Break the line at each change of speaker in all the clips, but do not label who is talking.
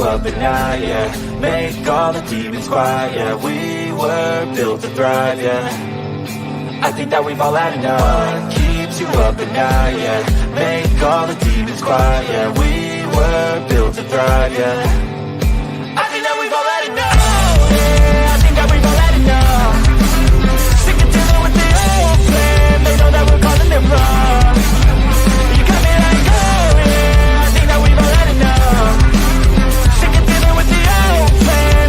Up at night, yeah. Make all the demons quiet, yeah. We were built to thrive, yeah. I think that we've all had enough. What keeps you up at night, yeah. Make all the demons quiet, yeah. We were built to thrive, yeah. I think that we've all had enough. Yeah, I think that we've all had enough. Sick of dealing with the old plan. They know that we're calling it wrong. You got me like, oh yeah. I think that we've all had enough.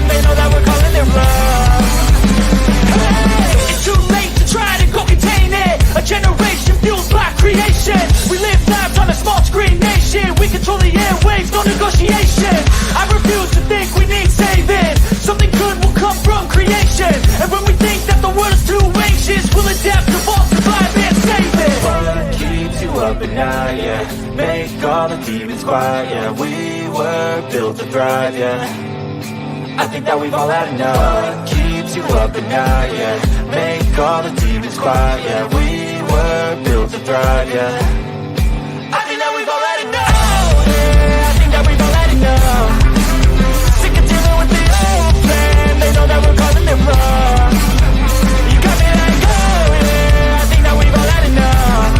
They know that we're calling it wrong. Hey, it's too late to try to go contain it. A generation fueled by creation. We live lives on a small screen nation. We control the airwaves, no negotiation. I refuse to think we need saving. Something good will come from creation. And when we think that the world is too anxious, we'll adapt, evolve, survive, and save it. What keeps you up at night, yeah. Make all the demons quiet, yeah. We were built to thrive, yeah. I think that we've all had enough. What keeps you up at night, yeah. Make all the demons quiet, yeah. We were built to thrive, yeah. I think that we've all had enough. Yeah, I think that we've all had enough. Sick of dealing with the old plan. They know that we're calling it wrong. You got me like, oh yeah. I think that we've all had enough.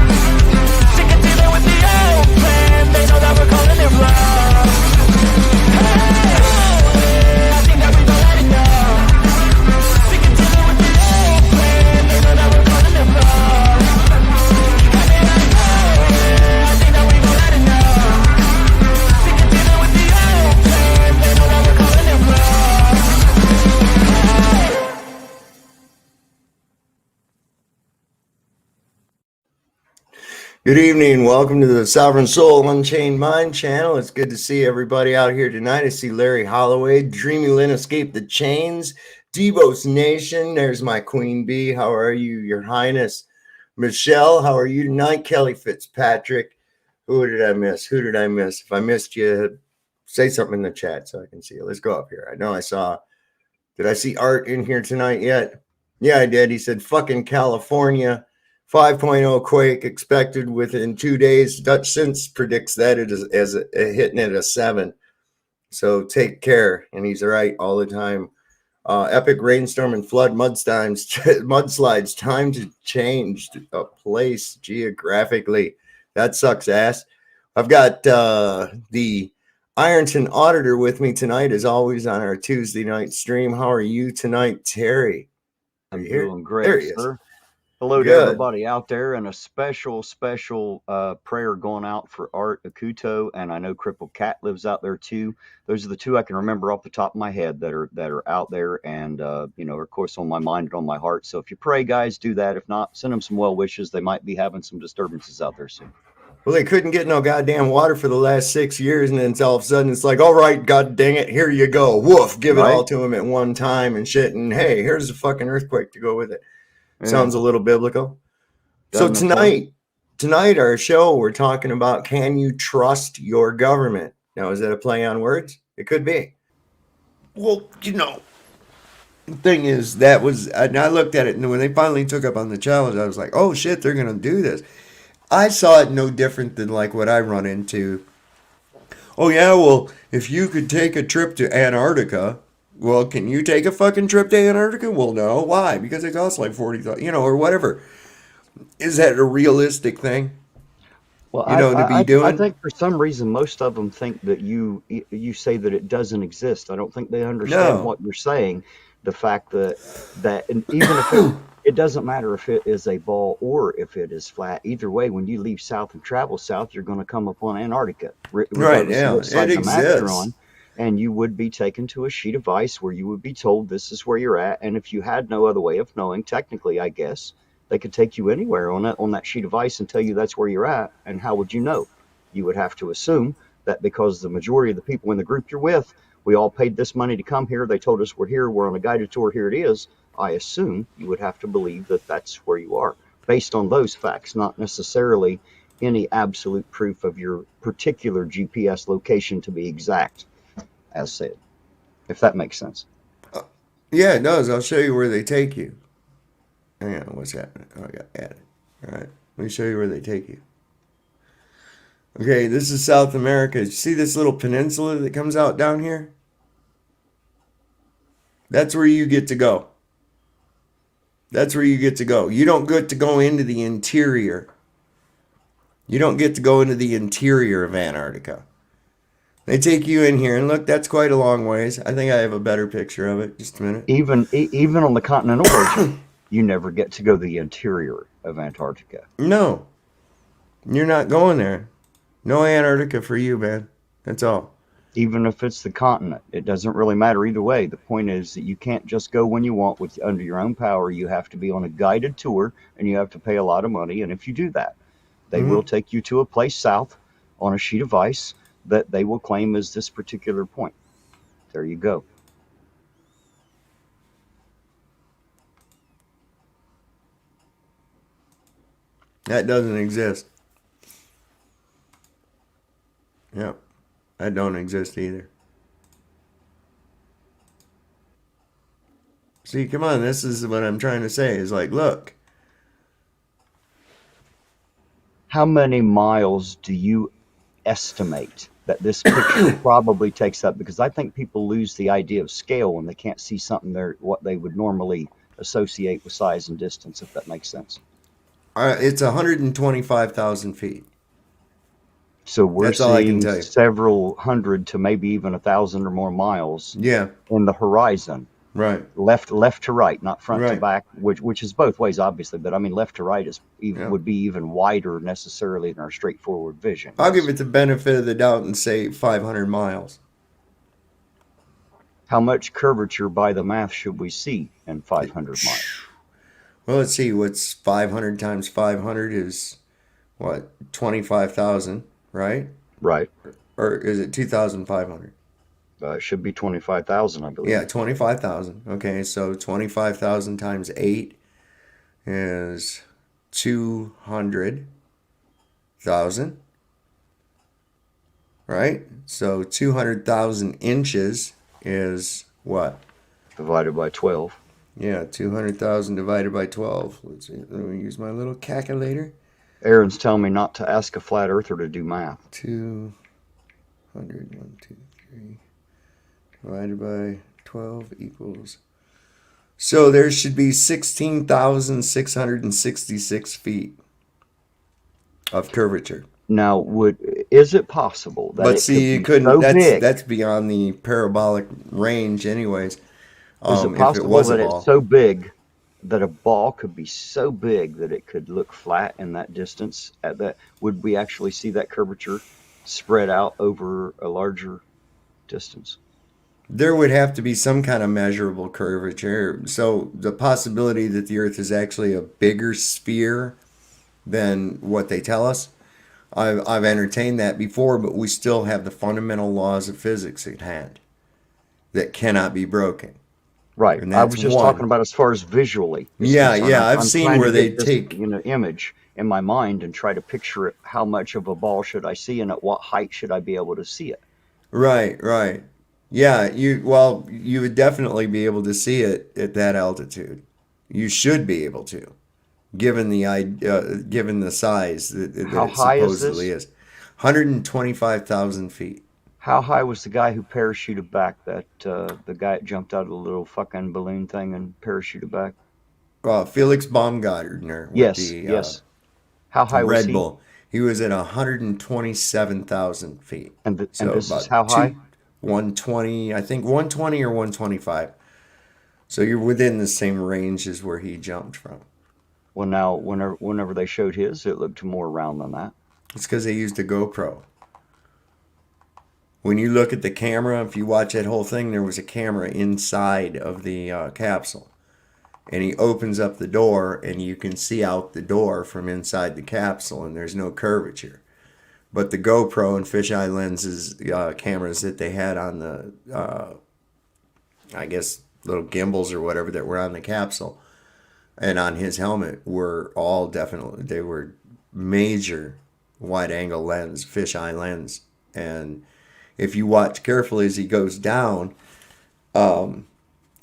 Sick of dealing with the old plan. They know that we're calling it wrong.
Good evening. Welcome to the Sovereign Soul Unchained Mind channel. It's good to see everybody out here tonight. I see Larry Holloway, Dreamy Lynn Escape the Chains, Devos Nation. There's my Queen Bee. How are you, Your Highness? Michelle, how are you tonight? Kelly Fitzpatrick. Who did I miss? If I missed you, say something in the chat so I can see it. Let's go up here. I know did I see Art in here tonight yet? Yeah, I did. He said, fucking California. 5.0 quake expected within 2 days. Dutch Sense predicts that it is as hitting at a 7. So take care. And he's right all the time. Epic rainstorm and flood mudslides. Time to change a place geographically. That sucks ass. I've got the Ironton Auditor with me tonight, as always, on our Tuesday night stream. How are you tonight, Terry?
I'm doing great,
there he
sir.
is.
Hello to everybody out there, and a special prayer going out for Art Akuto, and I know Crippled Cat lives out there too. Those are the two I can remember off the top of my head that are out there, and are of course on my mind and on my heart. So if you pray, guys, do that. If not, send them some well wishes. They might be having some disturbances out there soon.
Well, they couldn't get no goddamn water for the last 6 years, and then all of a sudden it's like, all right, god dang it, here you go, woof, give it all to them at one time and shit, and hey, here's a fucking earthquake to go with it. Yeah. Sounds a little biblical. So tonight our show, we're talking about, can you trust your government? Now, is that a play on words? It could be. Well, the thing is, and I looked at it, and when they finally took up on the challenge, I was like, oh shit, they're going to do this. I saw it no different than like what I run into. Oh yeah, well, if you could take a trip to Antarctica, well, can you take a fucking trip to Antarctica? Well, no. Why? Because it costs like $40,000, or whatever. Is that a realistic thing?
Well, to be doing? I think for some reason most of them think that you say that it doesn't exist. I don't think they understand what you're saying. The fact that and even if it doesn't matter if it is a ball or if it is flat. Either way, when you leave south and travel south, you're going to come upon Antarctica.
Right? Yeah, it exists.
And you would be taken to a sheet of ice where you would be told this is where you're at. And if you had no other way of knowing, technically, I guess, they could take you anywhere on that sheet of ice and tell you that's where you're at. And how would you know? you would have to assume that because the majority of the people in the group you're with, we all paid this money to come here. They told us we're here. We're on a guided tour. Here it is. I assume you would have to believe that that's where you are based on those facts, not necessarily any absolute proof of your particular GPS location to be exact, as said, if that makes sense.
Yeah, it does. I'll show you where they take you. Hang on, what's happening? Oh, I got added. All right, let me show you where they take you. Okay, this is South America. See this little peninsula that comes out down here? That's where you get to go. That's where you get to go. You don't get to go into the interior. You don't get to go into the interior of Antarctica. They take you in here, and look, that's quite a long ways. I think I have a better picture of it. Just a minute.
Even on the continental origin, you never get to go to the interior of Antarctica.
No, you're not going there. No Antarctica for you, man. That's all.
Even if it's the continent, it doesn't really matter either way. The point is that you can't just go when you want with under your own power. You have to be on a guided tour, and you have to pay a lot of money. And if you do that, they will take you to a place south on a sheet of ice that they will claim as this particular point. There you go.
That doesn't exist. Yep. That don't exist either. See, come on, this is what I'm trying to say. Is like, look.
How many miles do you estimate that this picture probably takes up? Because I think people lose the idea of scale when they can't see something there, what they would normally associate with size and distance, if that makes sense.
It's 125,000 feet.
So we're
That's all I can
seeing
tell you.
several hundred to maybe even 1,000 or more miles
Yeah.
in the horizon,
Right.
left to right, not front to
Right.
back, which is both ways, obviously. But I mean, left to right is
Yeah.
would be even wider necessarily than our straightforward vision.
I'll give it the benefit of the doubt and say 500 miles.
How much curvature by the math should we see in 500 miles?
Well, let's see. What's 500 times 500 is what? 25,000, right?
Right.
Or is it 2,500?
It should be 25,000, I believe.
Yeah, 25,000. Okay, so 25,000 times 8 is 200,000. Right? So 200,000 inches is what?
Divided by 12.
Yeah, 200,000 divided by 12. Let's see. Let me use my little calculator.
Aaron's telling me not to ask a flat earther to do math.
200, 1, 2, 3, divided by 12 equals. So there should be 16,666 feet of curvature.
Now, is it possible that
But
it
see,
could
you
be
couldn't.
so
That's
big?
that's beyond the parabolic range, anyways.
Is it
If it
possible
was a
that
ball.
it's so big that a ball could be so big that it could look flat in that distance? At that, would we actually see that curvature spread out over a larger distance?
There would have to be some kind of measurable curvature. So the possibility that the Earth is actually a bigger sphere than what they tell us, I've entertained that before, but we still have the fundamental laws of physics at hand that cannot be broken.
Right.
And
I
that's
was just
one.
talking about as far as visually. is
Yeah,
concerned.
yeah, I've
I'm
seen
trying to
where they
get this,
take.
image in my mind and try to picture it. How much of a ball should I see, and at what height should I be able to see it?
Right, right. Yeah, you would definitely be able to see it at that altitude. You should be able to, given the size that
How
it
high is
supposedly
this?
is. 125,000 feet.
How high was the guy who parachuted back? That the guy that jumped out of the little fucking balloon thing and parachuted back?
Felix Baumgartner with
Yes,
the
yes. How high was
Red
he?
Bull. He was at 127,000 feet.
And
So
this is
about
how high?
120, I think 120 or 125. So you're within the same range as where he jumped from.
Well, now whenever they showed his, it looked more round than that.
It's because they used a GoPro. When you look at the camera, if you watch that whole thing, there was a camera inside of the capsule. And he opens up the door, and you can see out the door from inside the capsule, and there's no curvature. But the GoPro and fisheye lenses, cameras that they had on the, I guess, little gimbals or whatever that were on the capsule and on his helmet were all definitely, they were major wide angle lens, fisheye lens. And if you watch carefully as he goes down,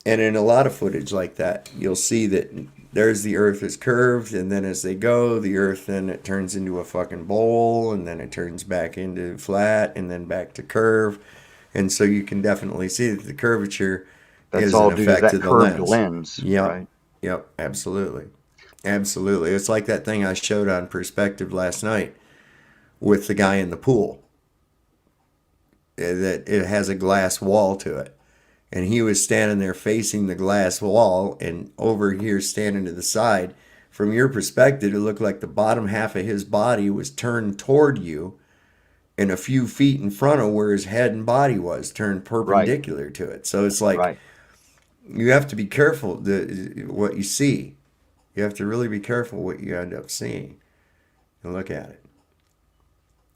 and in a lot of footage like that, you'll see that there's the earth is curved, and then as they go, the earth then it turns into a fucking bowl, and then it turns back into flat, and then back to curve. And so you can definitely see that the curvature is
all
an
due to
effect
that
of the
curved
lens.
lens,
Yep.
right?
Yep, absolutely. Absolutely. It's like that thing I showed on Perspective last night with the guy in the pool. That it has a glass wall to it. And he was standing there facing the glass wall, and over here standing to the side. From your perspective, it looked like the bottom half of his body was turned toward you, and a few feet in front of where his head and body was turned
Right,
perpendicular to it. So it's like
right.
you have to be careful what you see. You have to really be careful what you end up seeing. And look at it.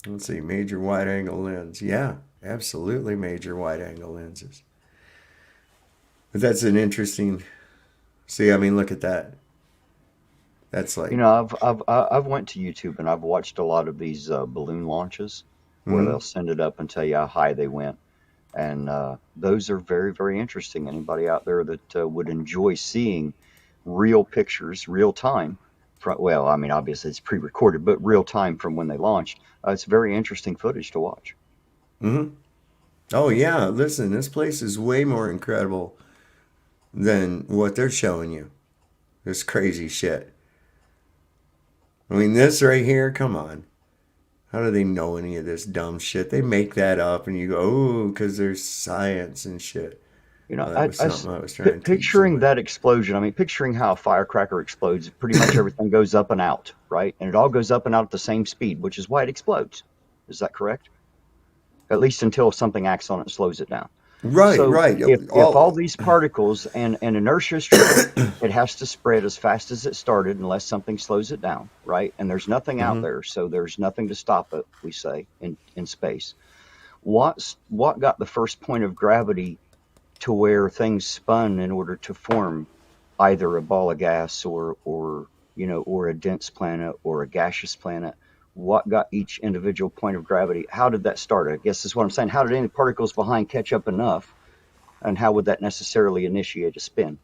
Let's see, major wide angle lens. Yeah, absolutely major wide angle lenses. But that's an interesting. See, I mean, look at that. That's
You
like.
know, I've went to YouTube and I've watched a lot of these balloon launches where
Hmm.
they'll send it up and tell you how high they went, and those are very, very interesting. Anybody out there that would enjoy seeing real pictures, real time, from, well, I mean, obviously it's pre-recorded, but real time from when they launched, it's very interesting footage to watch.
Hmm. Oh yeah, listen, this place is way more incredible than what they're showing you. This crazy shit. I mean, this right here, come on. How do they know any of this dumb shit? They make that up and you go, oh, because there's science and shit.
You know,
Well, that was something I was trying to teach
picturing
somebody.
that explosion, I mean, picturing how a firecracker explodes, pretty much everything goes up and out, right? And it all goes up and out at the same speed, which is why it explodes. Is that correct? At least until something acts on it and slows it down.
Right,
So
right.
if all these particles and inertia is true, it has to spread as fast as it started unless something slows it down, right? And there's nothing out
Mhm.
there, so there's nothing to stop it, we say, in space. What got the first point of gravity to where things spun in order to form either a ball of gas or you know, or a dense planet or a gaseous planet? What got each individual point of gravity? How did that start? I guess is what I'm saying. How did any particles behind catch up enough, and how would that necessarily initiate a spin?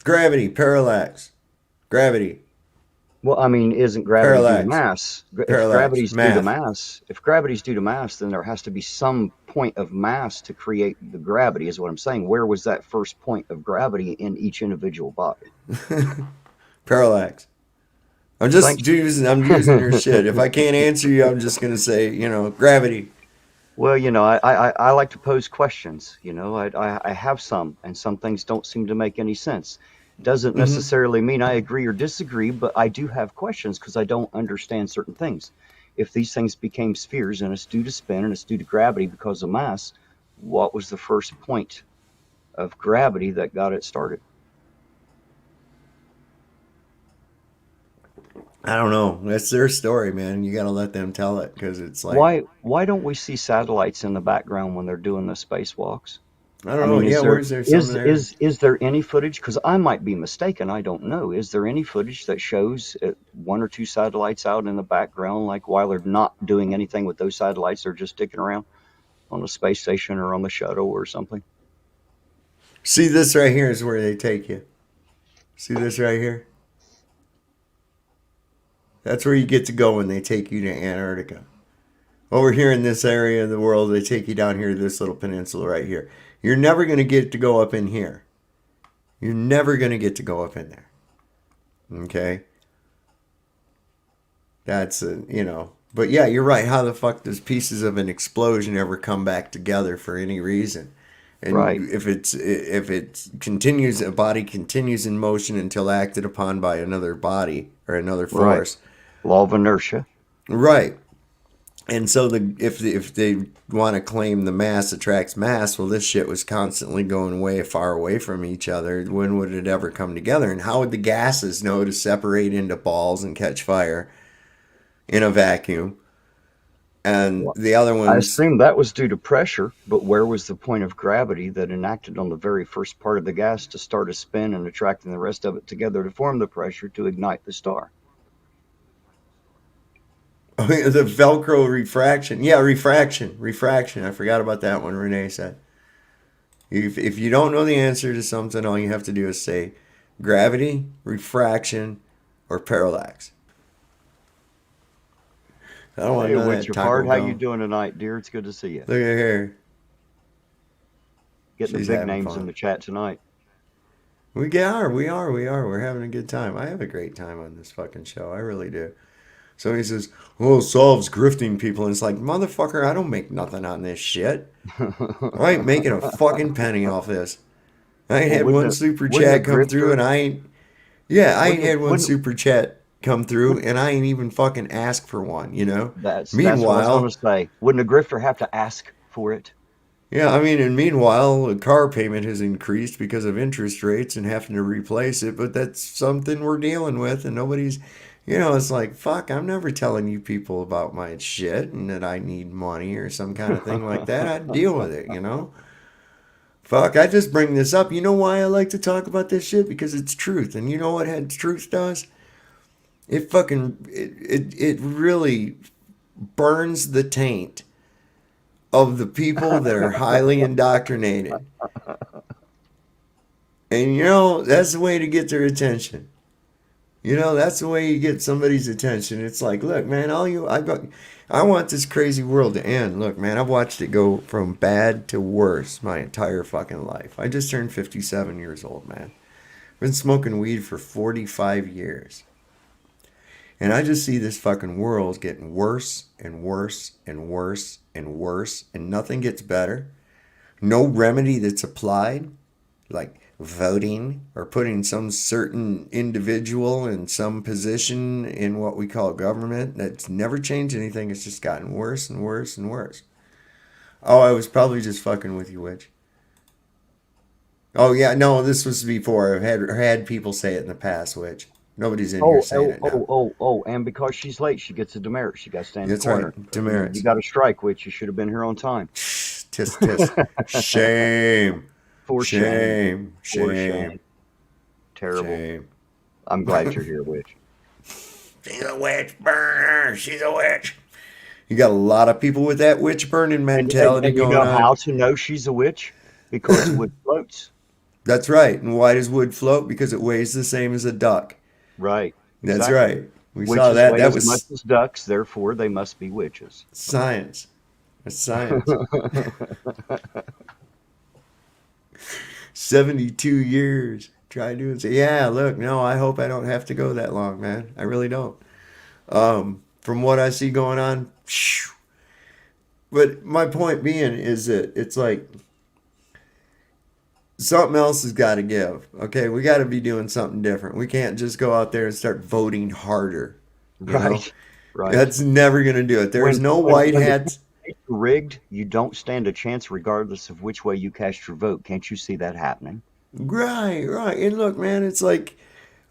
Gravity, parallax. Gravity,
Well, I mean, isn't gravity due to
parallax,
mass? If
parallax,
gravity's due to
math.
mass, if gravity's due to mass, then there has to be some point of mass to create the gravity, is what I'm saying. Where was that first point of gravity in each individual body?
Parallax. I'm using your
Thanks.
shit. If I can't answer you, I'm just gonna say, gravity.
Well, you know, I like to pose questions. You know, I have some, and some things don't seem to make any sense. Doesn't
Hmm.
necessarily mean I agree or disagree, but I do have questions because I don't understand certain things. If these things became spheres and it's due to spin and it's due to gravity because of mass, what was the first point of gravity that got it started?
I don't know. That's their story, man. You gotta let them tell it because it's like
Why don't we see satellites in the background when they're doing the spacewalks?
I don't
I
know.
mean,
Yeah, where's there some there?
is there any footage? Because I might be mistaken. I don't know. Is there any footage that shows one or two satellites out in the background, like while they're not doing anything with those satellites, they're just sticking around on the space station or on the shuttle or something?
See this right here is where they take you. See this right here? That's where you get to go when they take you to Antarctica. Over here in this area of the world, they take you down here to this little peninsula right here. You're never gonna get to go up in here. You're never gonna get to go up in there. Okay? That's But yeah, you're right. How the fuck does pieces of an explosion ever come back together for any reason?
Right,
And if it continues, a body continues in motion until acted upon by another body or another
right.
force.
Law of inertia.
Right. And so if they want to claim the mass attracts mass, well, this shit was constantly going way far away from each other. When would it ever come together? And how would the gases know to separate into balls and catch fire in a vacuum? and
Well,
the other
I
ones.
assume that was due to pressure, but where was the point of gravity that enacted on the very first part of the gas to start a spin and attracting the rest of it together to form the pressure to ignite the star?
The Velcro refraction. Yeah, refraction. Refraction. I forgot about that one, Renee said. If you don't know the answer to something, all you have to do is say gravity, refraction, or parallax. I don't want
Hey,
none of
Witch
that
of
Taco
Heart, how you
Bell.
doing tonight, dear? It's good to see you.
Look at her.
Getting the
She's
big
having
names in
fun.
the chat tonight.
We are. We're having a good time. I have a great time on this fucking show. I really do. So he says, "Oh, Solve's grifting people," and it's like, motherfucker, I don't make nothing on this shit. I ain't making a fucking penny off this. I ain't
Well,
had one super
wouldn't a
chat come through,
grifter
and I ain't. Yeah, I ain't
wouldn't
had one
wouldn't
super chat come through,
would
and I ain't even fucking asked for one.
that's what I was going
Meanwhile,
to say. Wouldn't a grifter have to ask for it?
yeah, I mean, and meanwhile, the car payment has increased because of interest rates and having to replace it, but that's something we're dealing with, and nobody's, it's like, fuck, I'm never telling you people about my shit and that I need money or some kind of thing like that. I deal with it. Fuck, I just bring this up. You know why I like to talk about this shit? Because it's truth. And you know what truth does? It really burns the taint of the people that are highly indoctrinated. And that's the way to get their attention. That's the way you get somebody's attention. It's like, look, man, I want this crazy world to end. Look, man, I've watched it go from bad to worse my entire fucking life. I just turned 57 years old, man. I've been smoking weed for 45 years. And I just see this fucking world getting worse and worse and worse and worse, and nothing gets better. No remedy that's applied, like voting or putting some certain individual in some position in what we call government. That's never changed anything. It's just gotten worse and worse and worse. Oh, I was probably just fucking with you, Witch. Oh, yeah, no, this was before. I've had people say it in the past, Witch. Nobody's in here
Oh,
saying
oh,
it now.
oh, oh, oh, and because she's late, she gets a demerit. She got to stand in the
That's right,
corner. You
demerits.
got a strike, which you should have been here on time.
Tisk, tisk. Shame.
For shame.
Shame.
For shame.
Shame.
Terrible.
Shame.
I'm glad you're here, Witch.
She's a witch burner. She's a witch. You got a lot of people with that witch burning mentality
And you
going
know how
on.
to know she's a witch? Because wood floats.
That's right. And why does wood float? Because it weighs the same as a duck.
Right.
That's
Exactly.
right. We saw
Witches
that.
weigh
That
as much
was
as ducks, therefore they must be witches.
science. That's science. 72 years. Try doing so. Yeah, look, no, I hope I don't have to go that long, man. I really don't. From what I see going on, phew. But my point being is that it's like something else has got to give. Okay, we got to be doing something different. We can't just go out there and start voting harder. You know,
Right. Right.
that's never gonna do it. There's no white
When the
hats.
candidates are rigged, you don't stand a chance regardless of which way you cast your vote. Can't you see that happening?
Right, right. And look, man, it's like,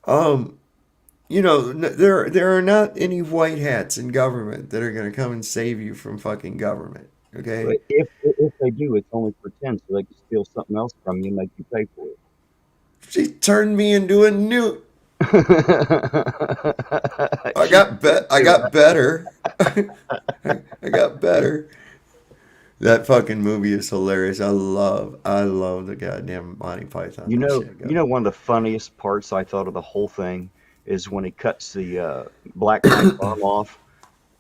um, there are not any white hats in government that are gonna come and save you from fucking government. Okay,
But if they do, it's only pretend so they can steal something else from you and make you pay for it.
she turned me into a newt.
She did
I
do
got better. I got better. That fucking movie is hilarious. I love the goddamn Monty Python. That shit
You
go.
know, one of the funniest parts I thought of the whole thing is when he cuts the Black Knight's arm off,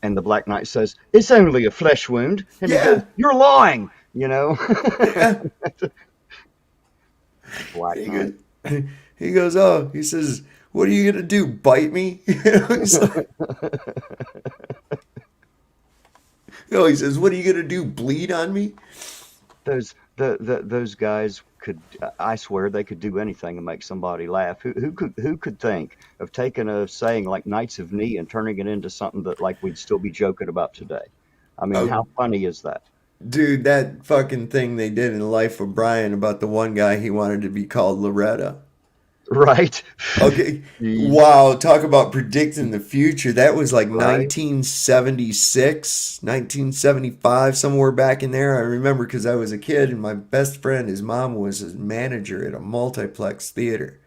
and the Black Knight says, "It's only a flesh wound," and he goes,
Yeah,
"You're lying," you know.
yeah.
Black
He
Knight.
goes, oh, he says, "What are you gonna do? Bite me?" He's like, he says, "What are you gonna do? Bleed on me?"
Those guys could, I swear, they could do anything to make somebody laugh. Who could think of taking a saying like Knights of Knee and turning it into something that like we'd still be joking about today? I mean,
Oh,
how funny is that?
dude, that fucking thing they did in Life of Brian about the one guy he wanted to be called Loretta.
Right.
Okay.
Ye-
Wow. Talk about predicting the future. That was like
right.
1976, 1975, somewhere back in there. I remember because I was a kid and my best friend, his mom was a manager at a multiplex theater.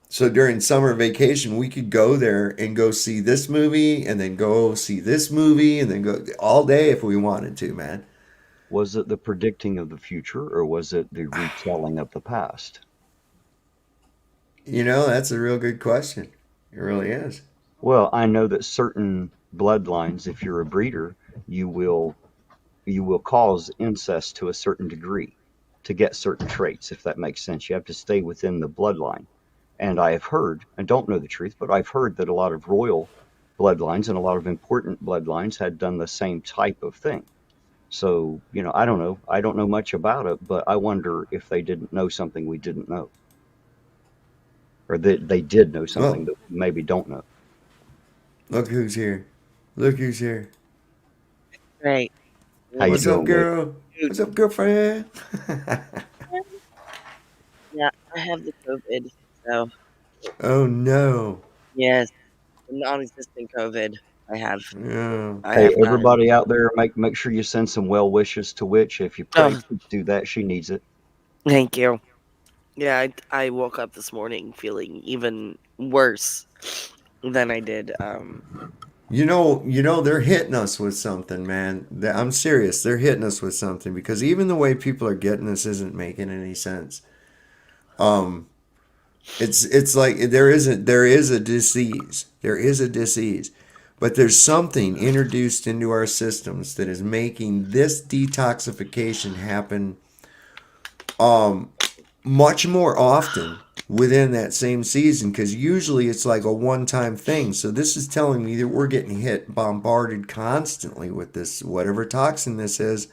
So during summer vacation, we could go there and go see this movie and then go see this movie and then go all day if we wanted to, man.
Was it the predicting of the future or was it the retelling of the past?
That's a real good question. It really is.
Well, I know that certain bloodlines, if you're a breeder, you will you will cause incest to a certain degree to get certain traits, if that makes sense. You have to stay within the bloodline. And I have heard, I don't know the truth, but I've heard that a lot of royal bloodlines and a lot of important bloodlines had done the same type of thing. So, I don't know. I don't know much about it, but I wonder if they didn't know something we didn't know, or that they did know something
Well,
that we maybe don't know.
look who's here. Look who's here.
Right.
How you
What's up,
doing, Wick?
girl?
Dude,
What's up, girlfriend?
yeah, I have the COVID. So,
Oh no.
yes, the non-existent COVID. I have.
Oh.
I
Hey,
have none.
everybody out there, make sure you send some well wishes to Witch. If you pray,
Oh,
please do that. She needs it.
thank you. Yeah, I woke up this morning feeling even worse than I did.
They're hitting us with something, man. I'm serious. They're hitting us with something because even the way people are getting this isn't making any sense. Um, it's like there is a disease. There is a disease. But there's something introduced into our systems that is making this detoxification happen um much more often within that same season because usually it's like a one-time thing. So this is telling me that we're getting bombarded constantly with this whatever toxin this is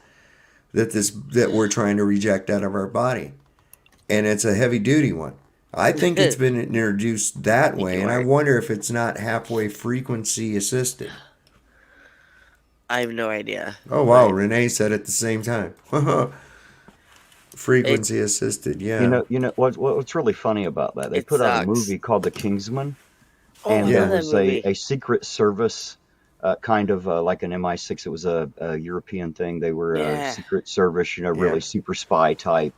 that we're trying to reject out of our body, and it's a heavy duty one. I think it's been introduced that
Thank
way,
you,
and I
Art.
wonder if it's not halfway frequency assisted.
I have no idea,
Oh wow,
but
Renee said at the same time.
it
Frequency assisted,
You
yeah.
know, what's really funny about that? They
it
put out a
sucks.
movie called The Kingsman,
Oh, I
and there
love
Yeah.
that
was a,
movie.
a Secret Service kind of like an MI6. It was a European thing. They were a
Yeah.
Secret Service,
Yeah.
really super spy type.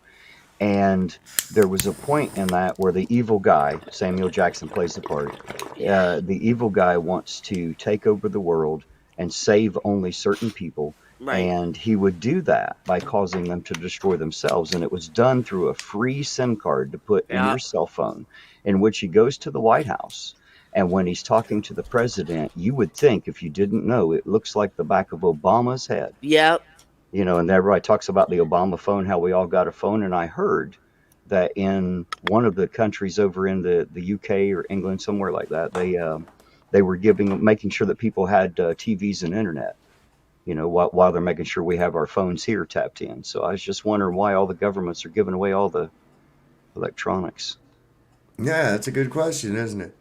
And there was a point in that where the evil guy, Samuel Jackson plays the part,
Yeah.
the evil guy wants to take over the world and save only certain people.
Right.
And he would do that by causing them to destroy themselves. And it was done through a free SIM card to put in
Yeah.
your cell phone, in which he goes to the White House. And when he's talking to the president, you would think, if you didn't know, it looks like the back of Obama's head.
Yep.
And everybody talks about the Obama phone, how we all got a phone. And I heard that in one of the countries over in the UK or England, somewhere like that, they were making sure that people had TVs and internet. While they're making sure we have our phones here tapped in. So I was just wondering why all the governments are giving away all the electronics.
Yeah, that's a good question, isn't it?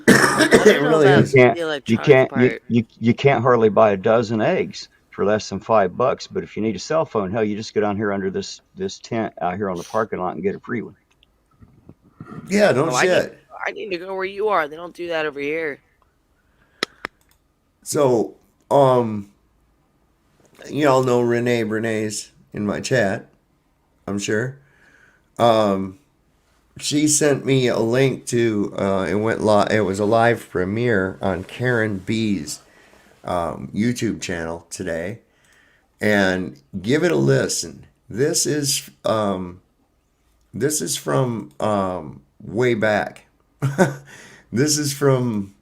I
It
don't know
really
about
You
is.
can't
the
you
electronics
can't you,
part.
you, you can't hardly buy a dozen eggs for less than $5. But if you need a cell phone, hell, you just go down here under this tent out here on the parking lot and get a free one.
Yeah, no
Oh, I need
shit.
I need to go where you are. They don't do that over here.
So, um, y'all know Renee Bernays in my chat, I'm sure. Um, she sent me a link to it was a live premiere on Karen B's YouTube channel today, and give it a listen. This is from way back. This is from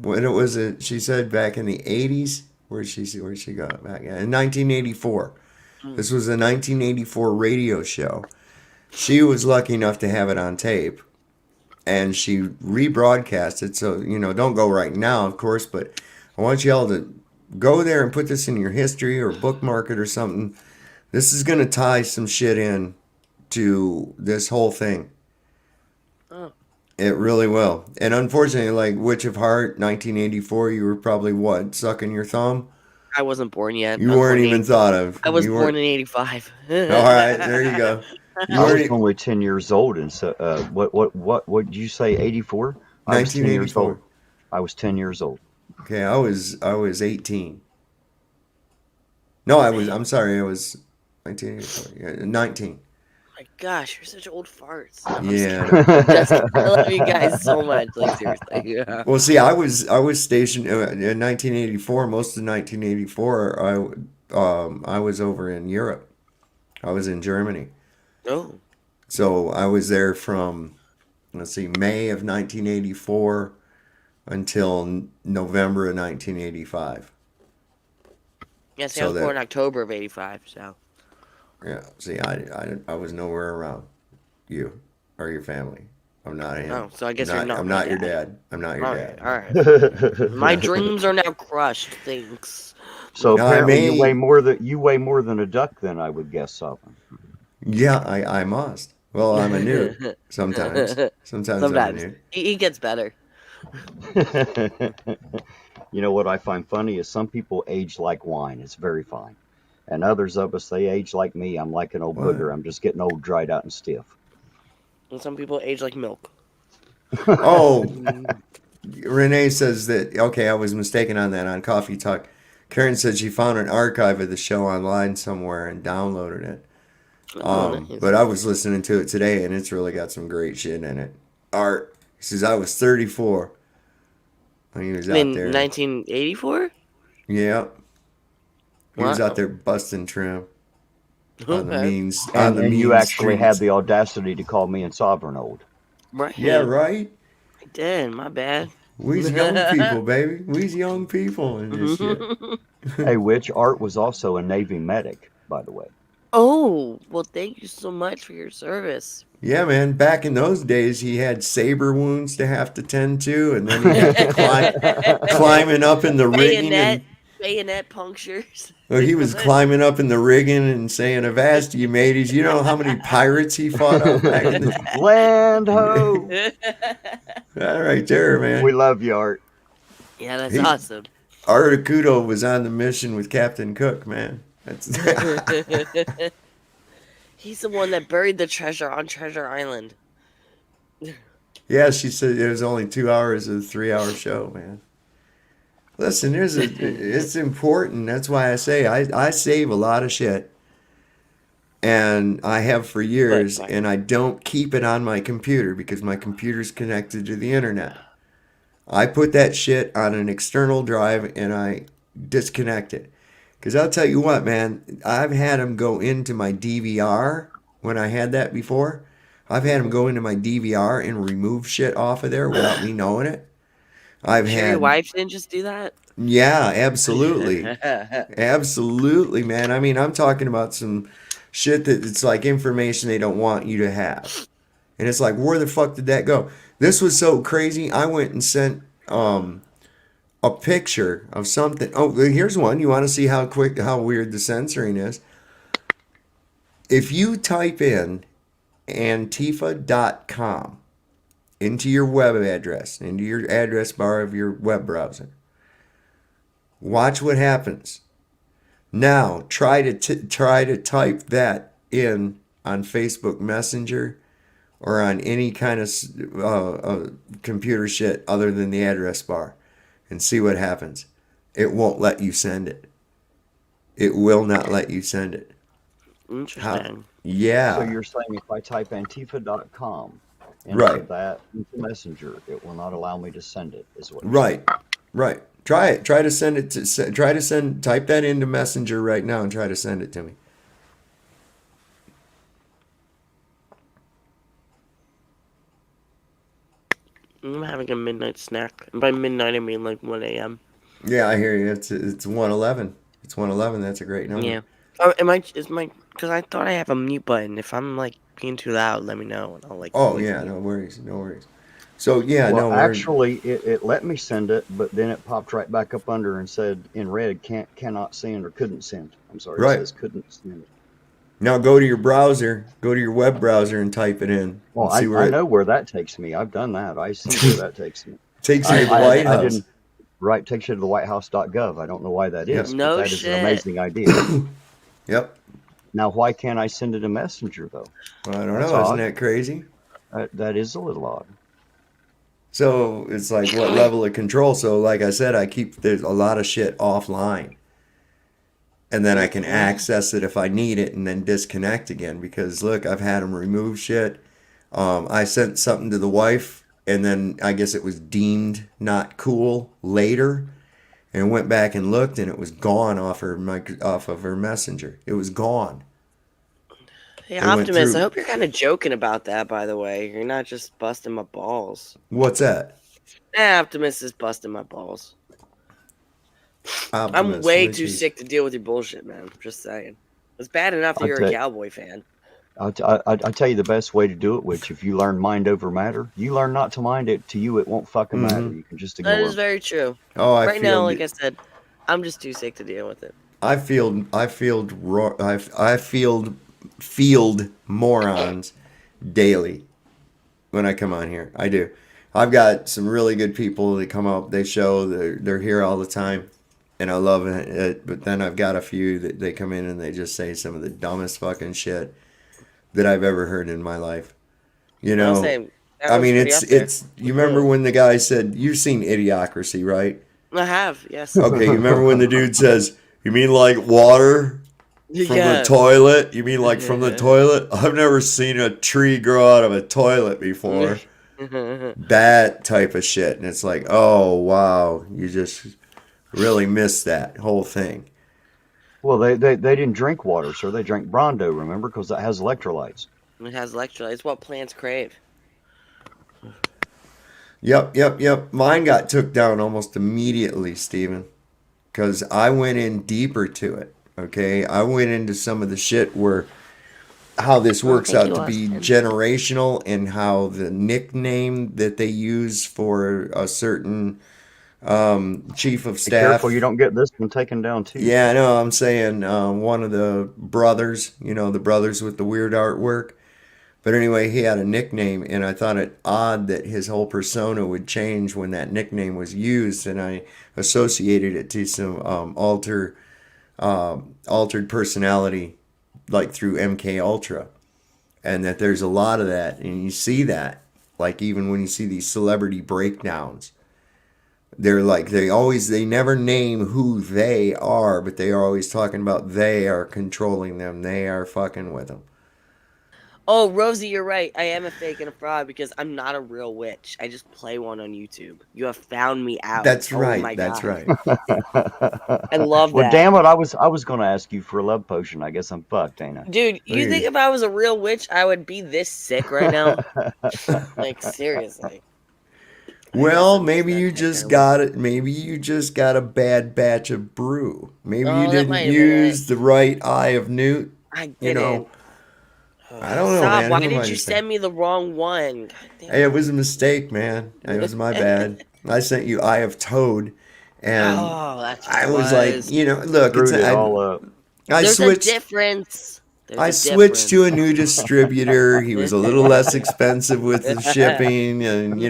when it was she said back in the 80s. Where she got back in 1984.
Mm.
This was a 1984 radio show. She was lucky enough to have it on tape, and she rebroadcast it. So don't go right now, of course, but I want y'all to go there and put this in your history or bookmark it or something. This is gonna tie some shit in to this whole thing.
Oh,
It really will. And unfortunately, like Witch of Heart, 1984, you were probably what, sucking your thumb?
I wasn't born yet.
You weren't even thought of.
I was
You
born
weren't.
in '85.
All right, there you go. You
I was
already
only 10 years old, and so what did you say? 84? I was 10 years
1984.
old. I was 10 years old.
Okay, I was 18. No, I'm sorry, I was 1984. Yeah, 19.
My gosh, you're such old farts. I'm just
Yeah, I
kidding.
know.
I'm just kidding. I love you guys so much. Like seriously. Yeah.
Well, see, I was stationed in 1984. Most of 1984, I was over in Europe. I was in Germany.
Oh,
So I was there from, let's see, May of 1984 until November of 1985.
yeah. See, I
So
was born
that,
October of '85. So.
yeah, see, I was nowhere around you or your family. I'm not him.
Oh, so I guess you're not
I'm
my
not your
dad.
dad. I'm not your
All right,
dad.
all right. My dreams are now crushed. Thanks.
So
Now I
apparently
may,
you weigh more than a duck, then I would guess, Sovereign.
yeah, I must. Well, I'm a newt sometimes. Sometimes I'm a
Sometimes
newt.
he gets better.
You know what I find funny is some people age like wine. It's very fine. And others of us, they age like me. I'm like an old
What?
booger. I'm just getting old, dried out, and stiff.
And some people age like milk.
Oh, Renee says that, okay, I was mistaken on that on Coffee Talk. Karen said she found an archive of the show online somewhere and downloaded it.
Oh, nice.
But I was listening to it today and it's really got some great shit in it. Art, he says, I was 34 when he was out
In
there.
1984?
Yeah. He was out
Wow.
there busting trim on the
Okay.
means,
And you
mean
actually had
streets.
the audacity to call me and Sovereign old.
Right.
Yeah, right?
I did. My bad.
We's young people, baby. We's young people in this shit.
Hey, which Art was also a Navy medic, by the way.
Oh, well, thank you so much for your service.
Yeah, man. Back in those days, he had saber wounds to have to tend to, and then he had to climbing up in the rigging,
Bayonet punctures.
well, he was climbing up in the rigging and saying, "Avast, you mateys!" You know how many pirates he fought out back in the
Land ho!
that right there, man.
We love you, Art.
Yeah, that's
He-
awesome.
Art Akuto was on the mission with Captain Cook, man. That's
He's the one that buried the treasure on Treasure Island.
yeah. She said it was only 2 hours of a 3-hour show, man. Listen, it's important. That's why I say I save a lot of shit. And I have for years,
Right.
and I don't keep it on my computer because my computer's connected to the internet. I put that shit on an external drive and I disconnect it. Because I'll tell you what, man, I've had them go into my DVR when I had that before. I've had them go into my DVR and remove shit off of there without me knowing it. I've
Sure, your
had,
wife didn't just do that?
yeah, absolutely. Absolutely, man. I mean, I'm talking about some shit that it's like information they don't want you to have. And it's like, where the fuck did that go? This was so crazy. I went and sent a picture of something. Oh, here's one. You want to see how weird the censoring is? If you type in Antifa.com into your web address, into your address bar of your web browser, watch what happens. Now, try to type that in on Facebook Messenger or on any kind of computer shit other than the address bar and see what happens. It won't let you send it. It will not let you send it.
Interesting.
Yeah.
So you're saying if I type Antifa.com into
Right.
that into Messenger, it will not allow me to send it, is what you're
Right. Right. Try it. Try to send it type that into Messenger right now and try to send it to me.
I'm having a midnight snack. And by midnight, I mean like 1 a.m.
Yeah, I hear you. It's 111. It's 111. That's a great number.
Yeah. Oh, because I thought I have a mute button. If I'm like being too loud, let me know and I'll like.
Oh
mute
yeah,
you.
no worries, no worries. So yeah,
Well,
no,
actually, it let me send it, but then it popped right back up under and said in red, cannot send or couldn't send. I'm sorry,
Right.
it says couldn't send.
now go to your browser, go to your web browser and type it in.
Well,
and see where
I
it
know where that takes me. I've done that. I see where that takes me.
takes you to the White
I
House.
didn't. Right, takes you to the whitehouse.gov. I don't know why that is,
Yep.
but
No
that is
shit.
an amazing idea.
Yep.
Now, why can't I send it a messenger though?
Well, I don't
That's
know. Isn't
odd.
that crazy?
That is a little odd.
So it's like what level of control? So like I said, there's a lot of shit offline. And then I can access it if I need it and then disconnect again. Because look, I've had them remove shit. I sent something to the wife and then I guess it was deemed not cool later. And went back and looked and it was gone off of her messenger. It was gone.
Hey,
It went
Optimus, I
through.
hope you're kind of joking about that, by the way. You're not just busting my balls.
What's that?
Optimus is busting my balls. I'm
Optimus,
way
which
too
is
sick to deal with your bullshit, man. Just saying. It's bad enough that
I
you're a
tell
cowboy fan.
I tell you the best way to do it. Which, if you learn mind over matter, you learn not to mind it. To you, it won't fucking matter. You can just
That
ignore
is
'em.
very true.
oh,
Right now, like I said, I'm just too sick to deal with it.
I field morons daily when I come on here. I do. I've got some really good people that come up. They show they're here all the time, and I love it. But then I've got a few that they come in and they just say some of the dumbest fucking shit that I've ever heard in my life. You
I'll
know,
say that
I
was
mean,
pretty up there.
it's. You remember when the guy said, "You've seen Idiocracy, right?"
I have, yes.
Okay, you remember when the dude says, "You mean like water from the
Yeah.
toilet? You mean like from the toilet? I've never seen a tree grow out of a toilet before." That type of shit. And it's like, oh, wow, you just really missed that whole thing.
Well, they didn't drink water, sir. They drank Brondo, remember, because that has electrolytes.
It has electrolytes. It's what plants crave.
Yep. Mine got took down almost immediately, Steven, because I went in deeper to it. Okay, I went into some of the shit where how this works
thank
out
you,
to be
Austin.
generational and how the nickname that they use for a certain chief of
Be
staff.
careful you don't get this one taken down too.
Yeah, I know. I'm saying one of the brothers, the brothers with the weird artwork. But anyway, he had a nickname, and I thought it odd that his whole persona would change when that nickname was used, and I associated it to some altered personality, like through MK Ultra, and that there's a lot of that, and you see that, like even when you see these celebrity breakdowns. They're like they never name who they are, but they are always talking about they are controlling them, they are fucking with them.
Oh, Rosie, you're right. I am a fake and a fraud because I'm not a real witch. I just play one on YouTube. You have found me out.
That's
Oh
right.
my
That's
God.
right.
I love
Well,
that.
damn it, I was going to ask you for a love potion. I guess I'm fucked, ain't I?
Dude, you think if I was a real witch, I would be this sick right now? Like, seriously.
Well, maybe you just got it. Maybe you just got a bad batch of brew. Maybe you
Oh, that
didn't
might have been
use the right eye of newt.
I
You know,
didn't.
I don't know,
Stop.
man.
Why
Who am I
did
to
you
say?
send me the wrong one? God damn
Hey, it was a mistake, man. It was my bad. I sent you Eye of Toad, and
Oh, that's what
I
it
was like,
was.
look,
Screwed it all up.
I
There's a
switched.
difference. There's
I
a
switched to a
difference.
new distributor. He was a little less expensive with the shipping, and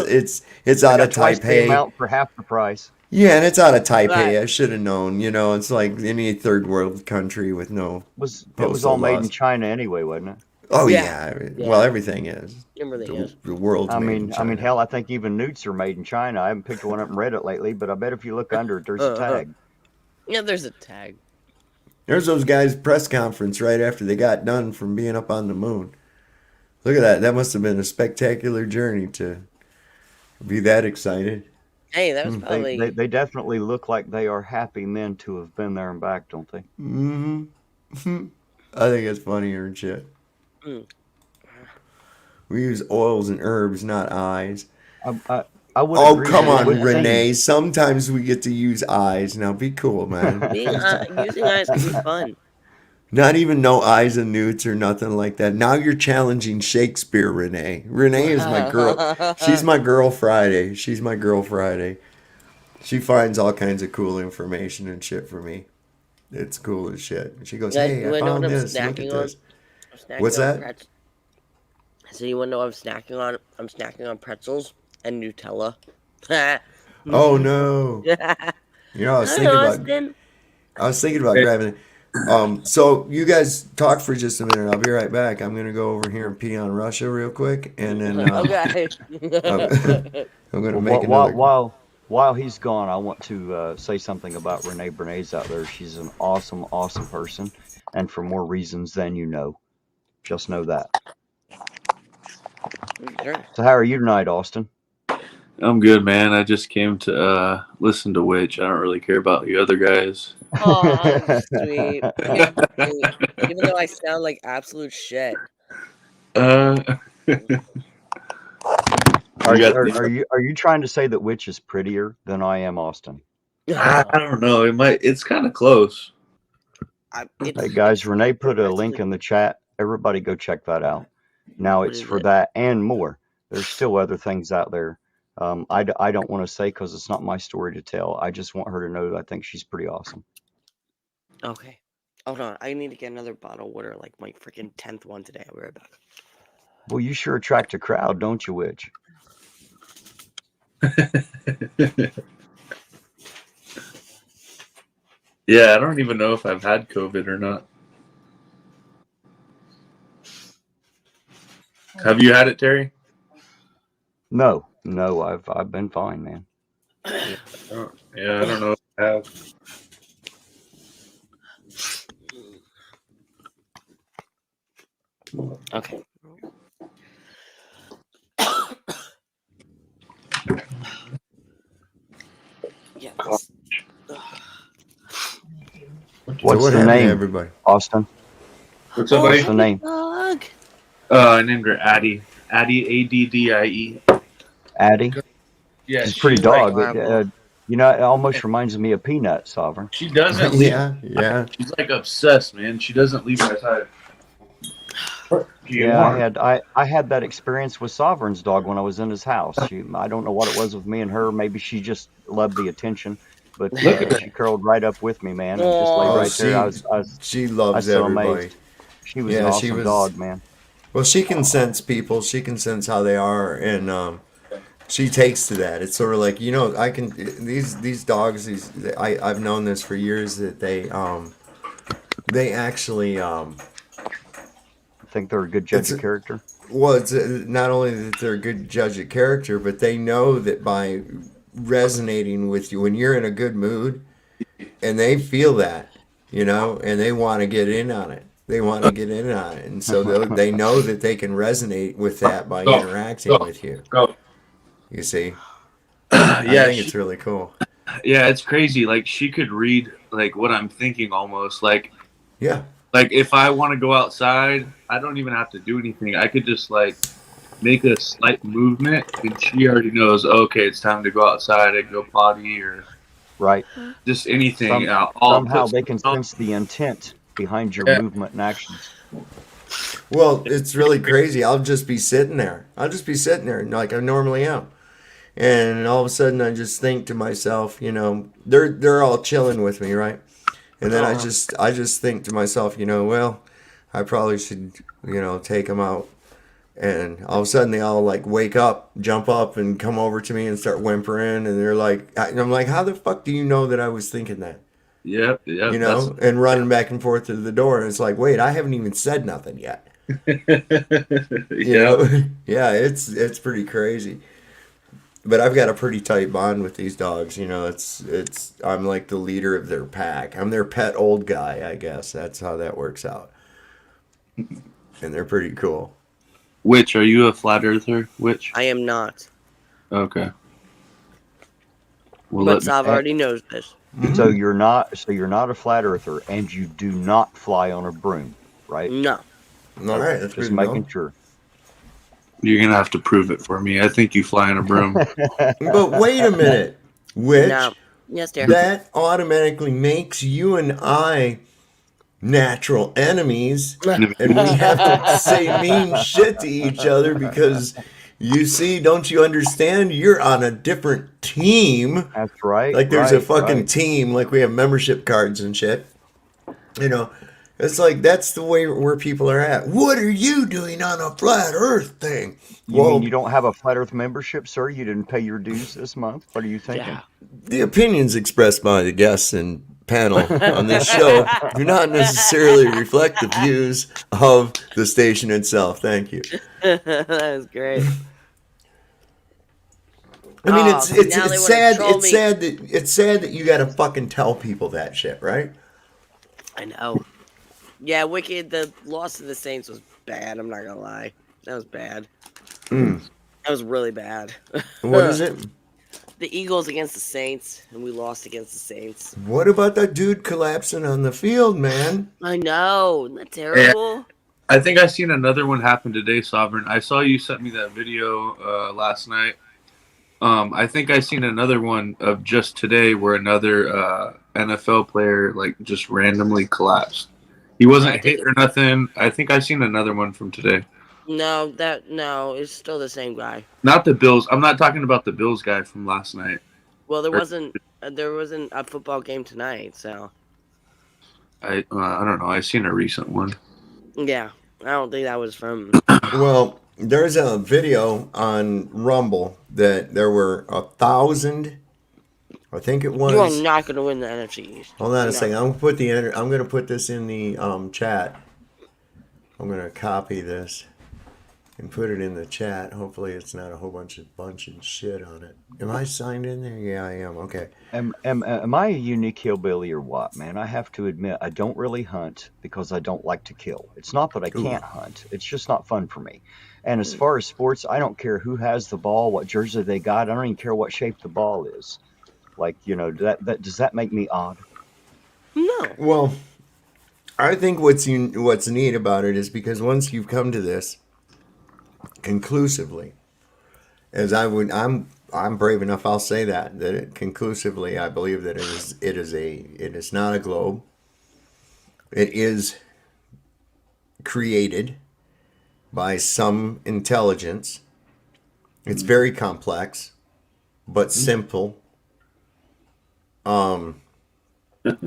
it's
I
out of
got twice the
Taipei.
amount for half the price.
Yeah, and it's out of Taipei.
Right.
I should have known. It's like any third world country with no
It was
postal
all made in
laws.
China anyway, wasn't it?
Oh
Yeah.
yeah.
Yeah.
Well, everything is.
It really is.
The world's made in
I mean,
China.
hell, I think even newts are made in China. I haven't picked one up and read it lately, but I bet if you look under it, there's a tag.
Yeah, there's a tag.
There's those guys' press conference right after they got done from being up on the moon. Look at that. That must have been a spectacular journey to be that excited.
Hey, that was probably.
They definitely look like they are happy men to have been there and back, don't they?
Mm-hmm. I think it's funnier and shit.
Mm.
We use oils and herbs, not eyes.
I would
Oh,
agree
come
with
on,
what you're saying.
Renee. Sometimes we get to use eyes. Now be cool, man.
Using eyes can be fun.
Not even no eyes and newts or nothing like that. Now you're challenging Shakespeare, Renee. Renee is my girl. She's my girl Friday. She's my girl Friday. She finds all kinds of cool information and shit for me. It's cool as shit. She goes, hey, I found this. Look at this. What's that?
So you want to know what I'm snacking on? I'm snacking on pretzels and Nutella.
Oh no. I was thinking about grabbing. So you guys talk for just a minute. I'll be right back. I'm gonna go over here and pee on Russia real quick, and then
Okay.
I'm, I'm gonna
Well,
make another.
while he's gone, I want to say something about Renee Bernays out there. She's an awesome, awesome person, and for more reasons than you know. Just know that.
Sure.
So, how are you tonight, Austin?
I'm good, man. I just came to listen to Witch. I don't really care about you other guys.
Aw, sweet. Even though I sound like absolute shit.
Uh,
Are
We
you
got
are you trying to say that Witch is prettier than I am, Austin?
I don't know. It's kind of close.
Hey guys, Renee put a link in the chat. Everybody go check that out. Now
What
it's
is
for
it?
that and more. There's still other things out there. I don't want to say because it's not my story to tell. I just want her to know that I think she's pretty awesome.
Okay. Hold on. I need to get another bottle of water, like my freaking 10th one today. I'll be right back.
Well, you sure attract a crowd, don't you, Witch?
Yeah, I don't even know if I've had COVID or not. Have you had it, Terry?
No, I've been fine, man.
Yeah, I don't know if I have.
Okay. Yeah.
What's
what
the
happened to
name,
everybody?
Austin?
What's up,
Oh,
buddy?
What's the name?
dog.
I named her Addie. Addie, Addie.
Addie?
Yeah,
She's a pretty
she's like,
dog. You know, it almost reminds me of Peanut, Sovereign.
she doesn't leave.
Yeah.
She's like obsessed, man. She doesn't leave my side.
Yeah, I had that experience with Sovereign's dog when I was in his house. I don't know what it was with me and her. Maybe she just loved the attention, but she curled right up with me, man, and just laid
Aw.
right there.
She
I was
loves
so
everybody.
amazed. She was an
Yeah, she
awesome
was.
dog, man.
Well, she can sense people. She can sense how they are, and she takes to that. It's sort of like, I can these dogs. I've known this for years that they actually
I think they're a good judge of character.
well, it's not only that they're a good judge of character, but they know that by resonating with you when you're in a good mood, and they feel that, and they want to get in on it. They want to get in on it, and so they know that they can resonate with that by interacting with you.
Go.
You see, I
Yeah,
think it's really cool.
yeah, it's crazy. Like she could read like what I'm thinking almost.
Yeah,
Like if I want to go outside, I don't even have to do anything. I could just like make a slight movement, and she already knows. Okay, it's time to go outside and go potty or
Right.
just anything.
Somehow they can sense the intent behind your movement and actions.
well, it's really crazy. I'll just be sitting there. Like I normally am. And all of a sudden I just think to myself, they're all chilling with me, right? And then I just think to myself, well, I probably should, take them out. And all of a sudden they all like wake up, jump up and come over to me and start whimpering, and they're like, and I'm like, how the fuck do you know that I was thinking that?
Yep.
And running back and forth to the door, and it's like, wait, I haven't even said nothing yet. Yeah, it's pretty crazy. But I've got a pretty tight bond with these dogs. I'm like the leader of their pack. I'm their pet old guy, I guess. That's how that works out. And they're pretty cool.
Witch, are you a flat earther? Witch?
I am not.
Okay. Well,
But Sav already knows this.
So you're not a flat earther, and you do not fly on a broom, right?
No.
All right, that's
Just
pretty
making
cool.
sure.
you're gonna have to prove it for me. I think you fly in a broom.
But wait a minute, which
No. Yes, dear.
that automatically makes you and I natural enemies, and we have to say mean shit to each other because don't you understand? You're on a different team.
That's right.
Like there's a
right,
fucking
right.
team, like we have membership cards and shit. It's like that's the way where people are at. What are you doing on a flat Earth thing?
You mean you don't have a flat Earth membership, sir? You didn't pay your dues this month? What are you thinking?
Yeah.
the opinions expressed by the guests and panel on this show do not necessarily reflect the views of the station itself. Thank you.
That was great.
I mean,
Oh, see, now they
it's
wanna
sad.
troll
It's
me.
sad that you got to fucking tell people that shit, right?
I know. Yeah, Wicked, the loss of the Saints was bad. I'm not gonna lie. That was bad.
Mm.
That was really bad.
What is it?
The Eagles against the Saints, and we lost against the Saints.
What about that dude collapsing on the field, man?
I know. Isn't that terrible?
I think I seen another one happen today, Sovereign. I saw you sent me that video last night. I think I seen another one of just today where another NFL player like just randomly collapsed. He wasn't hit or nothing. I think I seen another one from today.
No, it's still the same guy.
Not the Bills. I'm not talking about the Bills guy from last night.
Well, there wasn't a football game tonight, so
I don't know. I seen a recent one.
yeah, I don't think that was from.
Well, there's a video on Rumble that there were 1,000. I think it was.
You are not going to win the NFC East.
Hold on a second. I'm gonna put this in the chat. I'm gonna copy this and put it in the chat. Hopefully, it's not a whole bunch of shit on it. Am I signed in there? Yeah, I am. Okay.
Am I a unique hillbilly or what, man? I have to admit, I don't really hunt because I don't like to kill. It's not that I can't hunt. It's just not fun for me. And as far as sports, I don't care who has the ball, what jersey they got. I don't even care what shape the ball is. Like, does that make me odd?
No.
Well, I think what's neat about it is because once you've come to this conclusively, I'm brave enough, I'll say that conclusively I believe that it is not a globe. It is created by some intelligence. It's very complex, but simple. And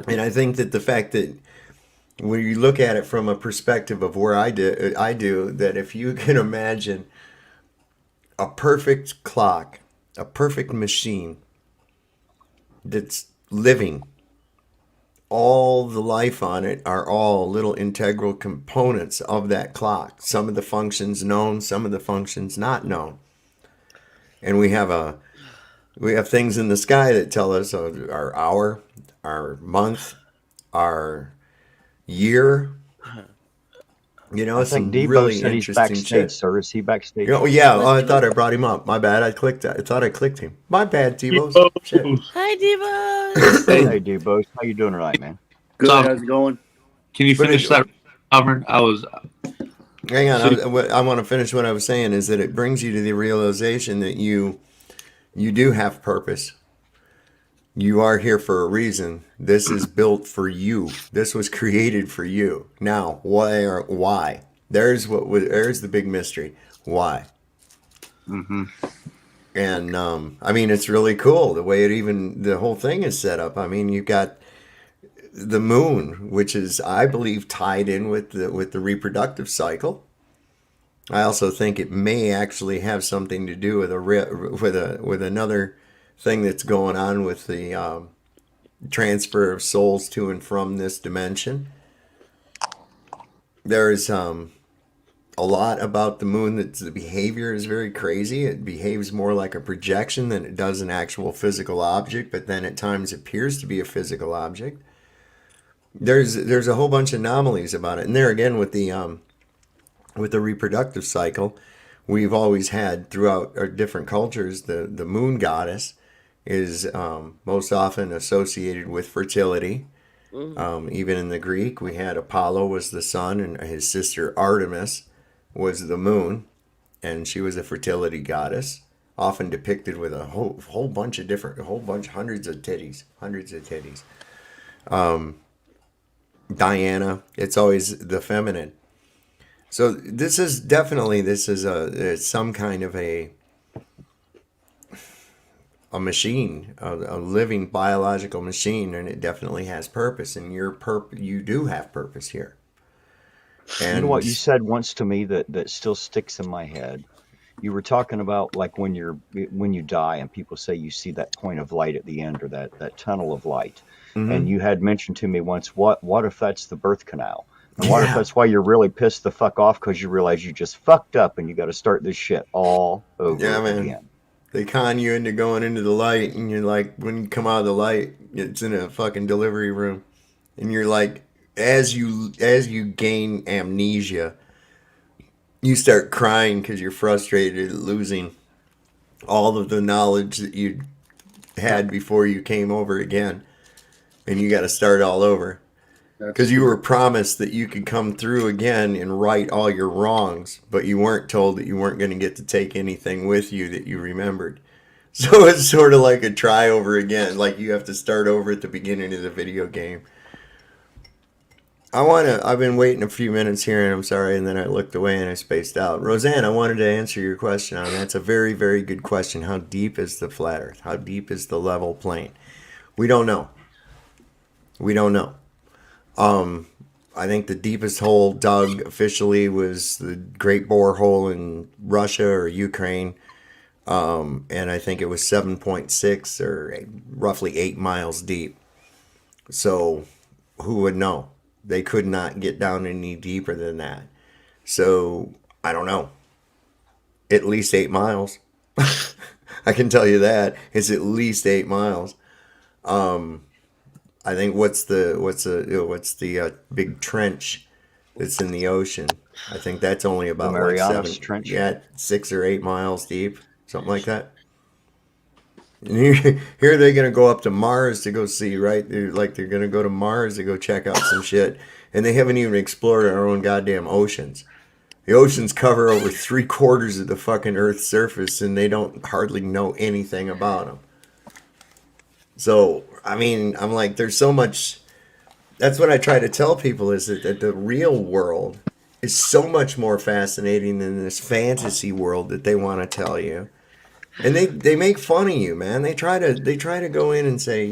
I think that the fact that when you look at it from a perspective of where I do that if you can imagine a perfect clock, a perfect machine that's living, all the life on it are all little integral components of that clock. Some of the functions known, some of the functions not known. And we have things in the sky that tell us our hour, our month, our year.
I think Debo
really
said he's
interesting
backstage,
shit.
sir. Is he backstage?
Oh yeah, I thought I brought him up. My bad. I thought I clicked him. My bad, Debo. Shit.
Hi, Diva.
Hey, Debo. How you doing tonight, man?
Good. How's it going?
Can you finish that, Sovereign?
Hang on. I want to finish what I was saying is that it brings you to the realization that you do have purpose. You are here for a reason. This is built for you. This was created for you. Now, why? There's the big mystery. Why?
Mm-hmm.
And I mean, it's really cool the way the whole thing is set up. I mean, you've got the moon, which is, I believe, tied in with the reproductive cycle. I also think it may actually have something to do with another thing that's going on with the transfer of souls to and from this dimension. There's a lot about the moon that the behavior is very crazy. It behaves more like a projection than it does an actual physical object, but then at times appears to be a physical object. There's a whole bunch of anomalies about it, and there again with the reproductive cycle, we've always had throughout our different cultures the moon goddess is most often associated with fertility. Even in the Greek, we had Apollo was the sun, and his sister Artemis was the moon, and she was a fertility goddess, often depicted with a whole bunch, hundreds of titties. Diana, it's always the feminine. So this is some kind of a machine, a living biological machine, and it definitely has purpose. And you do have purpose here. And
you know what you said once to me that still sticks in my head. You were talking about like when you die and people say you see that point of light at the end, or that tunnel of light. And you had mentioned to me once, what if that's the birth canal? And what if
Yeah.
that's why you're really pissed the fuck off, because you realize you just fucked up and you got to start this shit all over
Yeah, man.
again.
They con you into going into the light, and you're like, when you come out of the light, it's in a fucking delivery room, and you're like, as you gain amnesia, you start crying because you're frustrated at losing all of the knowledge that you had before you came over again, and you got to start all over. Because you were promised that you could come through again and right all your wrongs, but you weren't told that you weren't going to get to take anything with you that you remembered. So it's sort of like a try over again, like you have to start over at the beginning of the video game. I've been waiting a few minutes here, and I'm sorry, and then I looked away and I spaced out. Roseanne, I wanted to answer your question on that. It's a very, very good question. How deep is the flat Earth? How deep is the level plane? We don't know. We don't know. I think the deepest hole dug officially was the Great Bore Hole in Russia or Ukraine. And I think it was 7.6 or roughly 8 miles deep. So who would know? They could not get down any deeper than that. So I don't know. At least 8 miles. I can tell you that. It's at least 8 miles. I think what's the big trench that's in the ocean? I think that's only about
The
like
Marianas Trench?
6 or 8 miles deep, something like that. And here they're gonna go up to Mars to go see, right? They're gonna go to Mars to go check out some shit, and they haven't even explored our own goddamn oceans. The oceans cover over 3/4 of the fucking Earth's surface, and they don't hardly know anything about them. So, I mean, I'm like, there's so much. That's what I try to tell people, is that the real world is so much more fascinating than this fantasy world that they want to tell you. And they make fun of you, man. They try to go in and say,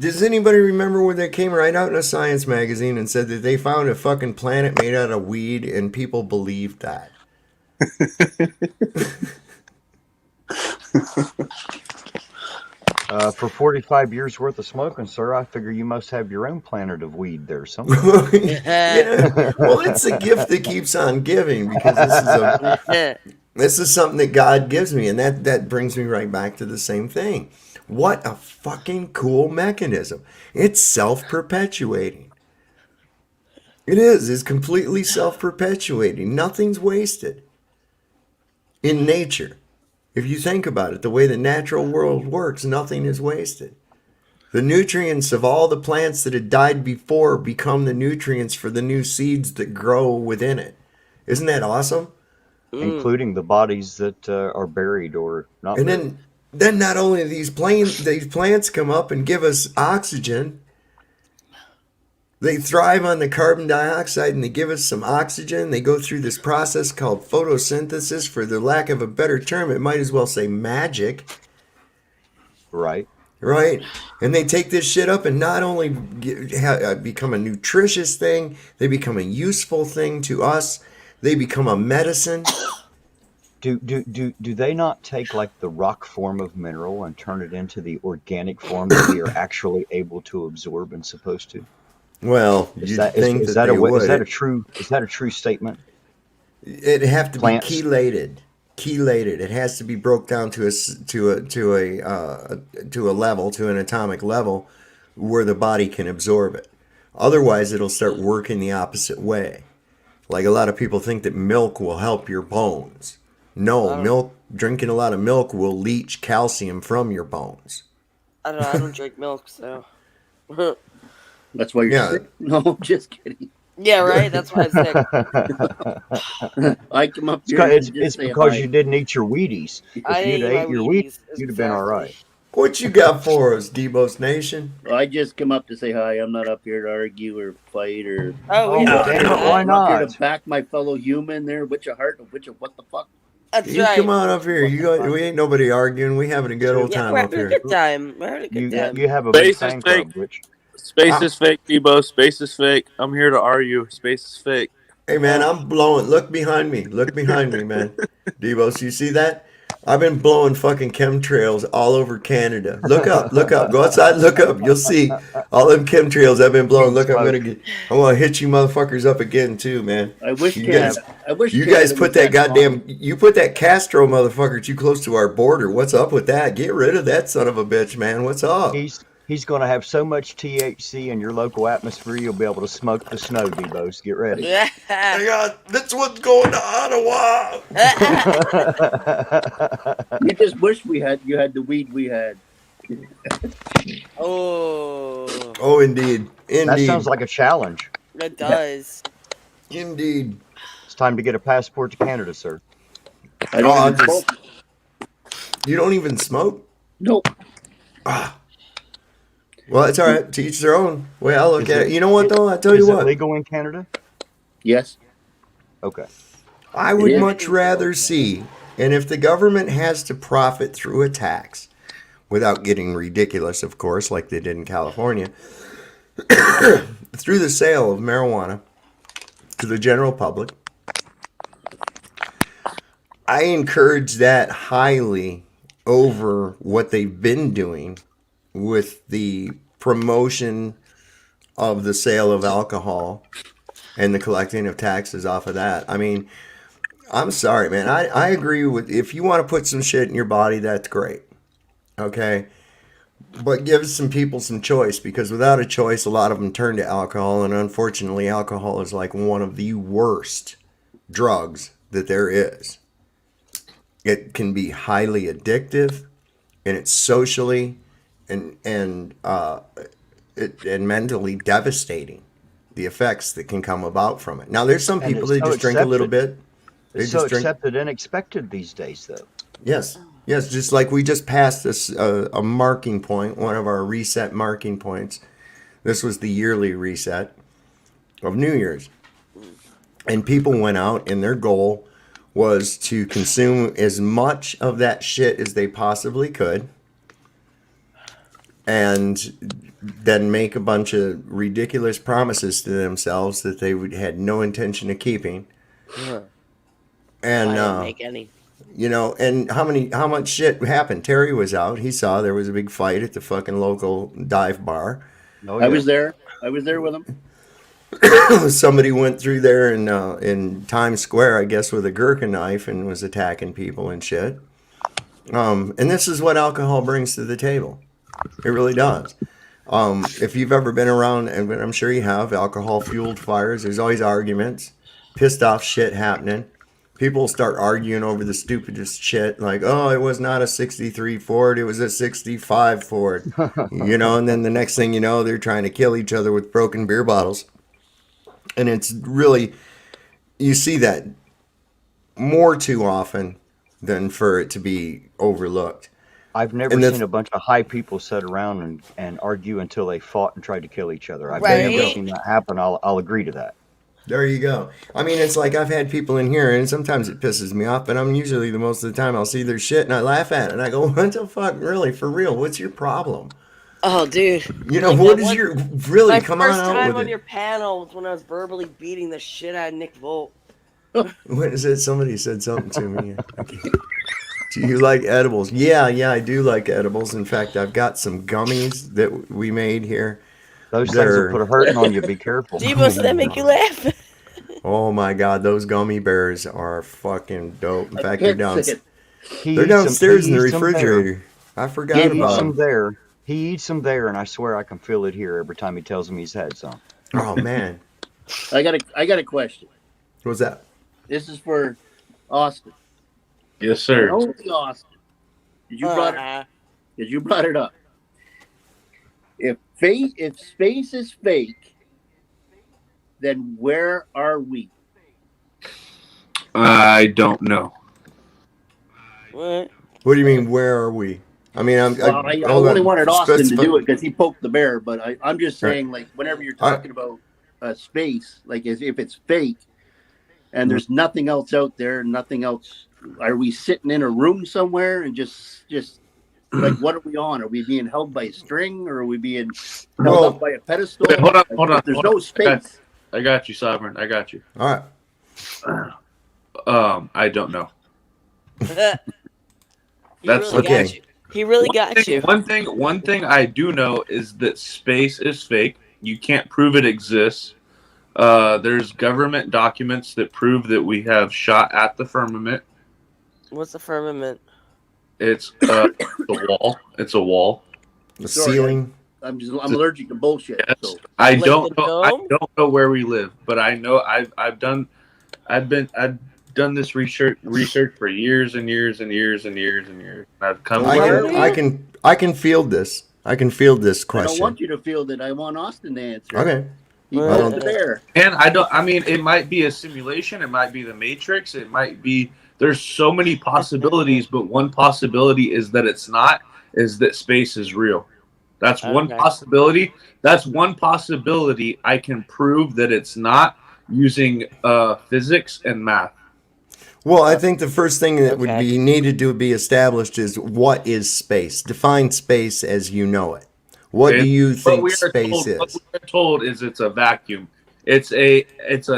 does anybody remember when they came right out in a science magazine and said that they found a fucking planet made out of weed, and people believed that?
For 45 years worth of smoking, sir, I figure you must have your own planet of weed there somewhere.
Yeah. Well, it's a gift that keeps on giving, because this is something that God gives me, and that brings me right back to the same thing. What a fucking cool mechanism. It's self-perpetuating. It is. It's completely self-perpetuating. Nothing's wasted in nature. If you think about it, the way the natural world works, nothing is wasted. The nutrients of all the plants that had died before become the nutrients for the new seeds that grow within it. Isn't that awesome?
Including the bodies that are buried or not.
And
buried.
then not only do these plants come up and give us oxygen, they thrive on the carbon dioxide and they give us some oxygen. They go through this process called photosynthesis. For the lack of a better term, it might as well say magic.
Right.
Right? And they take this shit up and not only become a nutritious thing, they become a useful thing to us. They become a medicine.
Do they not take like the rock form of mineral and turn it into the organic form that we are actually able to absorb and supposed to?
Well,
Is
you'd
that
think
is
that
that
they
a
would.
is that a true statement?
It'd have to
Plants.
be chelated. Chelated. It has to be broke down to a level, to an atomic level, where the body can absorb it. Otherwise, it'll start working the opposite way. Like, a lot of people think that milk will help your bones. No, drinking a lot of milk will leach calcium from your bones.
I don't know. I don't drink milk, so.
That's why you're sick. No, just kidding.
Yeah, right. That's why I'm sick.
I come up here.
It's because you didn't eat your Wheaties. If
I
you'd
ate my
ate your
Wheaties,
Wheaties, you'd have been all right.
What you got for us, Debo's Nation?
I just come up to say hi. I'm not up here to argue or fight or.
Oh, we
Oh,
don't
damn
do
it,
that.
why
I'm up here
not?
to back my fellow human there. Which a heart, which a what the fuck.
That's
You
right.
come on up here. We ain't nobody arguing. We having a good old
Yeah,
time
we're
up
having a
here.
good time. We're having a good time.
You have a big
Space is
fan
fake.
club, which
Space is fake, Debo. Space is fake. I'm here to argue. Space is fake.
Hey man, I'm blowing. Look behind me. Look behind me, man. Devos, you see that? I've been blowing fucking chemtrails all over Canada. Look up, look up. Go outside, look up. You'll see all them chemtrails I've been blowing. Look, I'm gonna hit you motherfuckers up again too, man.
I wish
You
Canada.
guys,
I wish
you
Canada
guys put
was
that goddamn,
strong.
you put that Castro motherfucker too close to our border. What's up with that? Get rid of that son of a bitch, man. What's up?
He's going to have so much THC in your local atmosphere, you'll be able to smoke the snow, Debos. Get ready.
Hang on, that's what's going to Ottawa.
You just wish you had the weed we had.
Oh, indeed.
That sounds like a challenge.
It does.
Indeed.
It's time to get a passport to Canada, sir.
I don't even smoke.
You don't even smoke?
Nope.
Well, it's all right. To each their own. Way I look at it. You know what, though? I tell you what.
Is it legal in Canada?
Yes.
Okay.
I would much rather see, and if the government has to profit through a tax, without getting ridiculous, of course, like they did in California, through the sale of marijuana to the general public, I encourage that highly over what they've been doing with the promotion of the sale of alcohol and the collecting of taxes off of that. I mean, I'm sorry, man. I agree with, if you want to put some shit in your body, that's great. Okay? But give some people some choice, because without a choice, a lot of them turn to alcohol, and unfortunately, alcohol is like one of the worst drugs that there is. It can be highly addictive, and it's socially and mentally devastating, the effects that can come about from it. Now, there's some people that just drink a little bit.
It's so accepted and expected these days, though.
Yes, just like we just passed this a marking point, one of our reset marking points. This was the yearly reset of New Year's. And people went out, and their goal was to consume as much of that shit as they possibly could, and then make a bunch of ridiculous promises to themselves that they had no intention of keeping. And
I didn't make any.
You know, and how much shit happened? Terry was out. He saw there was a big fight at the fucking local dive bar.
Oh, yeah. I was there with him.
Somebody went through there in Times Square, I guess, with a Gherkin knife and was attacking people and shit. And this is what alcohol brings to the table. It really does. If you've ever been around, and I'm sure you have, alcohol-fueled fires, there's always arguments, pissed off shit happening. People start arguing over the stupidest shit, like, oh, it was not a 63 Ford, it was a 65 Ford. You know, and then the next thing you know, they're trying to kill each other with broken beer bottles. And it's really, you see that more too often than for it to be overlooked.
I've never seen a bunch of high people sit around and argue until they fought and tried to kill each other. I've never seen that happen. I'll agree to that.
There you go. I mean, it's like I've had people in here, and sometimes it pisses me off, but I'm usually, the most of the time, I'll see their shit, and I laugh at it, and I go, what the fuck, really, for real, what's your problem?
Oh, dude.
You know, what is your, really, come on out with it.
My first time on your panel was when I was verbally beating the shit out of Nick Volt.
What is it? Somebody said something to me. Do you like edibles? Yeah, I do like edibles. In fact, I've got some gummies that we made here.
Those things will put a hurting on you. Be careful.
Debo, does that make you laugh?
Oh my God, those gummy bears are fucking dope. In fact, they're downstairs in the refrigerator. I forgot about them.
He eats them there, and I swear I can feel it here every time he tells me he's had some.
Oh man,
I got a question.
What's that?
This is for Austin.
Yes, sir.
Only Austin. You brought it up. If space is fake, then where are we?
I don't know.
What?
What do you mean? Where are we? I mean,
I only wanted Austin to do it because he poked the bear. But I'm just saying, like, whenever you're talking about space, like, as if it's fake, and there's nothing else out there, nothing else. Are we sitting in a room somewhere and just like, what are we on? Are we being held by a string, or are we being held up by a pedestal?
Wait, hold on.
There's no space.
I got you, Sovereign. I got you.
All right.
I don't know. That's
really
okay.
got you. He really got you.
One thing I do know is that space is fake. You can't prove it exists. There's government documents that prove that we have shot at the firmament.
What's the firmament?
It's a wall. It's a wall.
The
Sorry,
ceiling.
I'm allergic to bullshit.
Yes.
So
I
Like
don't
the
know. I
dome?
don't know where we live, but I know I've done this research for years and years and years and years and years. I've come.
I can field this. I can field this
I don't
question.
want you to feel that. I want Austin to answer.
Okay.
He
I
poked
don't-
the bear.
And I don't. I mean, it might be a simulation. It might be the Matrix. It might be. There's so many possibilities, but one possibility is that it's not. Is that space is real? That's one
Okay.
possibility. That's one possibility. I can prove that it's not using physics and math.
Well, I think the first thing that would
Okay.
be needed to be established is what is space? Define space as you know it. What do you think space is?
What we are told is it's a vacuum. It's a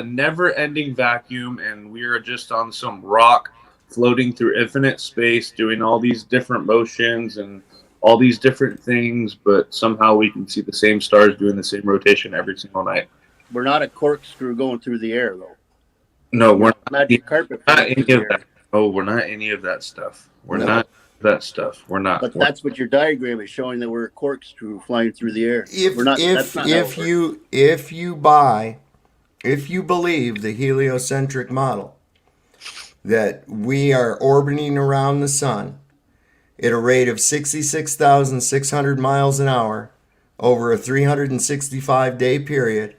never-ending vacuum, and we are just on some rock floating through infinite space, doing all these different motions and all these different things, but somehow we can see the same stars doing the same rotation every single night.
We're not a corkscrew going through the air, though.
No, we're not.
Magic carpet.
Not
flying
any
through
of
the
that.
air.
Oh, we're not any of that stuff. We're
No.
not that stuff. We're not.
But that's what your diagram is showing, that we're a corkscrew flying through the air.
If
We're not. That's not how it works.
if you believe the heliocentric model that we are orbiting around the sun at a rate of 66,600 miles an hour over a 365-day period,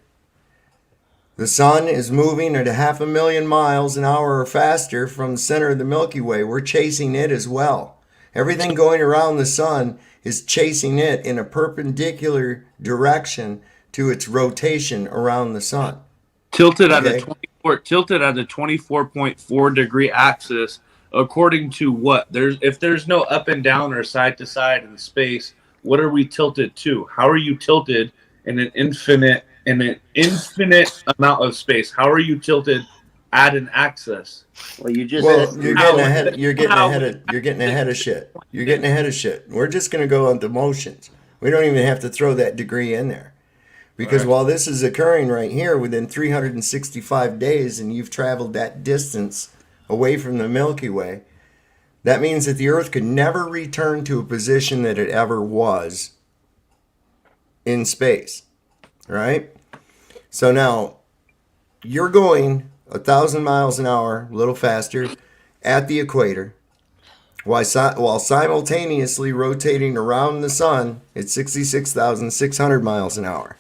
the sun is moving at 500,000 miles an hour or faster from the center of the Milky Way. We're chasing it as well. Everything going around the sun is chasing it in a perpendicular direction to its rotation around the sun.
tilted at
Okay.
a 24.4 degree axis, according to what? If there's no up and down or side to side in space, what are we tilted to? How are you tilted in an infinite amount of space? How are you tilted at an axis?
Well, you just.
Well, you're
how-
getting ahead. You're getting
how-
ahead of. You're getting ahead of shit. You're getting ahead of shit. We're just gonna go on the motions. We don't even have to throw that degree in there, because
Right.
while this is occurring right here within 365 days, and you've traveled that distance away from the Milky Way, that means that the Earth could never return to a position that it ever was in space, right? So now you're going 1,000 miles an hour, a little faster, at the equator, while simultaneously rotating around the sun at 66,600 miles an hour.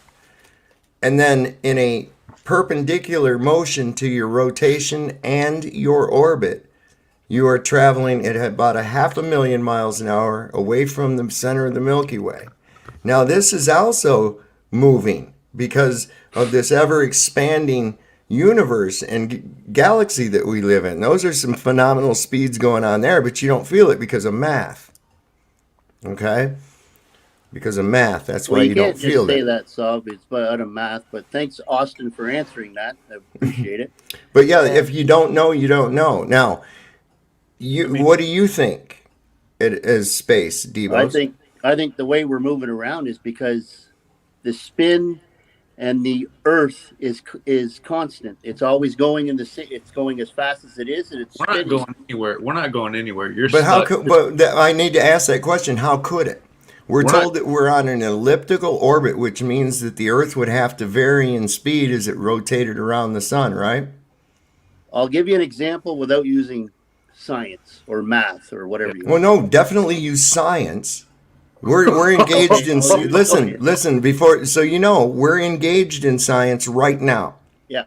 And then in a perpendicular motion to your rotation and your orbit, you are traveling at about 500,000 miles an hour away from the center of the Milky Way. Now, this is also moving because of this ever expanding universe and galaxy that we live in. Those are some phenomenal speeds going on there, but you don't feel it because of math. Okay? Because of math. That's why you don't feel
can't just say
it.
that, Sob. It's out of math. But thanks, Austin, for answering that. I appreciate it.
But yeah, if you don't know, you don't know. Now, what do you think it is space, Debo?
I think the way we're moving around is because the spin and the Earth is constant. It's always going it's going as fast as it is, and it's
We're not
spinning.
going anywhere. We're not going anywhere. You're
But how
stuck.
could? I need to ask that question. How could it? We're told that we're on an elliptical orbit, which means that the Earth would have to vary in speed as it rotated around the sun, right?
I'll give you an example without using science or math or whatever you
Well,
want.
no, definitely use science. We're engaged in listen before, so you know we're engaged in science right now.
Yeah.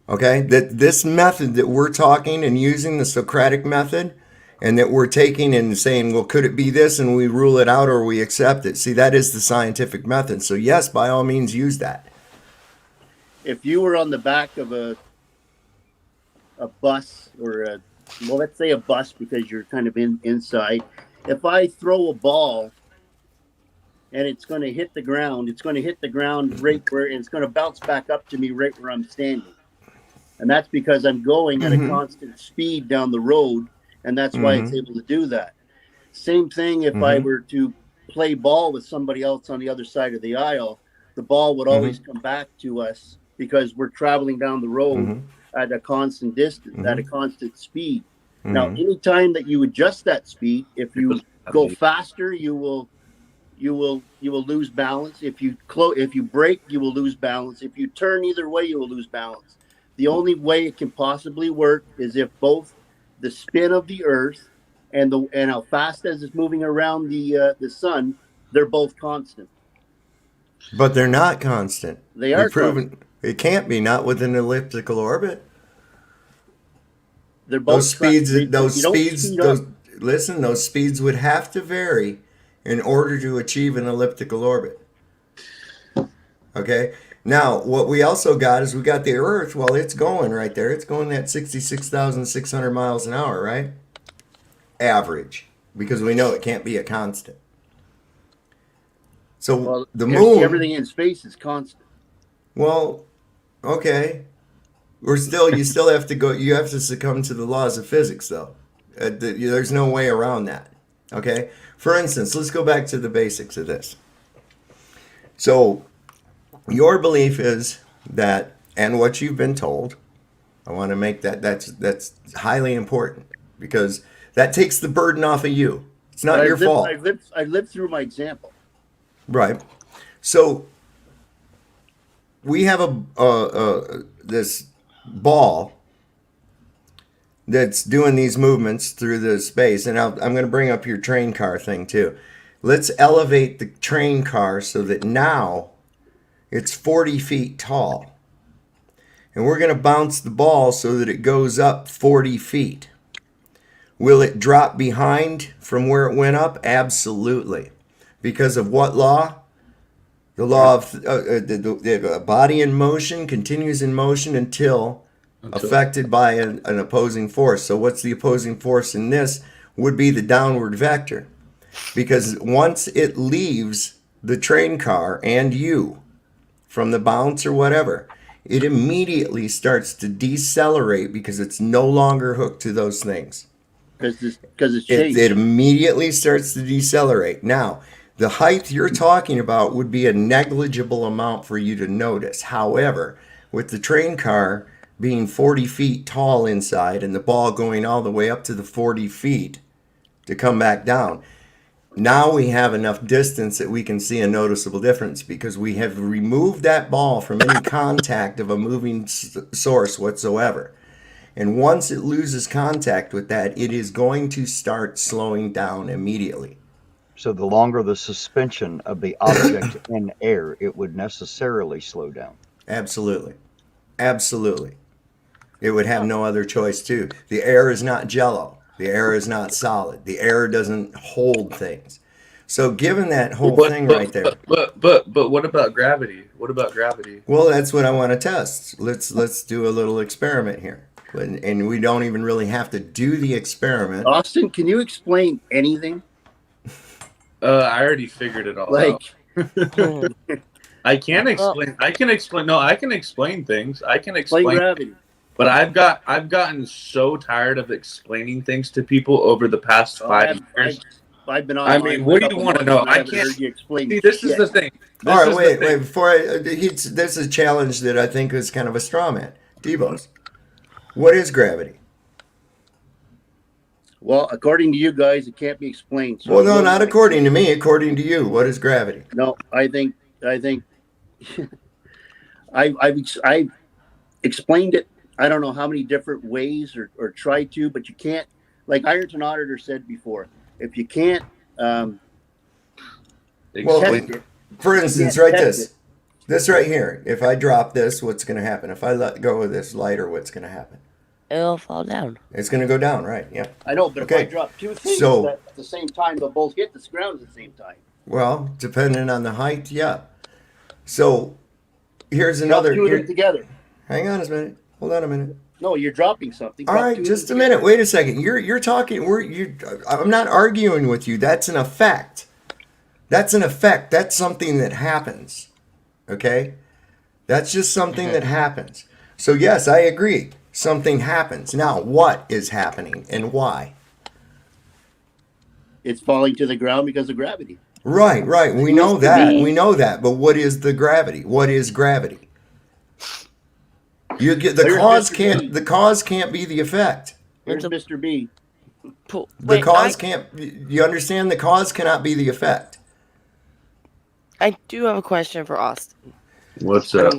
Okay, that this method that we're talking and using, the Socratic method, and that we're taking and saying, well, could it be this, and we rule it out or we accept it. See, that is the scientific method. So yes, by all means, use that.
If you were on the back of a bus or let's say a bus because you're kind of inside. If I throw a ball and it's going to hit the ground, it's going to hit the ground right where it's going to bounce back up to me right where I'm standing. And that's because I'm going at a constant speed down the road and that's why it's able to do that. Same thing if I were to play ball with somebody else on the other side of the aisle, the ball would always come back to us because we're traveling down the road at a constant distance, at a constant speed. Now, anytime that you adjust that speed, if you go faster, you will lose balance. If you brake, you will lose balance. If you turn either way, you will lose balance. The only way it can possibly work is if both the spin of the Earth and how fast as it's moving around the sun, they're both constant.
But they're not constant.
They are proven
constant. It can't be, not with an elliptical orbit.
They're both
those speeds. Those speeds would have to vary in order to achieve an elliptical orbit. Okay. Now, what we also got is we got the Earth. Well, it's going right there. It's going at 66,600 miles an hour, right? Average, because we know it can't be a constant. So the moon,
everything in space is constant.
Well, okay. You still have to go. You have to succumb to the laws of physics, though. There's no way around that. Okay. For instance, let's go back to the basics of this. So, your belief is that, and what you've been told, I want to make that's highly important, because that takes the burden off of you. It's not your fault.
I lived through my example.
Right. So we have this ball that's doing these movements through the space, and I'm going to bring up your train car thing too. Let's elevate the train car so that now it's 40 feet tall, and we're going to bounce the ball so that it goes up 40 feet. Will it drop behind from where it went up? Absolutely. Because of what law? The law of the body in motion continues in motion until affected by an opposing force. So what's the opposing force in this? Would be the downward vector. Because once it leaves the train car and you from the bounce or whatever, it immediately starts to decelerate because it's no longer hooked to those things.
Because it's changed.
It immediately starts to decelerate. Now, the height you're talking about would be a negligible amount for you to notice. However, with the train car being 40 feet tall inside and the ball going all the way up to the 40 feet to come back down, now we have enough distance that we can see a noticeable difference, because we have removed that ball from any contact of a moving source whatsoever. And once it loses contact with that, it is going to start slowing down immediately.
So the longer the suspension of the object in air, it would necessarily slow down.
Absolutely. Absolutely. It would have no other choice too. The air is not jello. The air is not solid. The air doesn't hold things. So given that whole thing right there.
But what about gravity? What about gravity?
Well, that's what I want to test. Let's do a little experiment here. And we don't even really have to do the experiment.
Austin, can you explain anything?
I already figured it all out. I can explain. I can explain. No, I can explain things. I can explain
gravity.
But I've gotten so tired of explaining things to people over the past 5 years.
I've been on.
I mean, what do you want to know? I can't.
Heard you explain.
See, this is the thing.
All right, wait. Before there's a challenge that I think is kind of a straw man. Devos, what is gravity?
Well, according to you guys, it can't be explained. So
well, no, not according to me. According to you, what is gravity?
No, I think I've explained it. I don't know how many different ways or tried to, but you can't. Like Ironton Auditor said before, if you can't,
well, for instance, right this right here. If I drop this, what's going to happen? If I let go of this lighter, what's going to happen?
It'll fall down.
It's going to go down, right? Yeah.
I know, but if I drop two things at the same time, they'll both hit the ground at the same time.
Well, depending on the height, yeah. So here's another.
Two of them together.
Hang on a minute. Hold on a minute.
No, you're dropping something.
All right, just a minute. Wait a second. You're talking. I'm not arguing with you. That's an effect. That's an effect. That's something that happens. Okay? That's just something that happens. So yes, I agree. Something happens. Now, what is happening and why?
It's falling to the ground because of gravity.
Right. We know
Mr.
that.
B.
We know that. But what is the gravity? What is gravity? You get the
Here's
cause
Mr.
can't.
B.
The cause can't be the effect.
Here's Mr. B.
The
Wait,
cause can't. You understand? The cause cannot be the effect.
I do have a question for Austin.
What's up?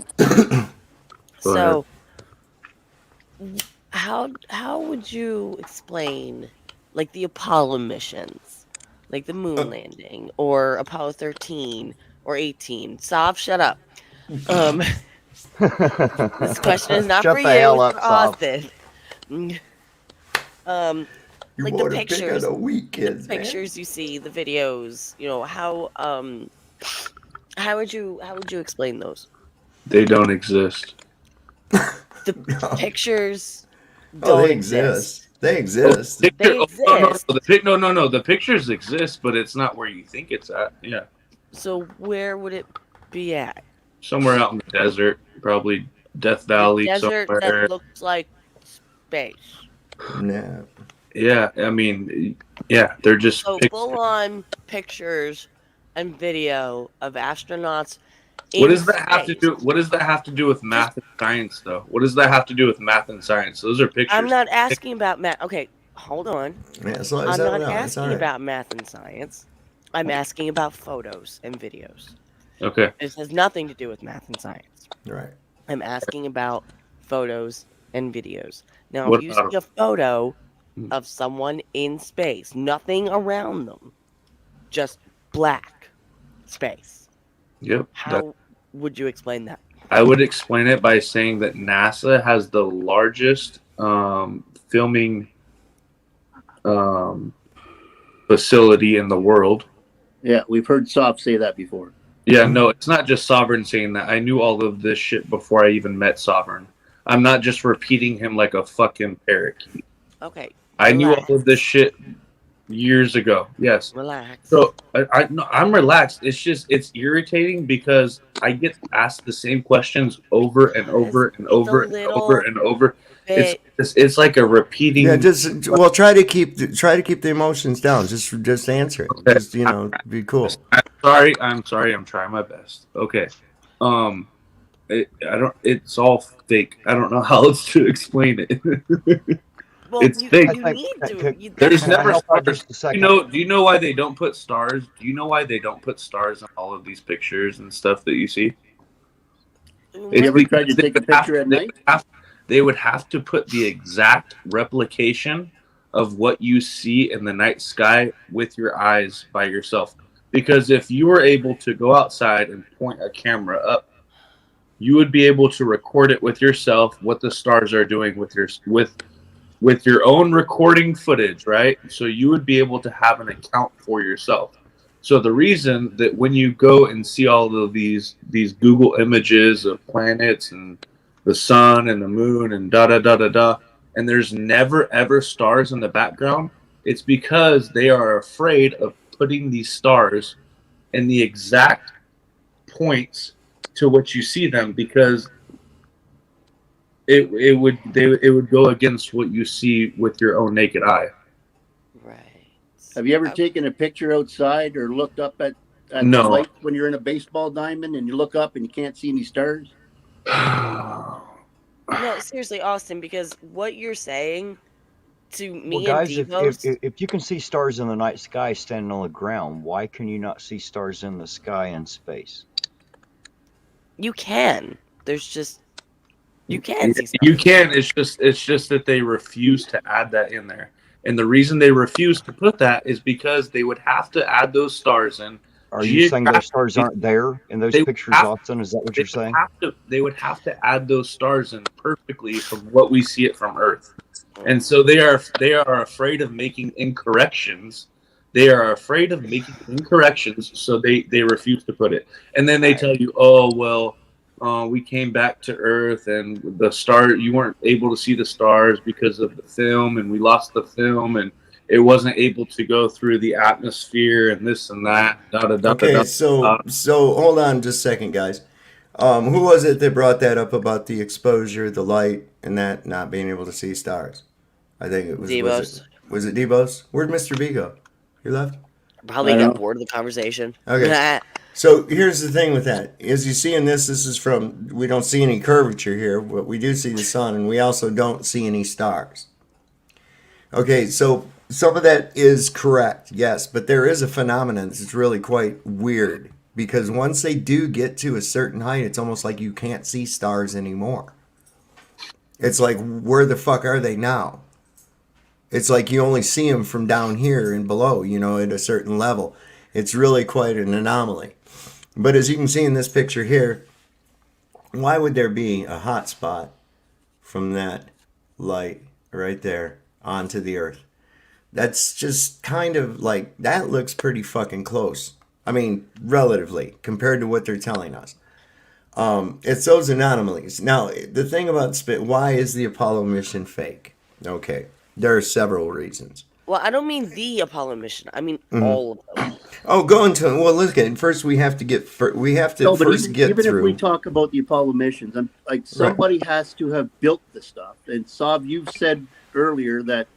So, how would you explain, like, the Apollo missions, like the moon landing, or Apollo 13 or 18? Sav, shut up. This question is not
Shut
for
the
you.
hell
It's
up,
for
Sav.
Austin.
You
Like
want
the
to pick on
pictures,
the weak kids, man.
pictures you see, the videos. You know how would you explain those?
They don't exist.
The
No.
pictures
Oh,
don't
they
exist.
exist. They exist.
They
No,
exist.
no. The pictures exist, but it's not where you think it's at. Yeah,
So where would it be at?
somewhere out in the desert, probably Death
The
Valley
desert
somewhere.
that looks like space.
No.
Yeah, I mean, yeah, they're just
So full on pictures and video of astronauts
What
in
does that have to
space.
do? What does that have to do with math and science, though? What does that have to do with math and science? Those are pictures.
I'm not asking about math. Okay, hold on.
Yeah, slow
I'm
settle
not
down. It's all
asking
right.
about math and science. I'm asking about photos and videos.
Okay.
This has nothing to do with math and science.
Right.
I'm asking about photos and videos. Now,
What
if you
about
see a photo of someone in space, nothing around them, just black space,
Yep.
how would you explain that?
I would explain it by saying that NASA has the largest filming facility in the world.
Yeah, we've heard Soft say that before.
Yeah, no, it's not just Sovereign saying that. I knew all of this shit before I even met Sovereign. I'm not just repeating him like a fucking parakeet.
Okay.
I knew all of this shit years ago. Yes.
Relax.
So I'm relaxed. It's just it's irritating because I get asked the same questions over and over and over and over and over. It's like a repeating.
Yeah, just try to keep the emotions down. Just answer it.
Okay.
Just be cool.
I'm sorry. I'm trying my best. Okay. It's all fake. I don't know how else to explain it.
Well,
it's
you
fake.
need to.
There's never stars.
Just a second.
Do you know why they don't put stars? Do you know why they don't put stars in all of these pictures and stuff that you see?
Have you ever tried to take a picture at night?
They would have to put the exact replication of what you see in the night sky with your eyes by yourself. Because if you were able to go outside and point a camera up, you would be able to record it with yourself, what the stars are doing with your own recording footage, right? So you would be able to have an account for yourself. So the reason that when you go and see all of these Google images of planets and the sun and the moon and and there's never ever stars in the background, it's because they are afraid of putting these stars in the exact points to which you see them, because it would go against what you see with your own naked eye.
Right.
Have you ever taken a picture outside or looked up at
No.
the light when you're in a baseball diamond and you look up and you can't see any stars?
No, seriously, Austin, because what you're saying to me
Well, guys,
and Devos,
if you can see stars in the night sky standing on the ground, why can you not see stars in the sky in space?
you can. There's just you can see stars.
You can. It's just that they refuse to add that in there. And the reason they refuse to put that is because they would have to add those stars in.
Are you saying those stars aren't there in those pictures, Austin? Is that what you're saying?
They would have to add those stars in perfectly from what we see it from Earth. And so they are afraid of making incorrections. They are afraid of making incorrections, so they refuse to put it. And then they tell you, oh, well, we came back to Earth and you weren't able to see the stars because of the film, and we lost the film, and it wasn't able to go through the atmosphere and this and that.
Okay, so hold on just a second, guys. Who was it that brought that up about the exposure, the light, and that not being able to see stars? I think it was
Devos.
Was it Devos? Where'd Mr. B go? Your left?
Probably
I
got
don't-
bored of the conversation.
Okay. So here's the thing with that. As you see in this is from, we don't see any curvature here, but we do see the sun, and we also don't see any stars. Okay, so some of that is correct, yes, but there is a phenomenon that's really quite weird, because once they do get to a certain height, it's almost like you can't see stars anymore. It's like, where the fuck are they now? It's like you only see them from down here and below, you know, at a certain level. It's really quite an anomaly. But as you can see in this picture here, why would there be a hot spot from that light right there onto the Earth? That's just kind of like, that looks pretty fucking close. I mean, relatively, compared to what they're telling us. It's those anomalies. Now, the thing about why is the Apollo mission fake? Okay, there are several reasons.
Well, I don't mean the Apollo mission. I mean all of them.
Oh, go into it. Well, look at it. First, we have to get
No, but
first get
even
through.
if we talk about the Apollo missions, I'm like, somebody has to have built the stuff. And Sav, you've said earlier that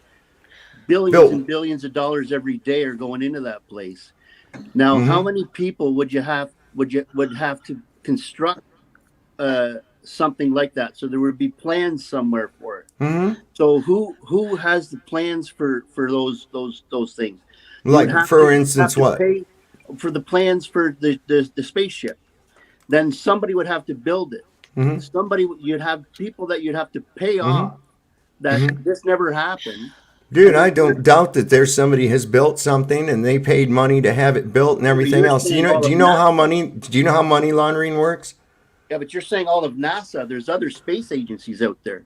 billions and billions of dollars every day are going into that place. Now, how many people would have to construct something like that? So there would be plans somewhere for it. So who has the plans for those things?
Like, for instance, what?
Pay for the plans for the spaceship. Then somebody would have to build it. You'd have people that you'd have to pay off. That this never happened.
Dude, I don't doubt that there's somebody has built something and they paid money to have it built and everything else. Do you know how money laundering works?
Yeah, but you're saying all of NASA. There's other space agencies out there.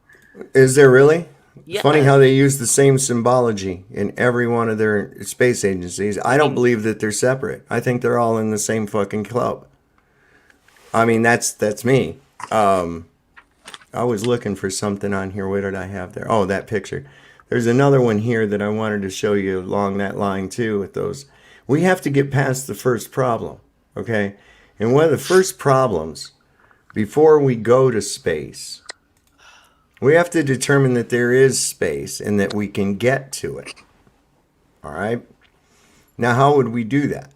Is there really?
Yeah.
Funny how they use the same symbology in every one of their space agencies. I don't believe that they're separate. I think they're all in the same fucking club. I mean, that's me. I was looking for something on here. What did I have there? Oh, that picture. There's another one here that I wanted to show you along that line too with those. We have to get past the first problem, okay? And one of the first problems before we go to space, we have to determine that there is space and that we can get to it. All right? Now, how would we do that?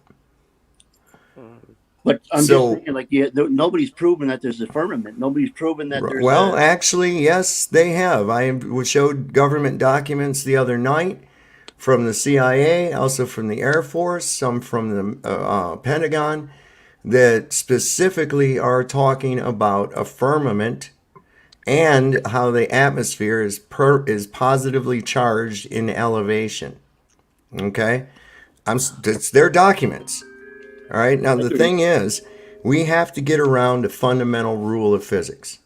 But I'm just saying, like, nobody's proven that there's a firmament. Nobody's proven that there's.
Well, actually, yes, they have. I showed government documents the other night from the CIA, also from the Air Force, some from the Pentagon, that specifically are talking about a firmament and how the atmosphere is positively charged in elevation. Okay? It's their documents. All right? Now, the thing is, we have to get around a fundamental rule of physics.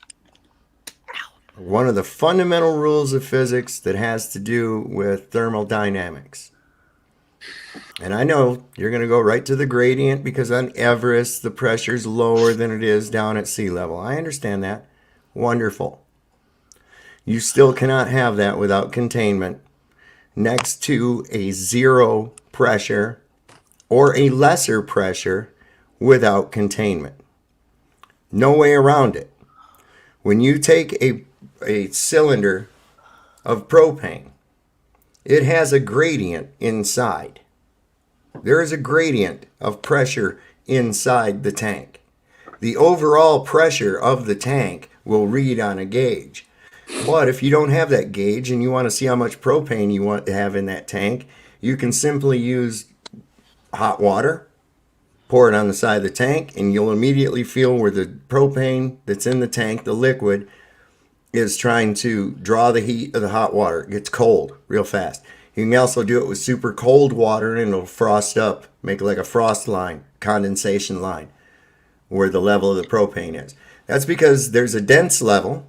One of the fundamental rules of physics that has to do with thermodynamics. And I know you're going to go right to the gradient because on Everest, the pressure is lower than it is down at sea level. I understand that. Wonderful. You still cannot have that without containment next to a zero pressure or a lesser pressure without containment. No way around it. When you take a cylinder of propane, it has a gradient inside. There is a gradient of pressure inside the tank. The overall pressure of the tank will read on a gauge. But if you don't have that gauge and you want to see how much propane you want to have in that tank, you can simply use hot water, pour it on the side of the tank, and you'll immediately feel where the propane that's in the tank, the liquid, is trying to draw the heat of the hot water. It gets cold real fast. You can also do it with super cold water and it'll frost up, make like a frost line, condensation line, where the level of the propane is. That's because there's a dense level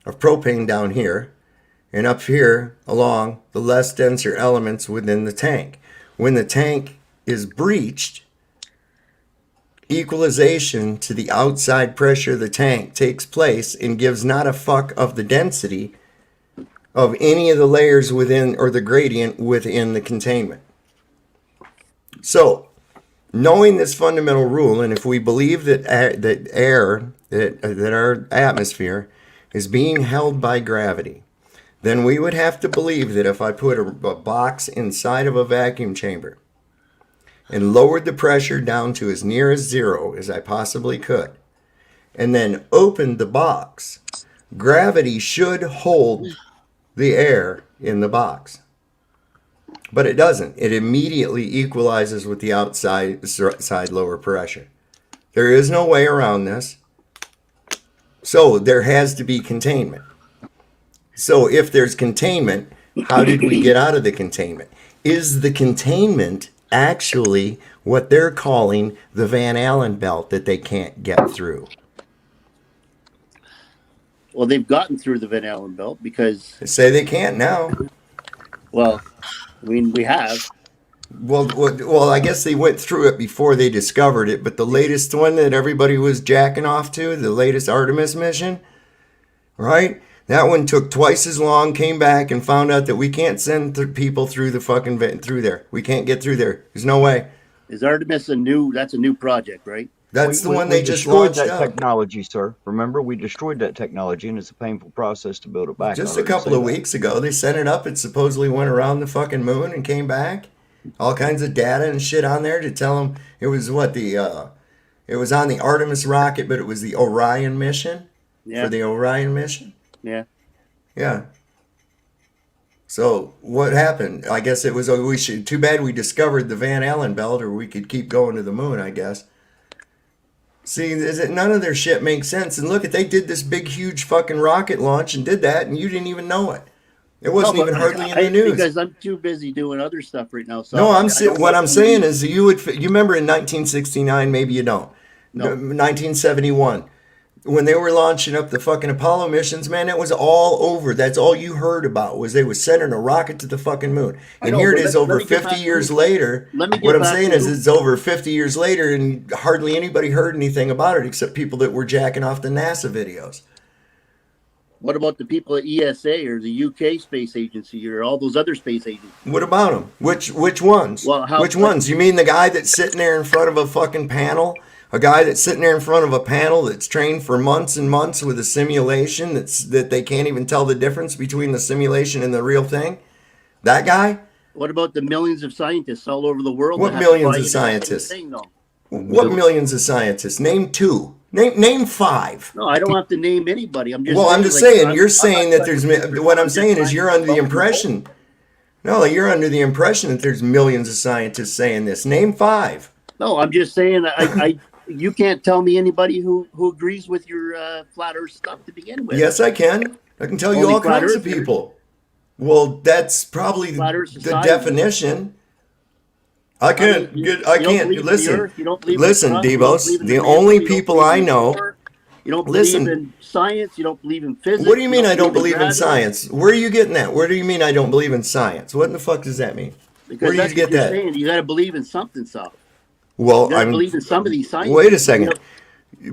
of propane down here and up here along the less denser elements within the tank. When the tank is breached, equalization to the outside pressure of the tank takes place and gives not a fuck of the density of any of the layers within or the gradient within the containment. So, knowing this fundamental rule, and if we believe that that our atmosphere is being held by gravity, then we would have to believe that if I put a box inside of a vacuum chamber and lowered the pressure down to as near as zero as I possibly could, and then opened the box, gravity should hold the air in the box. But it doesn't. It immediately equalizes with the outside side lower pressure. There is no way around this. So there has to be containment. So if there's containment, how did we get out of the containment? Is the containment actually what they're calling the Van Allen belt that they can't get through?
Well, they've gotten through the Van Allen belt because
They say they can't now.
well, I mean, we have.
Well, I guess they went through it before they discovered it, but the latest one that everybody was jacking off to, the latest Artemis mission, right? That one took twice as long, came back and found out that we can't send people through the fucking through there. We can't get through there. There's no way.
Is Artemis that's a new project, right?
That's the one they just
destroyed
launched
that
up.
technology, sir. Remember, we destroyed that technology, and it's a painful process to build it back.
Just a couple of weeks ago, they sent it up. It supposedly went around the fucking moon and came back. All kinds of data and shit on there to tell them it was it was on the Artemis rocket, but it was the Orion mission.
Yeah.
For the Orion mission.
Yeah.
Yeah. So what happened? I guess it was too bad we discovered the Van Allen belt, or we could keep going to the moon, I guess. See, none of their shit makes sense. And look, they did this big, huge fucking rocket launch and did that, and you didn't even know it. It wasn't even hardly in the news.
Because I'm too busy doing other stuff right now. So
no, what I'm saying is you remember in 1969, maybe you don't.
No.
1971. When they were launching up the fucking Apollo missions, man, it was all over. That's all you heard about was they were sending a rocket to the fucking moon. And here it is over 50 years later. What I'm saying is it's over 50 years later and hardly anybody heard anything about it except people that were jacking off the NASA videos.
What about the people at ESA or the UK Space Agency or all those other space agencies?
What about them? Which ones?
Well,
which ones? You mean the guy that's sitting there in front of a fucking panel? A guy that's sitting there in front of a panel that's trained for months and months with a simulation that they can't even tell the difference between the simulation and the real thing? That guy?
What about the millions of scientists all over the world?
What millions of scientists? What millions of scientists? Name two. Name five.
No, I don't have to name anybody. I'm just.
Well, I'm just saying. You're saying that there's. What I'm saying is you're under the impression. No, you're under the impression that there's millions of scientists saying this. Name five.
No, I'm just saying. You can't tell me anybody who agrees with your flat Earth stuff to begin with.
Yes, I can. I can tell you all kinds of people. Well, that's probably the definition. I can't listen. Listen, Devos. The only people I know.
You don't believe in science. You don't believe in physics.
What do you mean I don't believe in science? Where are you getting that? Where do you mean I don't believe in science? What in the fuck does that mean?
Because
where do you get that?
Saying. You got to believe in something, Sal.
Well,
I believe in some of these science.
Wait a second.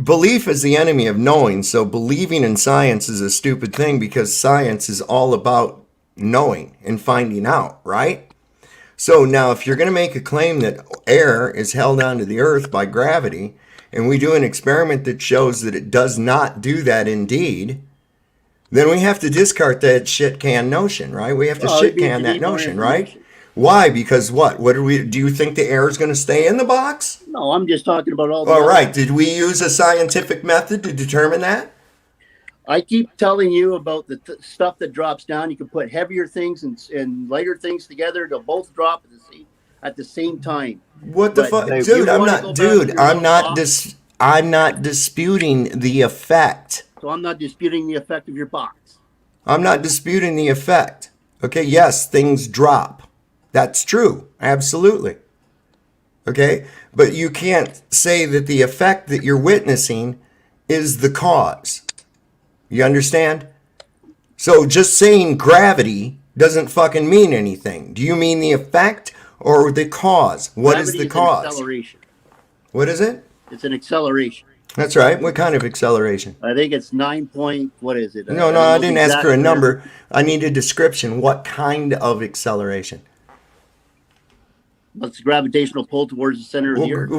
Belief is the enemy of knowing. So believing in science is a stupid thing because science is all about knowing and finding out, right? So now if you're going to make a claim that air is held onto the earth by gravity, and we do an experiment that shows that it does not do that indeed, then we have to discard that shit can notion, right? We have to shit can that notion, right? Why? Because what? Do you think the air is going to stay in the box?
No, I'm just talking about all.
All right. Did we use a scientific method to determine that?
I keep telling you about the stuff that drops down. You can put heavier things and lighter things together. They'll both drop at the same time.
What the fuck, dude? I'm not disputing the effect.
So I'm not disputing the effect of your box.
I'm not disputing the effect. Okay. Yes, things drop. That's true. Absolutely. Okay. But you can't say that the effect that you're witnessing is the cause. You understand? So just saying gravity doesn't fucking mean anything. Do you mean the effect or the cause? What is the cause?
Acceleration.
What is it?
It's an acceleration.
That's right. What kind of acceleration?
I think it's 9 point. What is it?
No, I didn't ask for a number. I need a description. What kind of acceleration?
What's the gravitational pull towards the center of the Earth?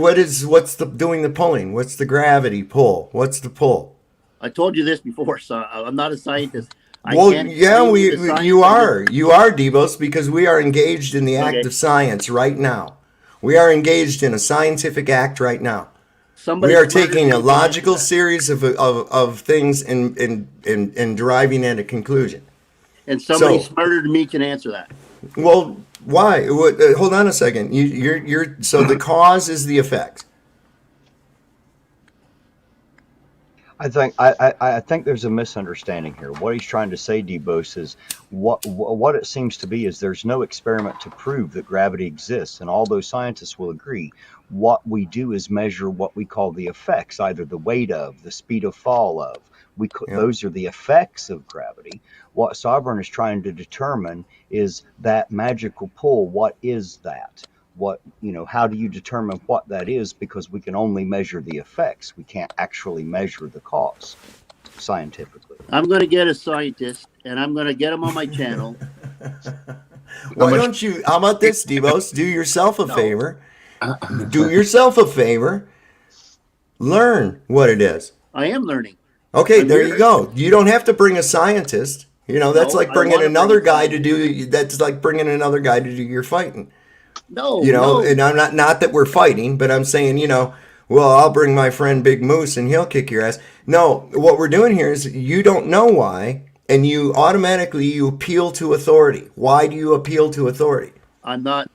What's doing the pulling? What's the gravity pull? What's the pull?
I told you this before, so I'm not a scientist.
Well, yeah, you are,
just...
Devos, because we are engaged in the act of science right now. We are engaged in a scientific act right now. We are taking a logical series of things and deriving at a conclusion.
And somebody smarter than me can answer that.
Well, why? Hold on a second. You're so the cause is the effect.
I think there's a misunderstanding here. What he's trying to say, Debos, is what it seems to be is there's no experiment to prove that gravity exists, and although scientists will agree, what we do is measure what we call the effects, either the weight of, the speed of fall of. Those are the effects of gravity. What Sovereign is trying to determine is that magical pull. What is that? How do you determine what that is? Because we can only measure the effects. We can't actually measure the cause scientifically.
I'm going to get a scientist and I'm going to get him on my channel.
How about this, Devos? Do yourself a favor. Do yourself a favor. Learn what it is.
I am learning.
Okay, there you go. You don't have to bring a scientist. That's like bringing another guy to do. That's like bringing another guy to do your fighting.
No,
and I'm not that we're fighting, but I'm saying, well, I'll bring my friend Big Moose and he'll kick your ass. No, what we're doing here is you don't know why, and you appeal to authority. Why do you appeal to authority?
I'm not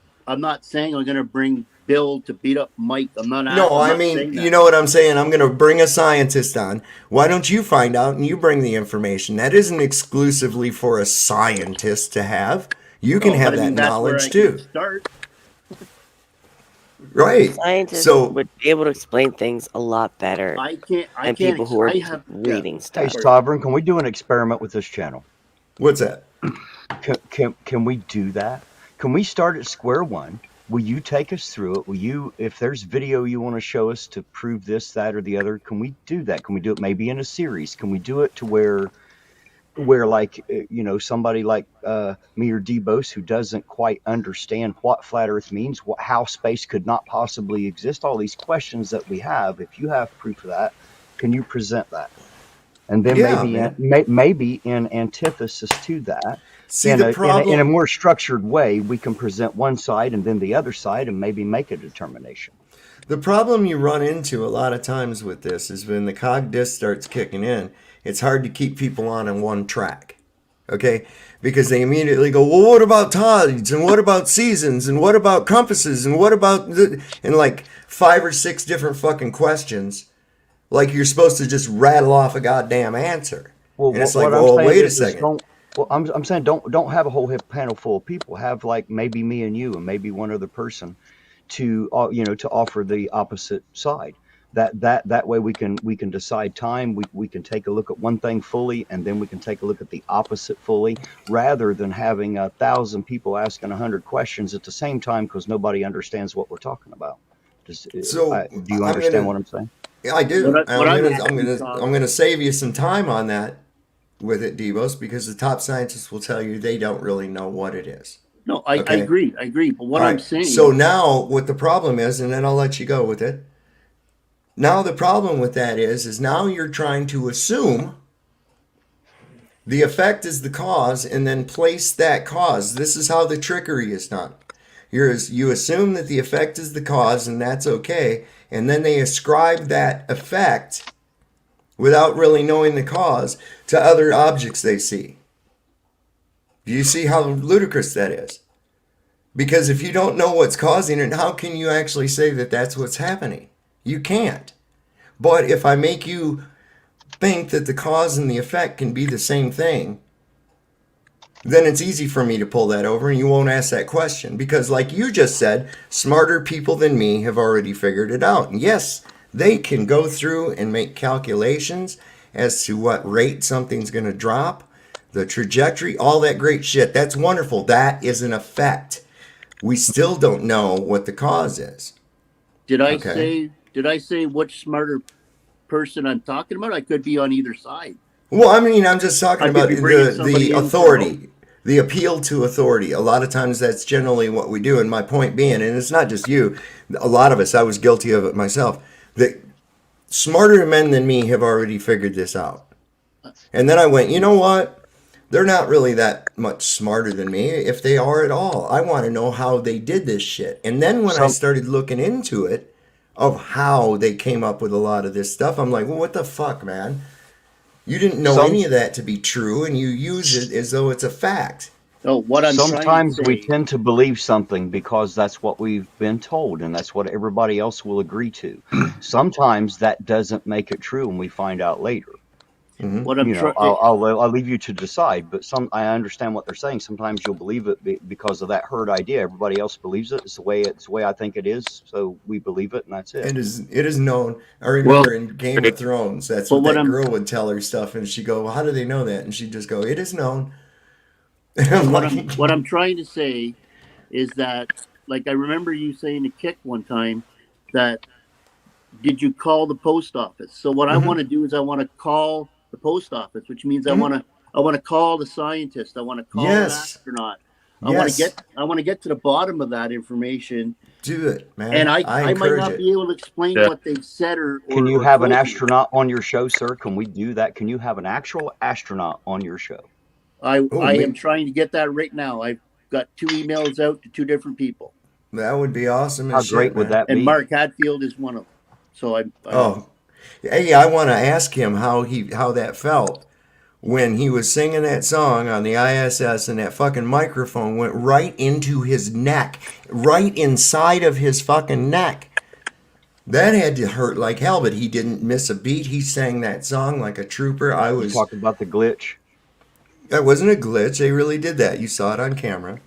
saying I'm going to bring Bill to beat up Mike. I'm not.
No, I mean, you know what I'm saying? I'm going to bring a scientist on. Why don't you find out and you bring the information? That isn't exclusively for a scientist to have. You can have that knowledge too.
Start.
Right.
Scientists would be able to explain things a lot better.
I can't.
People who are reading stuff.
Hey, Sovereign, can we do an experiment with this channel?
What's that?
Can we do that? Can we start at square one? Will you take us through it? Will you, if there's video you want to show us to prove this, that, or the other, can we do that? Can we do it maybe in a series? Can we do it to where like, somebody like me or Debos who doesn't quite understand what flat earth means, how space could not possibly exist, all these questions that we have, if you have proof of that, can you present that? And then maybe in antithesis to that, in a more structured way, we can present one side and then the other side and maybe make a determination.
The problem you run into a lot of times with this is when the cog disc starts kicking in, it's hard to keep people on one track, okay? Because they immediately go, well, what about tides? And what about seasons? And what about compasses? And what about... And like 5 or 6 different fucking questions, like you're supposed to just rattle off a goddamn answer.
Well,
and it's like, well, wait a second.
I'm saying don't have a whole panel full of people. Have like maybe me and you and maybe one other person to offer the opposite side. That way we can decide time. We can take a look at one thing fully and then we can take a look at the opposite fully, rather than having 1,000 people asking 100 questions at the same time because nobody understands what we're talking about. Do you understand what I'm saying?
Yeah, I do. I'm gonna save you some time on that with it, Devos, because the top scientists will tell you they don't really know what it is.
No, I agree. But what I'm saying...
So now what the problem is, and then I'll let you go with it. Now the problem with that is now you're trying to assume the effect is the cause and then place that cause. This is how the trickery is done. You assume that the effect is the cause and that's okay, and then they ascribe that effect without really knowing the cause to other objects they see. Do you see how ludicrous that is? Because if you don't know what's causing it, how can you actually say that that's what's happening? You can't. But if I make you think that the cause and the effect can be the same thing, then it's easy for me to pull that over and you won't ask that question. Because like you just said, smarter people than me have already figured it out. And yes, they can go through and make calculations as to what rate something's going to drop, the trajectory, all that great shit. That's wonderful. That is an effect. We still don't know what the cause is.
Did I say which smarter person I'm talking about? I could be on either side.
Well, I mean, I'm just talking about the authority, the appeal to authority. A lot of times that's generally what we do. And my point being, and it's not just you, a lot of us, I was guilty of it myself, that smarter men than me have already figured this out. And then I went, you know what? they're not really that much smarter than me, if they are at all. I want to know how they did this shit. And then when I started looking into it, of how they came up with a lot of this stuff, I'm like, well, what the fuck, man? You didn't know any of that to be true, and you use it as though it's a fact.
So what I'm
Sometimes
trying to
we
say,
tend to believe something because that's what we've been told, and that's what everybody else will agree to. Sometimes that doesn't make it true, and we find out later.
what I'm trying,
I'll leave you to decide, but I understand what they're saying. Sometimes you'll believe it because of that herd idea. Everybody else believes it. It's the way I think it is, so we believe it, and that's it.
It is known. I remember in Game of Thrones, that's what that girl would tell her stuff, and she'd go, well, how do they know that? And she'd just go, it is known.
what I'm trying to say is that, like, I remember you saying to Kick one time that, did you call the post office? So what I want to do is I want to call the post office, which means I want to call the scientist. I want to call an astronaut. I want to get to the bottom of that information.
Do it, man.
And I might not be able to explain what they've said or
can you have an astronaut on your show, sir? Can we do that? Can you have an actual astronaut on your show?
I am trying to get that right now. I've got 2 emails out to 2 different people.
That would be awesome.
How great would that be?
And Mark Hadfield is one of them. So
hey, I want to ask him how that felt when he was singing that song on the ISS and that fucking microphone went right into his neck, right inside of his fucking neck. That had to hurt like hell, but he didn't miss a beat. He sang that song like a trooper. I was
talking about the glitch.
That wasn't a glitch. They really did that. You saw it on camera.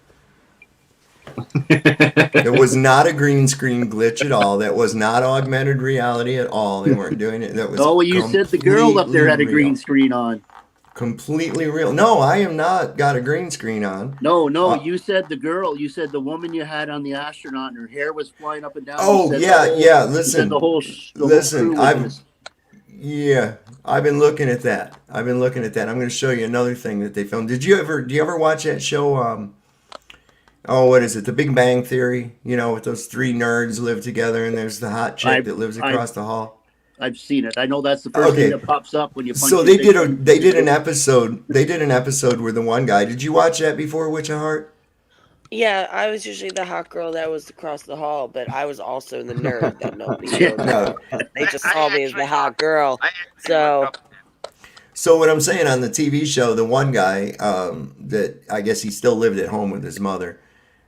It was not a green screen glitch at all. That was not augmented reality at all. They weren't doing it. That was
you said the girl up there had a green screen on.
Completely real. No, I am not got a green screen on.
No, you said the girl. You said the woman you had on the astronaut, and her hair was flying up and down.
Yeah. Listen, I've been looking at that. I'm going to show you another thing that they filmed. Do you ever watch that show? What is it? The Big Bang Theory, with those 3 nerds live together and there's the hot chick that lives across the hall.
I've seen it. I know that's the first thing that pops up when you punch.
So they did an episode where the one guy, did you watch that before, Witch of Heart?
Yeah, I was usually the hot girl that was across the hall, but I was also the nerd that nobody knew about. They just saw me as the hot girl.
So what I'm saying, on the TV show, the one guy that I guess he still lived at home with his mother,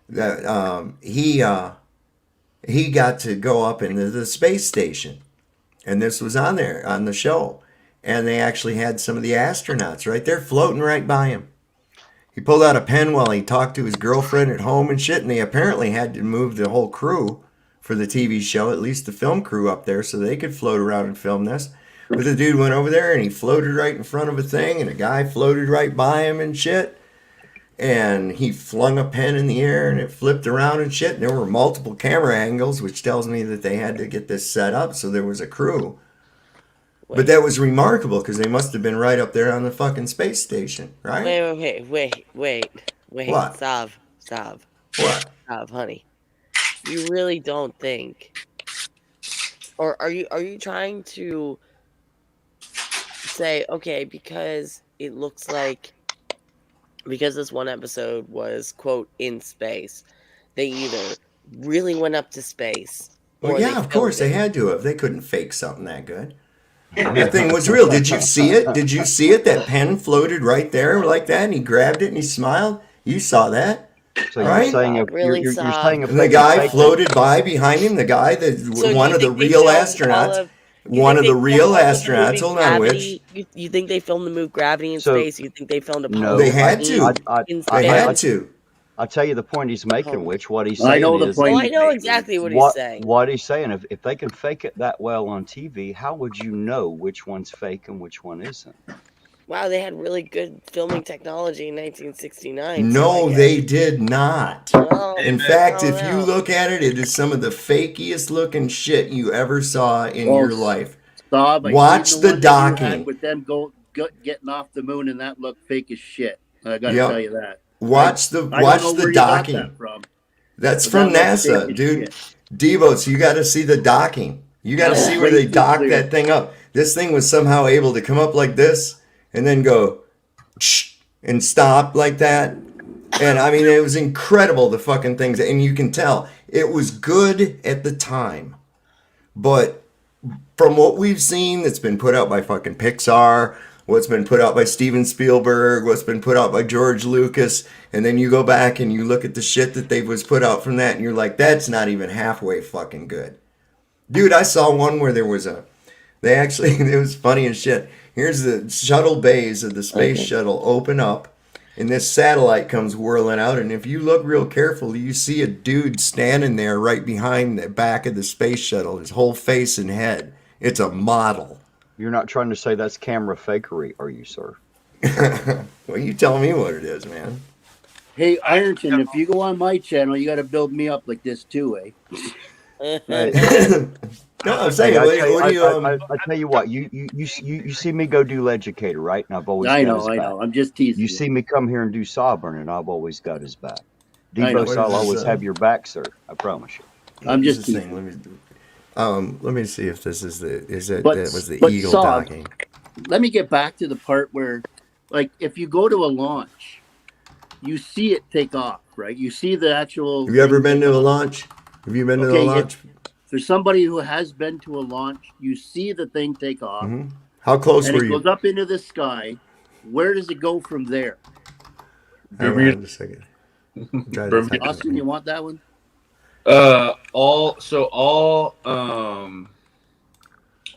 that he got to go up into the space station, and this was on there on the show, and they actually had some of the astronauts right there floating right by him. He pulled out a pen while he talked to his girlfriend at home and shit, and they apparently had to move the whole crew for the TV show, at least the film crew up there, so they could float around and film this. But the dude went over there and he floated right in front of a thing, and a guy floated right by him and shit. And he flung a pen in the air and it flipped around and shit. And there were multiple camera angles, which tells me that they had to get this set up so there was a crew. But that was remarkable because they must have been right up there on the fucking space station, right?
Wait.
What?
Stop.
What?
Stop, honey. You really don't think, or are you trying to say, okay, because it looks like, because this one episode was, quote, in space, they either really went up to space.
Well, yeah, of course they had to have. They couldn't fake something that good. That thing was real. Did you see it? That pen floated right there like that, and he grabbed it and he smiled. You saw that,
so
right?
You're saying
and the guy floated by behind him. The guy one of the real astronauts. One of the real astronauts. Hold on, Witch.
You think they filmed the movie Gravity in space? You think they filmed
No, they had to. They had to.
I'll tell you the point he's making, Which what he's saying
I know
exactly what he's saying.
What he's saying, if they can fake it that well on TV, how would you know which one's fake and which one isn't?
Wow, they had really good filming technology in 1969.
No, they did not. In fact, if you look at it, it is some of the fakiest looking shit you ever saw in your life. Watch the docking.
With them getting off the moon, and that looked fake as shit. I got to tell you that.
Watch the docking. That's from NASA, dude. Devos, you got to see the docking. You got to see where they dock that thing up. This thing was somehow able to come up like this and then go and stopped like that. And I mean, it was incredible, the fucking things. And you can tell it was good at the time. But from what we've seen that's been put out by fucking Pixar, what's been put out by Steven Spielberg, what's been put out by George Lucas, and then you go back and you look at the shit that they was put out from that, and you're like, that's not even halfway fucking good. Dude, I saw one where there was they actually, it was funny as shit. Here's the shuttle bays of the space shuttle open up, and this satellite comes whirling out, and if you look real carefully, you see a dude standing there right behind the back of the space shuttle, his whole face and head. It's a model.
You're not trying to say that's camera fakery, are you, sir?
Well, you tell me what it is, man.
Hey, Ironton, if you go on my channel, you got to build me up like this too, eh?
No, I'm saying,
I tell you what, you see me go do Leducator, right? And I've always
I
got his back.
know. I'm just teasing.
You see me come here and do Sovereign, and I've always got his back. Devos, I'll always have your back, sir. I promise you.
I'm just teasing.
Let me see if this is that was the
but
eagle
Saab,
docking.
Let me get back to the part where, like, if you go to a launch, you see it take off, right? You see the actual.
Have you ever been to a launch? Have you been to a launch?
For somebody who has been to a launch, you see the thing take off.
Mm-hmm. How close were you?
And it goes up into the sky. Where does it go from there?
Hang on a second.
Austin, you want that one?
All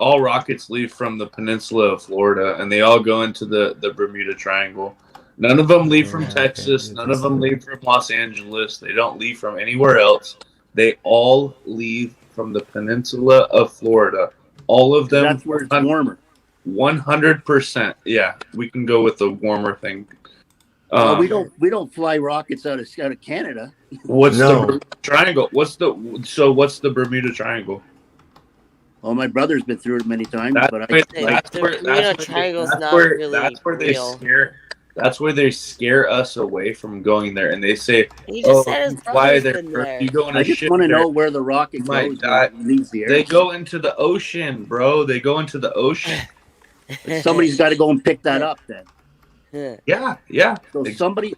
rockets leave from the peninsula of Florida, and they all go into the Bermuda Triangle. None of them leave from Texas. None of them leave from Los Angeles. They don't leave from anywhere else. They all leave from the peninsula of Florida. All of them.
That's where it's warmer.
100%. Yeah, we can go with the warmer thing.
We don't fly rockets out of Canada.
What's the triangle? What's the Bermuda Triangle?
Well, my brother's been through it many times,
That's where they scare us away from going there, and they say, "Why there? You go in a ship." I
just want to know where the rocket goes. Leaves the air.
They go into the ocean, bro. They go into the ocean.
Somebody's got to go and pick that up then.
Yeah.
So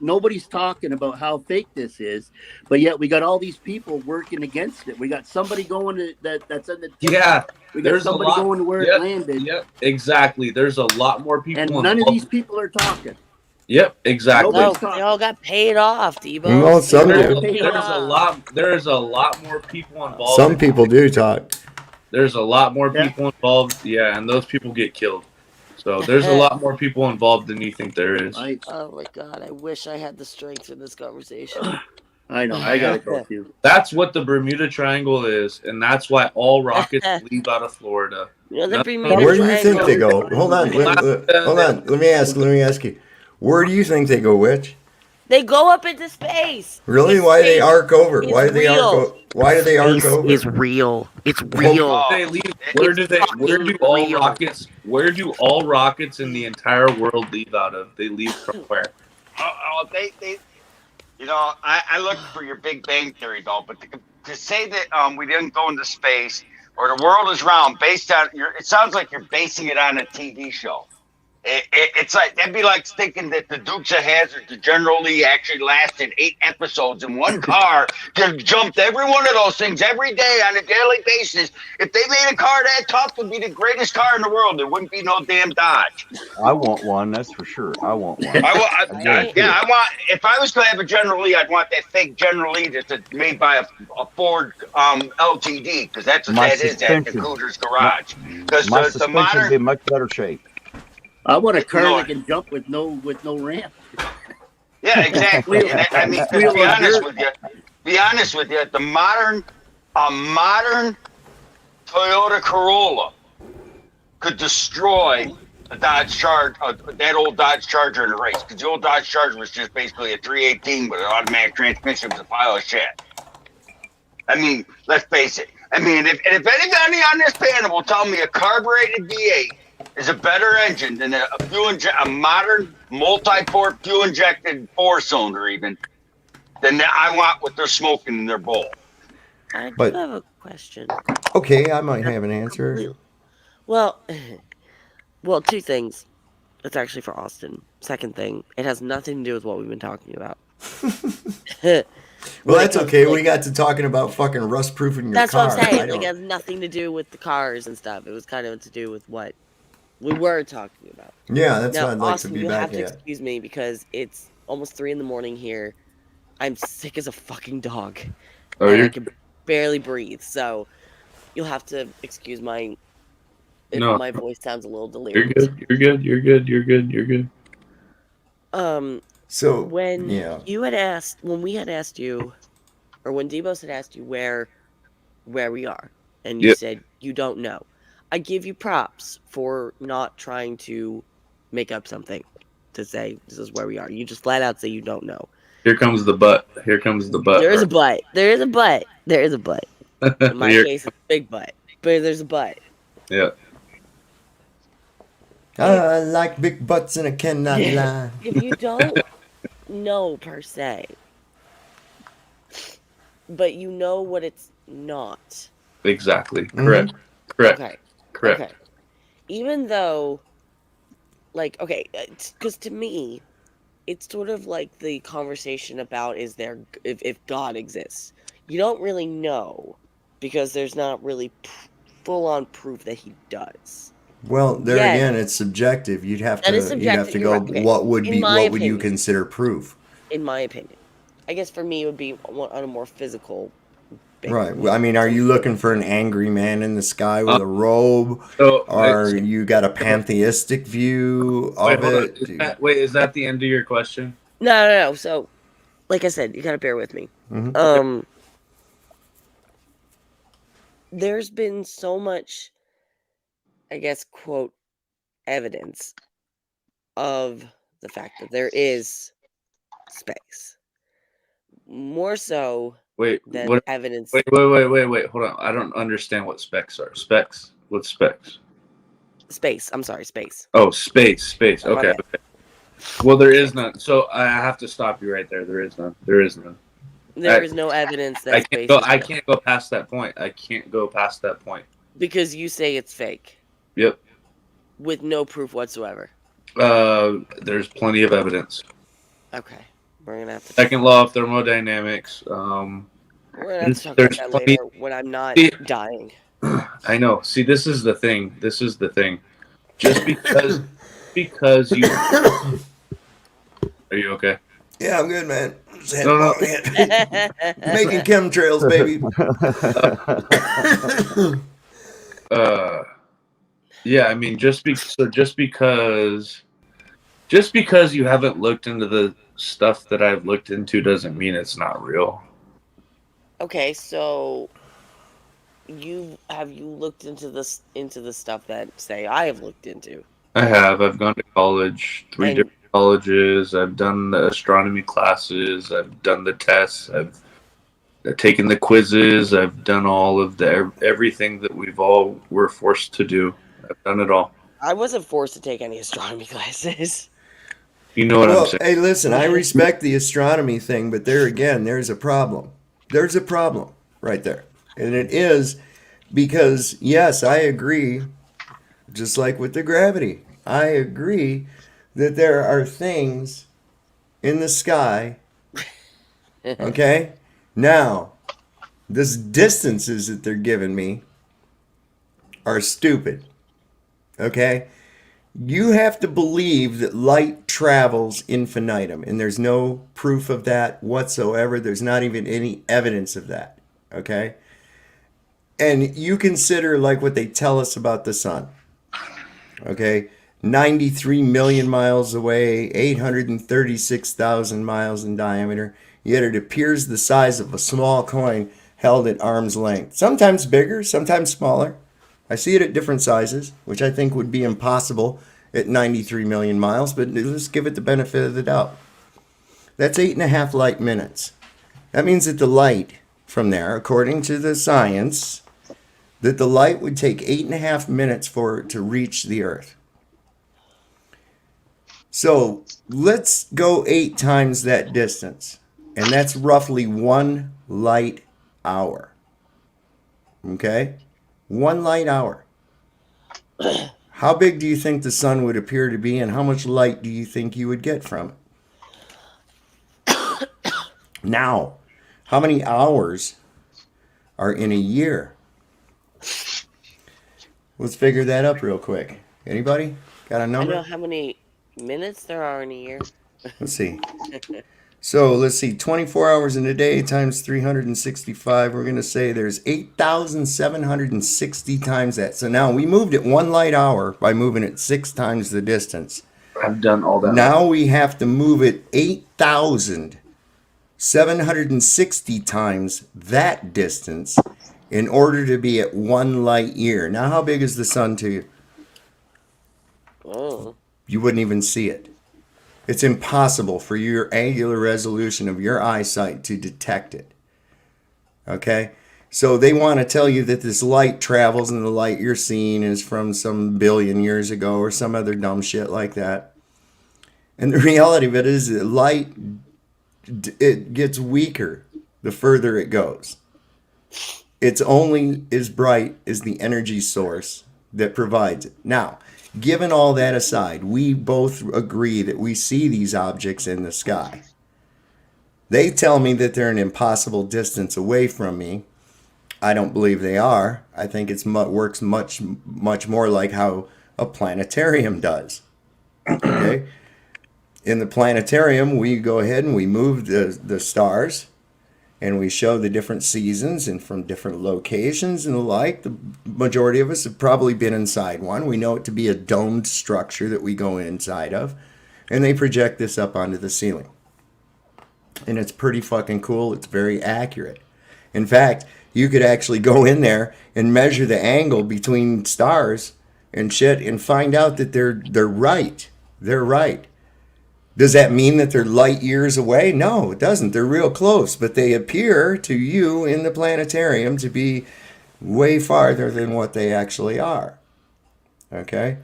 nobody's talking about how fake this is, but yet we got all these people working against it. We got somebody going to that's in the We got somebody going to where it landed.
Yep, exactly. There's a lot more people,
and none of these people are talking.
Yep, exactly.
No, they all got paid off, Debo.
Well, some do.
There's a lot more people involved.
Some people do talk.
There's a lot more people involved. Yeah, and those people get killed. So there's a lot more people involved than you think there is.
Oh my God! I wish I had the strength for this conversation.
I know. I gotta go too.
That's what the Bermuda Triangle is, and that's why all rockets leave out of Florida.
Where do you
think they go? Hold on. Let me ask you. Where do you think they go, Witch?
They go up into space.
Really? Why do they arc over? Why do they arc over?
It's real. It's real.
Where do all rockets in the entire world leave out of? They leave from where?
They I looked for your Big Bang Theory, though, but to say that we didn't go into space or the world is round based on it sounds like you're basing it on a TV show. It's like that'd be like thinking that the Dukes of Hazzard, the General Lee, actually lasted 8 episodes in one car, just jumped every one of those things every day on a daily basis. If they made a car that tough, it'd be the greatest car in the world. There wouldn't be no damn Dodge.
I want one, that's for sure. I want one.
I want. If I was going to have a General Lee, I'd want that fake General Lee that's made by a Ford LTD, because that's what that is at the Cooter's garage. Because
my
the
suspension
modern
would be in much better shape.
I want a car that can jump with no ramp.
Yeah, exactly. And I mean, to be honest with you, a modern Toyota Corolla could destroy a Dodge Charger, that old Dodge Charger in a race. Because the old Dodge Charger was just basically a 318 with an automatic transmission with a pile of shit. I mean, let's face it. I mean, if anybody on this panel will tell me a carbureted V8 is a better engine than a modern multi-port fuel-injected 4-cylinder even, then I want what they're smoking in their bowl.
I do have a question.
Okay, I might have an answer.
Well, two things. It's actually for Austin. Second thing, it has nothing to do with what we've been talking about.
Well, that's okay. We got to talking about fucking rust-proofing your
that's
car.
That's what I'm saying. Like, it has nothing to do with the cars and stuff. It was kind of to do with what we were talking about.
Yeah, that's
now,
what I'd like
Austin,
to be
you
back
have to
at.
excuse me because it's almost 3 a.m. here. I'm sick as a fucking dog. And I can barely breathe. So you'll have to excuse my my voice sounds a little delirious.
You're good.
So
when you had asked, when we had asked you, or when Debos had asked you where we are, and you said you don't know, I give you props for not trying to make up something to say this is where we are. You just flat out say you don't know.
Here comes the butt. Here comes the butt.
There is a butt. There is a butt. There is a butt. In my case, it's a big butt. But there's a butt.
Yeah.
I like big butts and I cannot lie.
If you don't know per se, but you know what it's not.
Exactly. Correct. Mm-hmm. Correct.
Okay.
Correct.
Okay. Even though, like, okay, because to me, it's sort of like the conversation about if God exists. You don't really know because there's not really full-on proof that he does.
Well, again, it's subjective. You'd have to go. Right. Okay. What would you consider proof?
In my opinion, I guess for me it would be on a more physical.
Right. Well, I mean, are you looking for an angry man in the sky with a robe, or you got a pantheistic view of it?
Is that the end of your question?
No. So, like I said, you gotta bear with me.
Mm-hmm.
There's been so much, I guess, quote, evidence of the fact that there is space. More so than evidence.
Wait. Hold on. I don't understand what specs are. Specs? What's specs?
Space. I'm sorry, space.
Oh, space. Okay. Well, there is none. So I have to stop you right there. There is none. There is no evidence that space is real. I can't go past that point.
Because you say it's fake.
Yep.
With no proof whatsoever.
There's plenty of evidence.
Okay. We're gonna have to.
Second law of thermodynamics.
We're gonna have to talk about that later when I'm not dying.
I know. See, this is the thing. Just because you. Are you okay?
Yeah, I'm good, man. No. Making chemtrails, baby.
Yeah, I mean, just because you haven't looked into the stuff that I've looked into doesn't mean it's not real.
Okay, so have you looked into the stuff that say I have looked into?
I have. I've gone to college, 3 different colleges. I've done the astronomy classes. I've done the tests. I've taken the quizzes. I've done all of everything that were forced to do. I've done it all.
I wasn't forced to take any astronomy classes.
You know what I'm saying?
Hey, listen, I respect the astronomy thing, but there's a problem. There's a problem right there. And it is because, yes, I agree, just like with the gravity, I agree that there are things in the sky, okay? Now, these distances that they're giving me are stupid, okay? You have to believe that light travels infinitum, and there's no proof of that whatsoever. There's not even any evidence of that, okay? And you consider like what they tell us about the sun, okay? 93 million miles away, 836,000 miles in diameter, yet it appears the size of a small coin held at arm's length. Sometimes bigger, sometimes smaller. I see it at different sizes, which I think would be impossible at 93 million miles, but let's give it the benefit of the doubt. That's 8.5 light minutes. That means that the light from there, according to the science, that the light would take 8.5 minutes for it to reach the Earth. So let's go 8 times that distance, and that's roughly 1 light hour. Okay? 1 light hour. How big do you think the sun would appear to be, and how much light do you think you would get from it? Now, how many hours are in a year? Let's figure that up real quick. Anybody got a
I
number?
know how many minutes there are in a year.
Let's see. So let's see, 24 hours in a day times 365. We're going to say there's 8,760 times that. So now we moved it 1 light hour by moving it 6 times the distance.
I've done all that.
Now we have to move it 8,760 times that distance in order to be at 1 light year. Now, how big is the sun to you?
Oh.
You wouldn't even see it. It's impossible for your angular resolution of your eyesight to detect it. Okay? So they want to tell you that this light travels and the light you're seeing is from some billion years ago or some other dumb shit like that. And the reality of it is that light, it gets weaker the further it goes. It's only as bright as the energy source that provides it. Now, given all that aside, we both agree that we see these objects in the sky. They tell me that they're an impossible distance away from me. I don't believe they are. I think it works much more like how a planetarium does. Okay? In the planetarium, we go ahead and we move the stars, and we show the different seasons and from different locations and the like. The majority of us have probably been inside one. We know it to be a domed structure that we go inside of. And they project this up onto the ceiling. And it's pretty fucking cool. It's very accurate. In fact, you could actually go in there and measure the angle between stars and shit and find out that they're right. They're right. Does that mean that they're light years away? No, it doesn't. They're real close, but they appear to you in the planetarium to be way farther than what they actually are. Okay?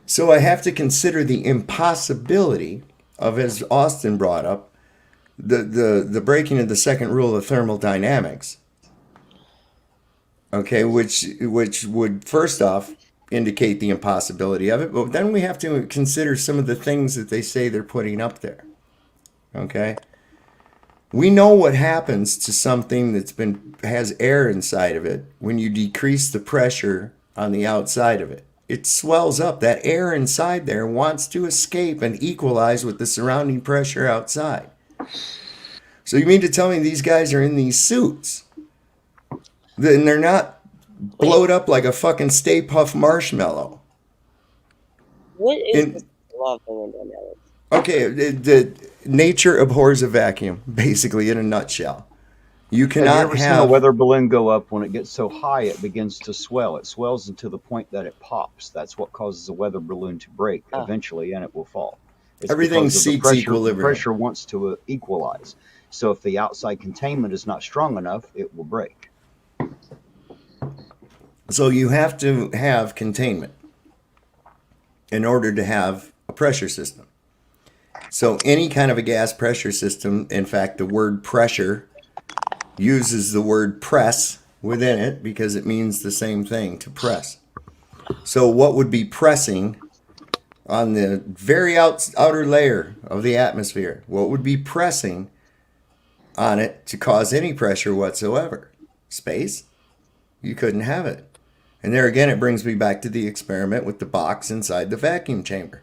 So I have to consider the impossibility of, as Austin brought up, the breaking of the second rule of thermodynamics. Okay, which would first off indicate the impossibility of it, but then we have to consider some of the things that they say they're putting up there. Okay? We know what happens to something has air inside of it when you decrease the pressure on the outside of it. It swells up. That air inside there wants to escape and equalize with the surrounding pressure outside. So you mean to tell me these guys are in these suits? And they're not blowed up like a fucking Stay Puft marshmallow.
What is the law of thermodynamics?
Okay, the nature abhors a vacuum, basically, in a nutshell. You cannot
have you ever seen a weather balloon go up? When it gets so high, it begins to swell. It swells to the point that it pops. That's what causes a weather balloon to break eventually, and it will fall.
Everything seeks equilibrium.
The pressure wants to equalize. So if the outside containment is not strong enough, it will break.
So you have to have containment in order to have a pressure system. So any kind of a gas pressure system, in fact, the word pressure uses the word press within it because it means the same thing, to press. So what would be pressing on the very outer layer of the atmosphere? What would be pressing on it to cause any pressure whatsoever? Space? You couldn't have it. And there again, it brings me back to the experiment with the box inside the vacuum chamber.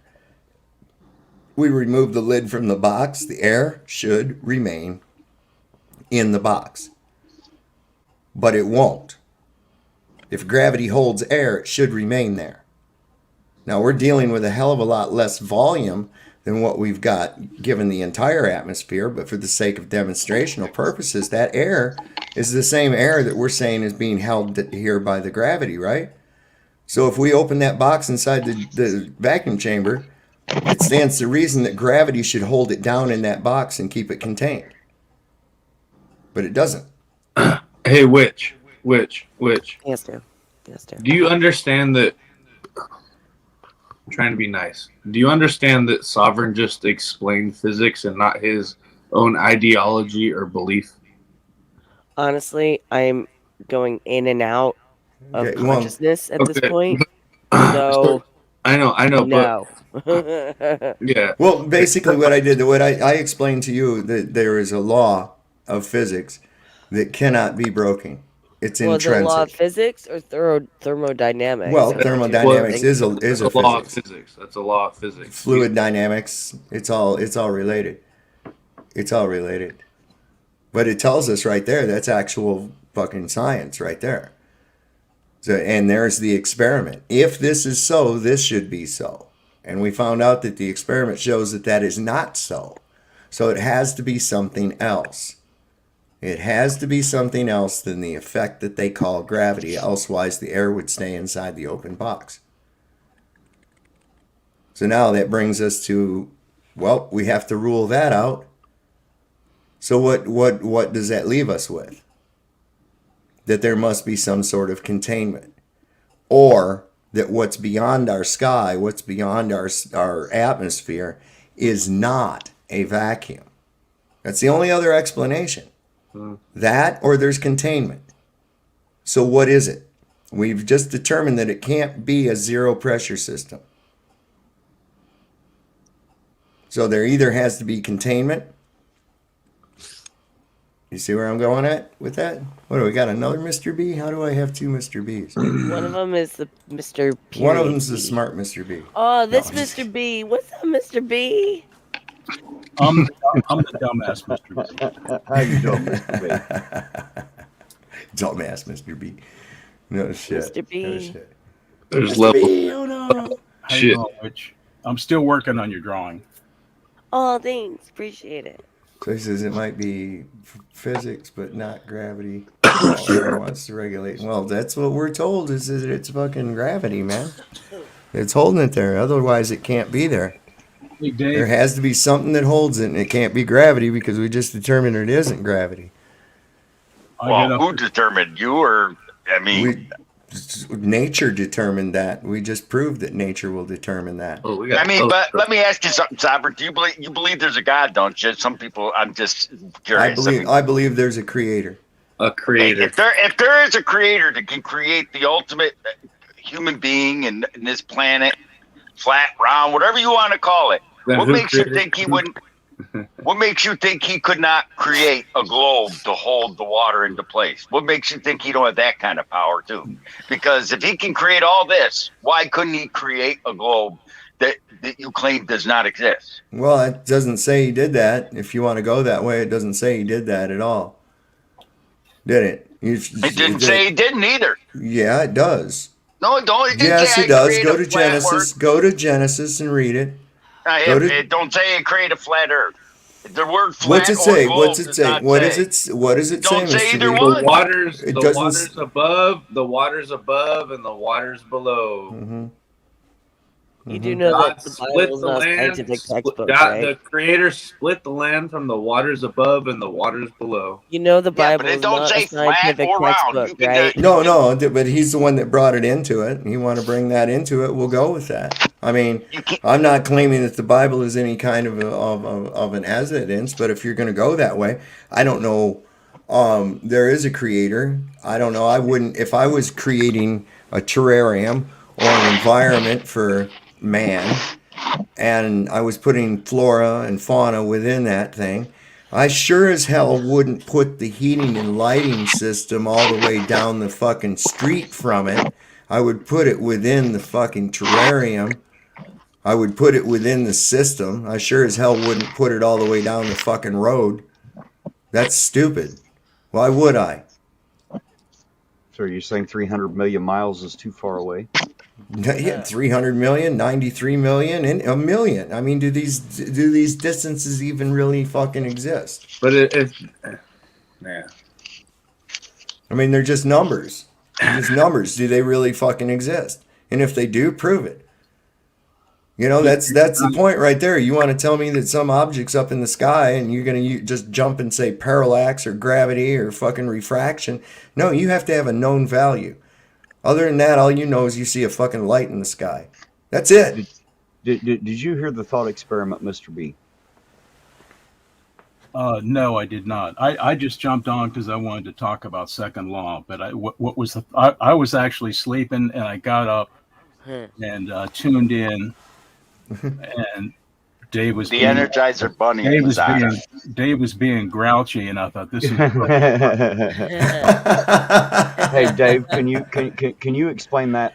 We remove the lid from the box, the air should remain in the box. But it won't. If gravity holds air, it should remain there. Now we're dealing with a hell of a lot less volume than what we've got given the entire atmosphere, but for the sake of demonstrational purposes, that air is the same air that we're saying is being held here by the gravity, right? So if we open that box inside the vacuum chamber, it stands to reason that gravity should hold it down in that box and keep it contained. But it doesn't.
Hey, Witch.
Yes, dear.
Do you understand that? I'm trying to be nice. Do you understand that Sovereign just explained physics and not his own ideology or belief?
Honestly, I'm going in and out of consciousness at this point. No.
I know,
No.
but yeah.
Well, basically, what I explained to you that there is a law of physics that cannot be broken. It's
Well, is it a law of
intrinsic.
physics or thermodynamics?
Well,
Are the two different
thermodynamics
things?
is
That's
a
a law of
physics.
physics. That's a law of physics.
Fluid dynamics. It's all related. It's all related. But it tells us right there that's actual fucking science right there. So, and there's the experiment. If this is so, this should be so. And we found out that the experiment shows that that is not so. So it has to be something else. It has to be something else than the effect that they call gravity. Elsewise, the air would stay inside the open box. So now that brings us to, well, we have to rule that out. So what does that leave us with? That there must be some sort of containment, or that what's beyond our sky, what's beyond our atmosphere, is not a vacuum. That's the only other explanation. That, or there's containment. So what is it? We've just determined that it can't be a zero pressure system. So there either has to be containment. You see where I'm going at with that? What do we got? Another Mr. B? How do I have two Mr. Bs?
One of them is the Mr. Period
One of them's the
B.
smart Mr. B.
Oh, this
No, I'm just
Mr. B. What's up, Mr. B?
I'm the dumbass, Mr. B.
How you doing, Mr. B?
Dumbass Mr. B. No shit.
Mr. B.
No shit.
There's
Mr.
level.
B, oh no.
How you
Shit.
doing, Rich? I'm still working on your drawing.
Oh, thanks. Appreciate it.
So he says it might be physics, but not gravity. It wants to regulate. Well, that's what we're told is that it's fucking gravity, man. It's holding it there. Otherwise, it can't be there.
Hey,
There
Dave.
has to be something that holds it, and it can't be gravity because we just determined it isn't gravity.
I
Well,
get
who
up.
determined you? Or I mean,
Nature determined that. We just proved that nature will determine that.
Oh, we got.
but let me ask you something, Sovereign. Do you believe there's a God? Don't you? Some people. I'm just curious.
I believe there's a creator.
A creator.
If there is a creator that can create the ultimate human being and this planet, flat, round, whatever you want to call it,
Then
what
who
makes you
created-
think he wouldn't? What makes you think he could not create a globe to hold the water into place? What makes you think he don't have that kind of power too? Because if he can create all this, why couldn't he create a globe that you claim does not exist?
Well, it doesn't say he did that. If you want to go that way, it doesn't say he did that at all. Did it?
It didn't say he didn't either.
Yeah, it does.
No, it don't. It didn't
Yes,
say
it does.
create
Go
a
to
flat
Genesis.
Earth.
Go to Genesis and read it. Go to-
It don't say it create a flat Earth. The word flat
What's it
or
say?
globe
What's it
does
say?
not
What
say.
is it? What does it
Don't
say,
say
Mr.
either
B?
one.
The waters.
It
The
doesn't
waters above. The waters above and the waters below.
Mm-hmm.
You do know that
God
the
split
Bible is
the
not a
land.
scientific textbook,
God,
right?
the Creator split the land from the waters above and the waters below.
You know the
Yeah,
Bible
but it
is
don't
not
say
a
flat
scientific
or round.
textbook,
You can
right?
No, but he's the one that brought it into it. You want to bring that into it? We'll go with that. I mean,
You can't.
I'm not claiming that the Bible is any kind of an evidence, but if you're going to go that way, I don't know. There is a creator. I don't know. I wouldn't, if I was creating a terrarium or an environment for man, and I was putting flora and fauna within that thing, I sure as hell wouldn't put the heating and lighting system all the way down the fucking street from it. I would put it within the fucking terrarium. I would put it within the system. I sure as hell wouldn't put it all the way down the fucking road. That's stupid. Why would I?
So are you saying 300 million miles is too far away?
Yeah, 300 million, 93 million, and a million. I mean, do these distances even really fucking exist?
But if yeah,
I mean, they're just numbers. They're just numbers. Do they really fucking exist? And if they do, prove it. You know, that's the point right there. You want to tell me that some object's up in the sky and you're going to just jump and say parallax or gravity or fucking refraction. No, you have to have a known value. Other than that, all you know is you see a fucking light in the sky. That's it.
Did you hear the thought experiment, Mr. B?
No, I did not. I just jumped on because I wanted to talk about second law. But what was I was actually sleeping and I got up and tuned in, and Dave was
The
being
Energizer Bunny
Dave
was
was
on
being
it.
Dave was being grouchy, and I thought this is
Hey, Dave, can you explain that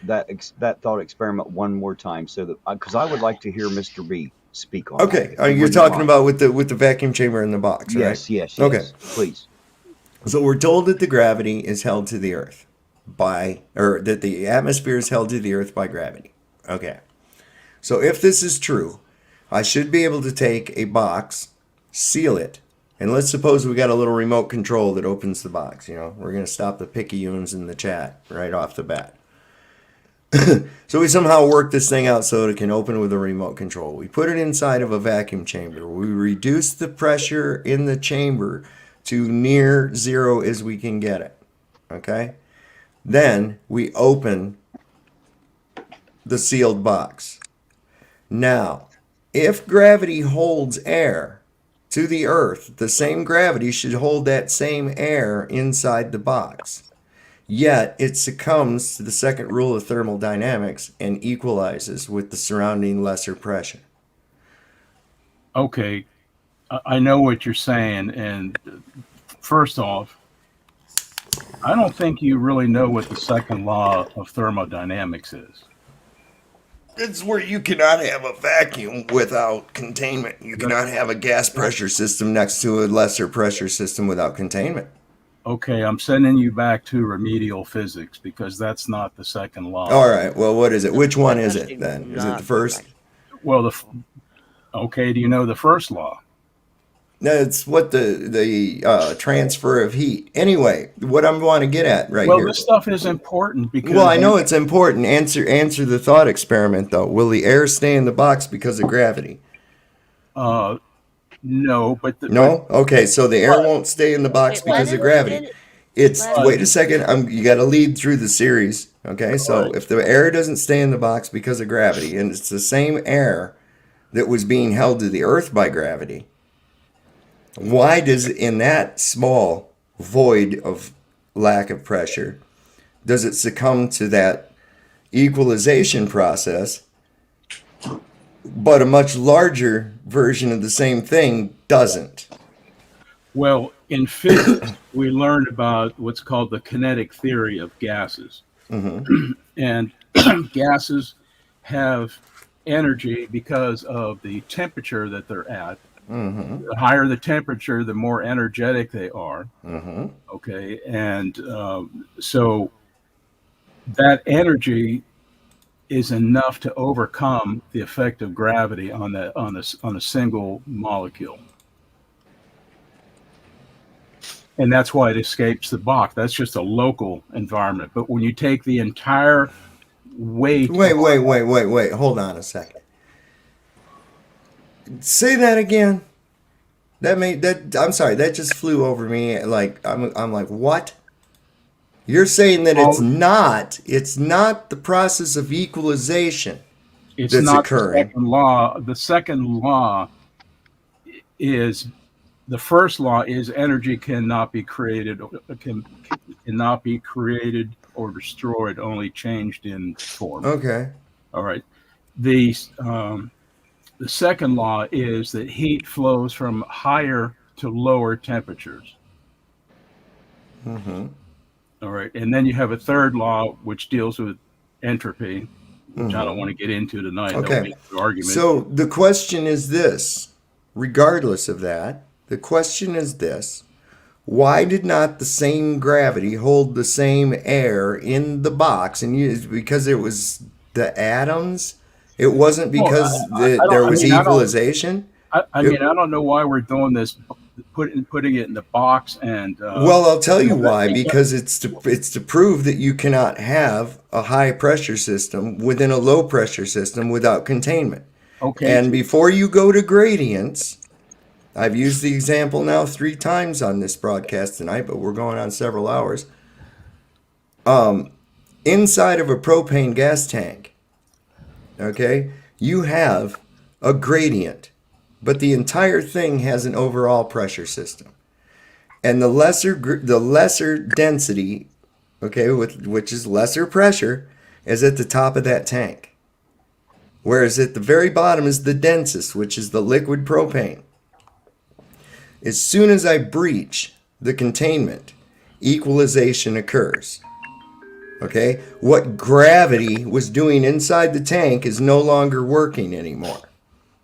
thought experiment one more time, so that because I would like to hear Mr. B speak on
Okay,
that.
you're talking about with the vacuum chamber in the box, right?
Yes.
Okay.
Please.
So we're told that the gravity is held to the Earth or that the atmosphere is held to the Earth by gravity. Okay. So if this is true, I should be able to take a box, seal it, and let's suppose we got a little remote control that opens the box. We're going to stop the picayunes in the chat right off the bat. So we somehow work this thing out so it can open with a remote control. We put it inside of a vacuum chamber. We reduce the pressure in the chamber to near zero as we can get it. Okay? Then we open the sealed box. Now, if gravity holds air to the Earth, the same gravity should hold that same air inside the box. Yet, it succumbs to the second rule of thermodynamics and equalizes with the surrounding lesser pressure.
Okay, I know what you're saying, and first off, I don't think you really know what the second law of thermodynamics is.
It's where you cannot have a vacuum without containment. You cannot have a gas pressure system next to a lesser pressure system without containment.
Okay, I'm sending you back to remedial physics because that's not the second law.
All right, well, what is it? Which one is it then? Is it the first?
Well, okay, do you know the first law?
No, it's what the transfer of heat. Anyway, what I want to get at here.
Well, this stuff is important because.
Well, I know it's important. Answer the thought experiment though. Will the air stay in the box because of gravity?
No, but
no. Okay, so the air won't stay in the box because of gravity. Wait a second. You got to lead through the series. Okay, so if the air doesn't stay in the box because of gravity, and it's the same air that was being held to the Earth by gravity, why does in that small void of lack of pressure does it succumb to that equalization process, but a much larger version of the same thing doesn't?
Well, in physics, we learned about what's called the kinetic theory of gases. Mm-hmm. And gases have energy because of the temperature that they're at. Mm-hmm. The higher the temperature, the more energetic they are. Mm-hmm. Okay, and so that energy is enough to overcome the effect of gravity on a single molecule, and that's why it escapes the box. That's just a local environment. But when you take the entire weight,
wait, hold on a second. Say that again. I'm sorry, that just flew over me. Like I'm like, what? You're saying that it's not the process of equalization
it's
that's
not
occurring.
The second law. The second law is the first law is energy cannot be created or destroyed, only changed in form.
Okay.
All right. The second law is that heat flows from higher to lower temperatures. Mm-hmm. All right. And then you have a third law, which deals with entropy, which I don't want to get into tonight.
Okay. So the question is this, regardless of that, the question is this: why did not the same gravity hold the same air in the box? And because it was the atoms? It wasn't because there was equalization?
I don't know why we're doing this, putting it in the box. And
well, I'll tell you why. Because it's to prove that you cannot have a high pressure system within a low pressure system without containment. Okay. And before you go to gradients, I've used the example now 3 times on this broadcast tonight, but we're going on several hours. Inside of a propane gas tank, okay, you have a gradient, but the entire thing has an overall pressure system. And the lesser density, okay, which is lesser pressure, is at the top of that tank. Whereas at the very bottom is the densest, which is the liquid propane. As soon as I breach the containment, equalization occurs. Okay? What gravity was doing inside the tank is no longer working anymore.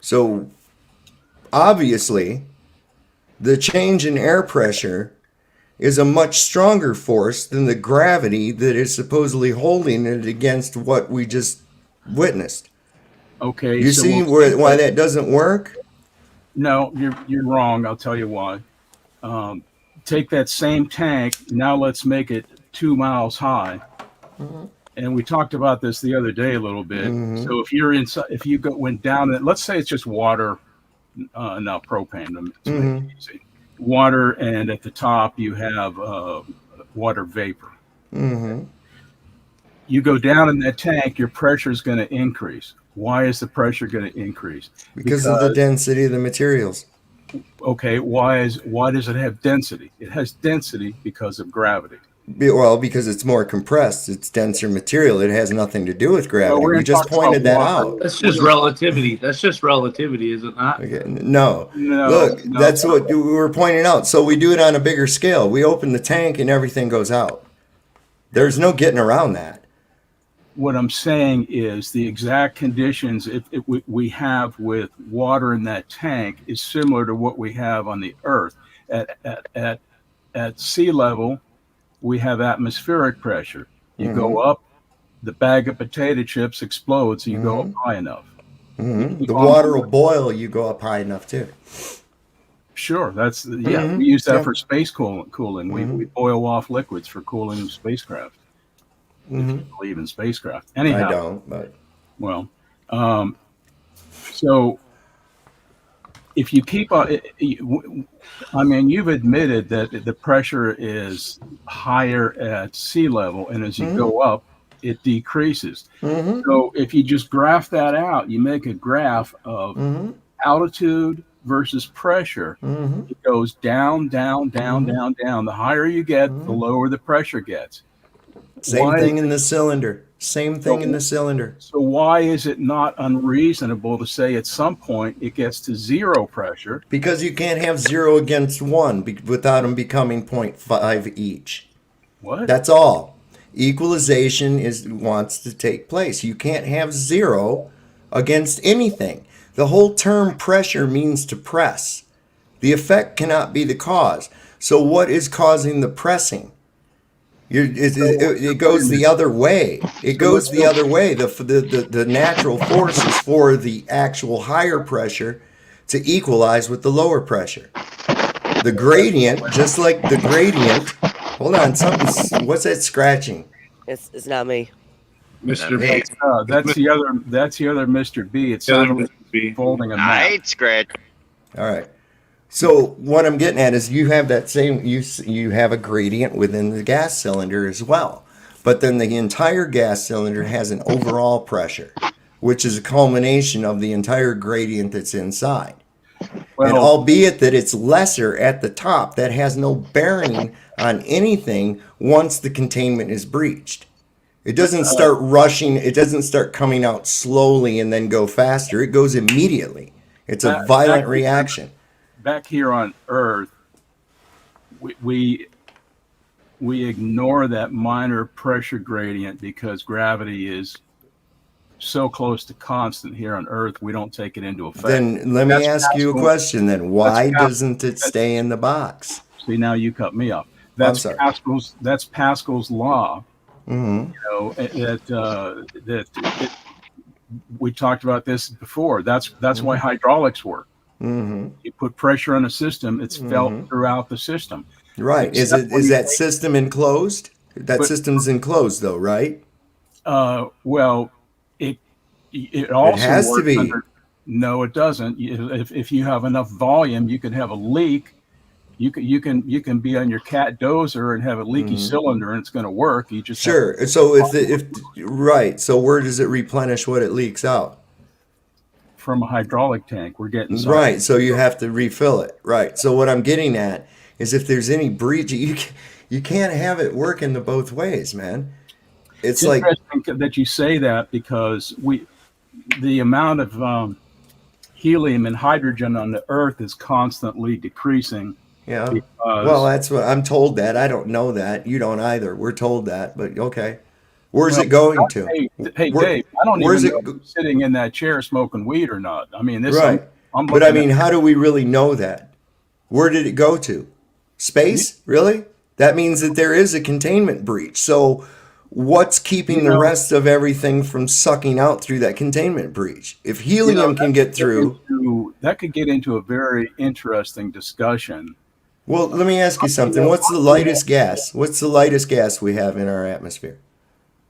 So, obviously, the change in air pressure is a much stronger force than the gravity that is supposedly holding it against what we just witnessed.
Okay.
You
so
see why that doesn't work?
No, you're wrong. I'll tell you why. Take that same tank. Now let's make it 2 miles high. And we talked about this the other day a little bit. So if you're inside, if you went down, let's say it's just water, not propane. To make it easy. Water, and at the top you have water vapor. You go down in that tank, your pressure is going to increase. Why is the pressure going to increase?
Because of the density of the materials.
Okay, why does it have density? It has density because of gravity.
Well, because it's more compressed. It's denser material. It has nothing to do with gravity. We just pointed that out.
That's just relativity. That's just relativity, is it not?
Okay. No. Look, that's what we were pointing out. So we do it on a bigger scale. We open the tank and everything goes out. There's no getting around that.
What I'm saying is the exact conditions we have with water in that tank is similar to what we have on the Earth. At sea level, we have atmospheric pressure. You go up, the bag of potato chips explodes, so you go up high enough.
The water will boil, you go up high enough too.
Sure, we use that for space cooling. We boil off liquids for cooling spacecraft. If you believe in spacecraft. Anyhow,
I don't, but
well, so if you keep on, I mean, you've admitted that the pressure is higher at sea level, and as you go up, it decreases. So if you just graph that out, you make a graph of altitude versus pressure. It goes down, down, down, down, down. The higher you get, the lower the pressure gets.
Same thing in the cylinder. Same thing in the cylinder.
So why is it not unreasonable to say at some point it gets to zero pressure?
Because you can't have 0 against 1 without them becoming 0.5 each.
What?
That's all. Equalization wants to take place. You can't have 0 against anything. The whole term pressure means to press. The effect cannot be the cause. So what is causing the pressing? It goes the other way. It goes the other way. The natural force is for the actual higher pressure to equalize with the lower pressure. The gradient, just like the gradient. Hold on, what's that scratching?
It's not me.
Mr. B.
That's the other Mr. B. It's
Mr. B.
folding a map.
Night scratch.
All right. So what I'm getting at is you have that same, you have a gradient within the gas cylinder as well. But then the entire gas cylinder has an overall pressure, which is a culmination of the entire gradient that's inside. Well, and albeit that it's lesser at the top, that has no bearing on anything once the containment is breached. It doesn't start rushing, it doesn't start coming out slowly and then go faster. It goes immediately. It's a violent reaction.
Back here on Earth, we ignore that minor pressure gradient because gravity is so close to constant here on Earth. We don't take it into effect.
Then let me ask you a question. Then why doesn't it stay in the box?
See, now you cut me off. That's Pascal's law. You know that we talked about this before. That's why hydraulics work. You put pressure on a system, it's felt throughout the system.
Right. Is that system enclosed? System's enclosed though, right?
Well, it also
has
works
to be.
No, it doesn't. If you have enough volume, you can have a leak. You can be on your cat dozer and have a leaky cylinder, and it's going to work. You just
sure. So if right. So where does it replenish what it leaks out?
From a hydraulic tank. We're getting
right. So you have to refill it. Right. So what I'm getting at is if there's any breach, you can't have it working the both ways, man.
It's interesting that you say that, because the amount of helium and hydrogen on the Earth is constantly decreasing.
Yeah. Well, that's what I'm told. That I don't know that. You don't either. We're told that, but okay. Where's it going to?
Hey, Dave, I don't even know if you're sitting in that chair smoking weed or not. I mean, this
right. But I mean, how do we really know that? Where did it go to? Space? Really? That means that there is a containment breach. So what's keeping the rest of everything from sucking out through that containment breach? If helium can get through...
that could get into a very interesting discussion.
Well, let me ask you something. What's the lightest gas? What's the lightest gas we have in our atmosphere?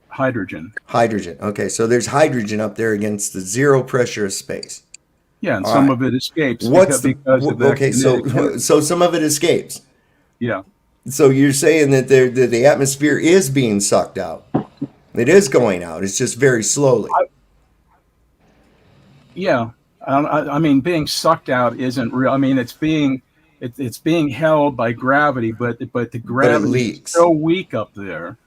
Hydrogen.
Hydrogen. Okay, so there's hydrogen up there against the zero pressure of space.
Yeah, and some of it escapes.
So some of it escapes.
Yeah.
So you're saying that the atmosphere is being sucked out. It is going out. It's just very slowly.
I mean, being sucked out isn't real. I mean, it's being held by gravity, but the gravity is so weak up there.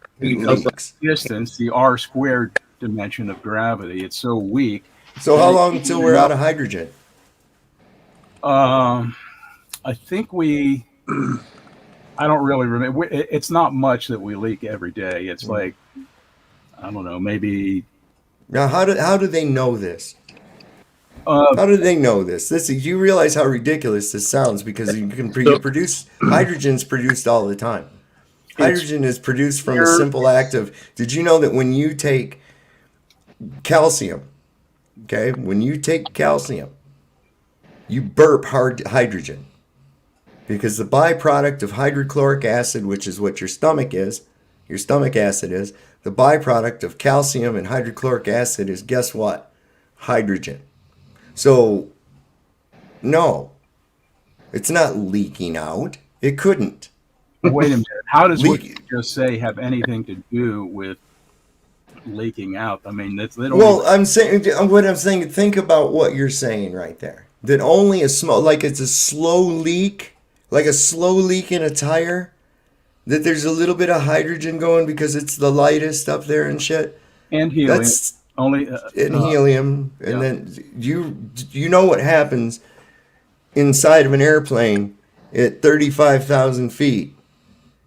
Distance, the R squared dimension of gravity, it's so weak.
So how long until we're out of hydrogen?
I think I don't really remember. It's not much that we leak every day. It's like, I don't know, maybe.
Now, how do they know this? How do they know this? You realize how ridiculous this sounds, because you can produce hydrogen's produced all the time. Hydrogen is produced from a simple act of. Did you know that when you take calcium, okay, when you take calcium, you burp hydrogen, because the byproduct of hydrochloric acid, which is what your stomach acid is, the byproduct of calcium and hydrochloric acid is, guess what? Hydrogen. So, no, it's not leaking out. It couldn't.
Wait a minute. How does what you just say have anything to do with leaking out? I mean, they don't.
Well, I'm saying, think about what you're saying right there. That only a small, like it's a slow leak, like a slow leak in a tire, that there's a little bit of hydrogen going because it's the lightest up there and shit.
And helium.
Helium. And then you know what happens inside of an airplane at 35,000 feet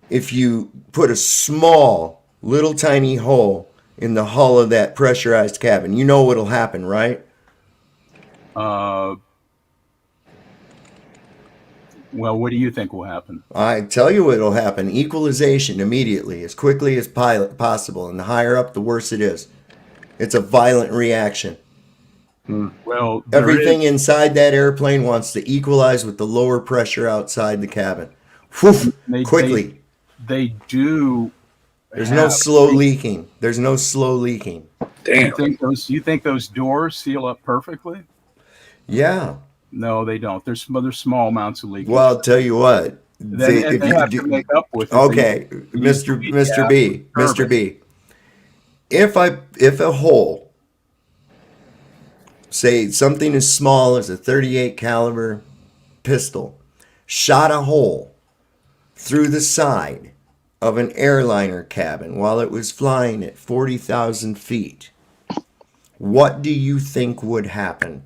if you put a small, little tiny hole in the hull of that pressurized cabin. You know what'll happen, right?
Well, what do you think will happen?
I tell you what'll happen. Equalization immediately, as quickly as possible. And the higher up, the worse it is. It's a violent reaction.
Well,
everything inside that airplane wants to equalize with the lower pressure outside the cabin. Quickly.
They do.
There's no slow leaking. There's no slow leaking.
Damn.
You think those doors seal up perfectly?
Yeah.
No, they don't. There's small amounts of leakage.
Well, I'll tell you what.
They have to make up with it.
Okay, Mr. B. If a hole, say something as small as a .38 caliber pistol, shot a hole through the side of an airliner cabin while it was flying at 40,000 feet, what do you think would happen?